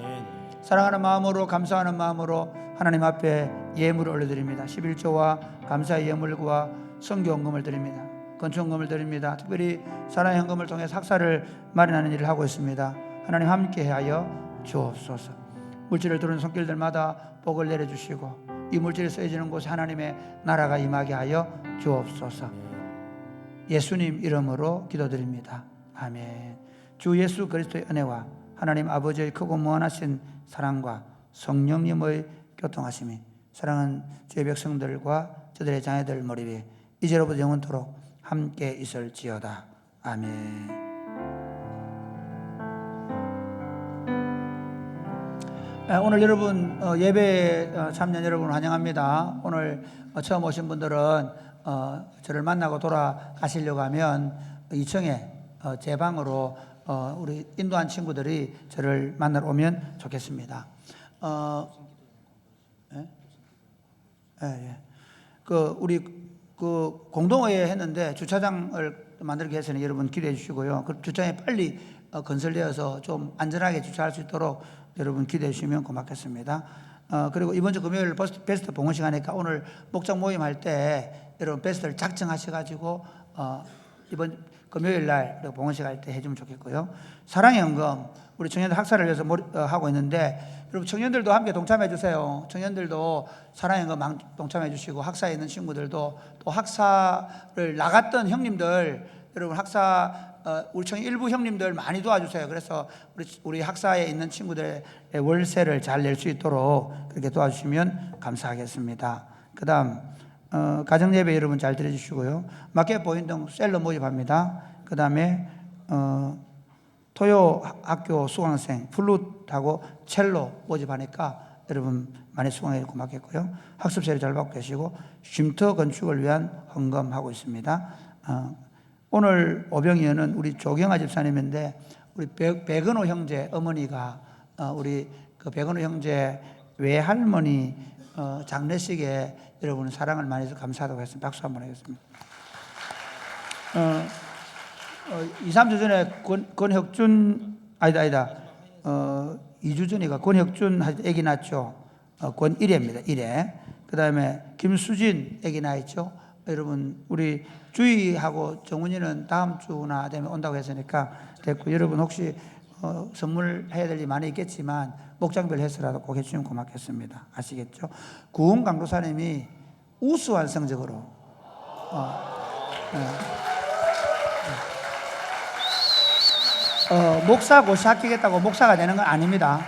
사랑하는 마음으로 감사하는 마음으로 하나님 앞에 예물을 올려드립니다. 11조와 감사의 예물과 성경금을 드립니다. 건축금을 드립니다. 특별히 사랑의 현금을 통해 학사를 마련하는 일을 하고 있습니다. 하나님 함께하여 주옵소서. 물질을 두는 손길들마다 복을 내려주시고 이 물질이 쓰여지는 곳에 하나님의 나라가 임하게 하여 주옵소서. 예수님 이름으로 기도드립니다. 아멘. 주 예수 그리스도의 은혜와 하나님 아버지의 크고 무한하신 사랑과 성령님의 교통하심이 사랑하는 주의 백성들과 저들의 자녀들 머리 위에 이제로부터 영원토록 함께 있을지어다. 아멘. 오늘 여러분 예배에 참여 여러분 환영합니다. 오늘 처음 오신 분들은 저를 만나고 돌아가시려고 하면 2층에 제 방으로 우리 인도한 친구들이 저를 만나러 오면 좋겠습니다. 우리 공동회의 했는데 주차장을 만들기 위해서는 여러분 기도해 주시고요. 그 주차장이 빨리 건설되어서 좀 안전하게 주차할 수 있도록 여러분 기도해 주시면 고맙겠습니다. 그리고 이번 주 금요일 베스트 봉헌 시간이니까 오늘 목장 모임 할 때 여러분 베스트를 작정하셔가지고 이번 금요일 날 봉헌 시간 할 때 해주면 좋겠고요. 사랑의 헌금 우리 청년들 학사를 위해서 하고 있는데 여러분 청년들도 함께 동참해 주세요. 청년들도 사랑의 헌금 동참해 주시고 학사에 있는 친구들도 또 학사를 나갔던 형님들 여러분 학사 우리 청년 일부 형님들 많이 도와주세요. 그래서 우리 학사에 있는 친구들의 월세를 잘 낼 수 있도록 그렇게 도와주시면 감사하겠습니다. 그 다음 가정예배 여러분 잘 들어주시고요. 마켓 보인동 셀러 모집합니다. 그 다음에 토요 학교 수강생 플룻하고 첼로 모집하니까 여러분 많이 수강해 고맙겠고요. 학습 세례 잘 받고 계시고 쉼터 건축을 위한 헌금하고 있습니다. 오늘 오병이어는 우리 조경아 집사님인데 우리 백은호 형제 어머니가 우리 그 백은호 형제 외할머니 장례식에 여러분 사랑을 많이 해서 감사하다고 했습니다. 박수 한번 하겠습니다. 2, 3주 전에 권혁준 아니다 2주 전이가 권혁준 애기 낳았죠. 권일혜입니다. 1회. 그 다음에 김수진 애기 낳았죠. 여러분 우리 주희하고 정훈이는 다음 주나 되면 온다고 했으니까 됐고 여러분 혹시 선물해야 될 일이 많이 있겠지만 목장별 해서라도 꼭 해주시면 고맙겠습니다. 아시겠죠? 구원 강도사님이 우수한 성적으로 목사 고시 합격했다고 목사가 되는 건 아닙니다.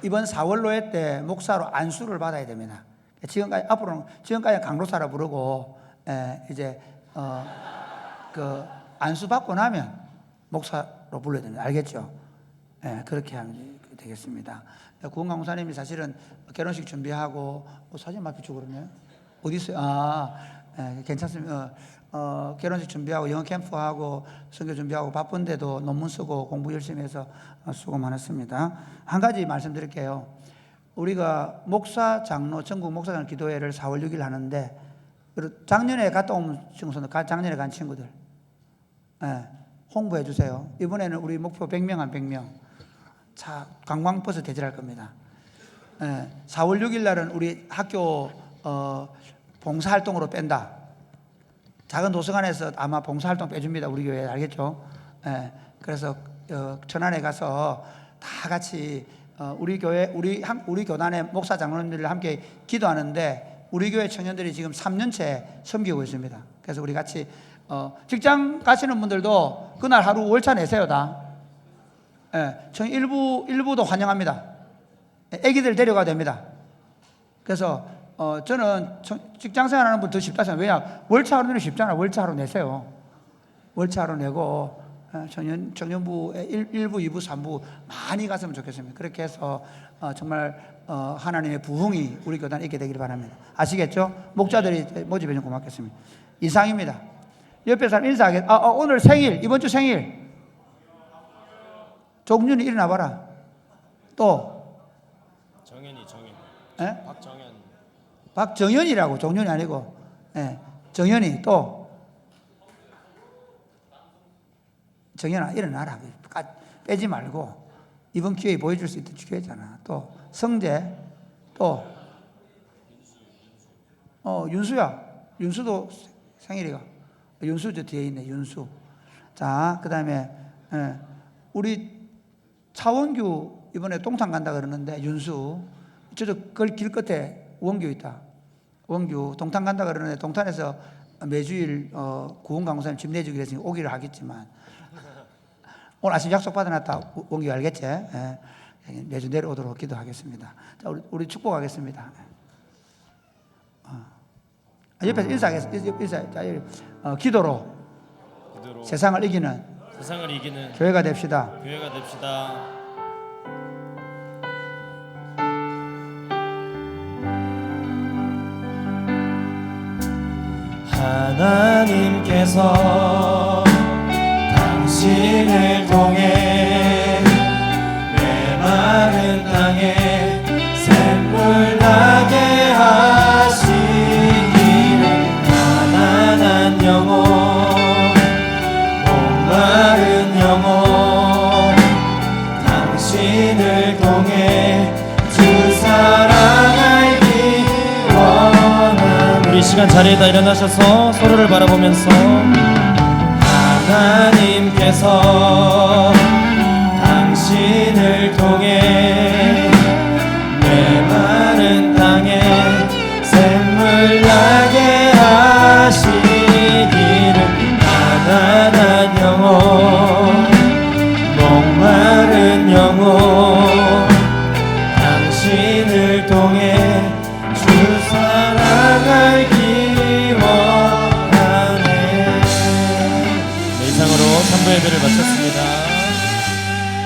이번 4월 노예 때 목사로 안수를 받아야 됩니다. 지금까지 강도사라 부르고 이제 그 안수 받고 나면 목사로 불러야 됩니다. 알겠죠? 그렇게 하면 되겠습니다. 구원 강도사님이 사실은 결혼식 준비하고 사진 막 비추고 그러네요. 어디 있어요? 괜찮습니다. 결혼식 준비하고 영어 캠프하고 선교 준비하고 바쁜데도 논문 쓰고 공부 열심히 해서 수고 많았습니다. 한 가지 말씀드릴게요. 우리가 목사 장로 전국 목사장 기도회를 4월 6일 하는데 작년에 갔다 온 친구들 작년에 간 친구들 홍보해 주세요. 이번에는 우리 목표 100명 한 100명 차 관광버스 대절할 겁니다. 4월 6일 날은 우리 학교 봉사활동으로 뺀다. 작은 도서관에서 아마 봉사활동 빼줍니다. 우리 교회 알겠죠? 그래서 천안에 가서 다 같이 우리 교회 우리 교단의 목사 장로님들과 함께 기도하는데 우리 교회 청년들이 지금 3년째 섬기고 있습니다. 그래서 우리 같이 직장 가시는 분들도 그날 하루 월차 내세요 다. 일부도 환영합니다. 애기들 데려가도 됩니다. 그래서 저는 직장 생활하는 분 더 쉽다 생각해요. 왜냐 월차 하루 내면 쉽잖아요. 월차 하루 내세요. 월차 하루 내고 청년부의 1부, 2부, 3부 많이 갔으면 좋겠습니다. 그렇게 해서 정말 하나님의 부흥이 우리 교단에 있게 되기를 바랍니다. 아시겠죠? 목자들이 모집해 주면 고맙겠습니다. 이상입니다. 옆에 사람 인사하겠. 오늘 생일, 이번 주 생일. 종윤이 일어나봐라. 또 정현이. 박정현. 박정현이라고 종윤이 아니고 정현이 또 정현아 일어나라. 빼지 말고 이번 기회에 보여줄 수 있는 기회잖아. 또 성재 또 윤수야. 윤수도 생일이가. 윤수 저 뒤에 있네. 윤수. 자, 그다음에 우리 차원규 이번에 동탄 간다 그러는데 윤수 저쪽 길 끝에 원규 있다. 원규 동탄 간다 그러는데 동탄에서 매주일 구원 강사님 집 내주기로 했으니까 오기를 하겠지만 오늘 아침 약속 받아놨다 원기 알겠지? 예. 매주 내려오도록 기도하겠습니다. 자, 우리 축복하겠습니다. 옆에서 인사. 자, 기도로 세상을 이기는 세상을 이기는 교회가 됩시다. 교회가 됩시다. 하나님께서 당신을 통해 메마른 땅에 샘물 나게 하시기를 가난한 영혼 목마른 영혼 당신을 통해 주 사랑 알기 원합니다. 우리 이 시간 자리에다 일어나셔서 서로를 바라보면서 하나님께서 당신을 통해 메마른 땅에 샘물 나게 하시기를 가난한 영혼 목마른 영혼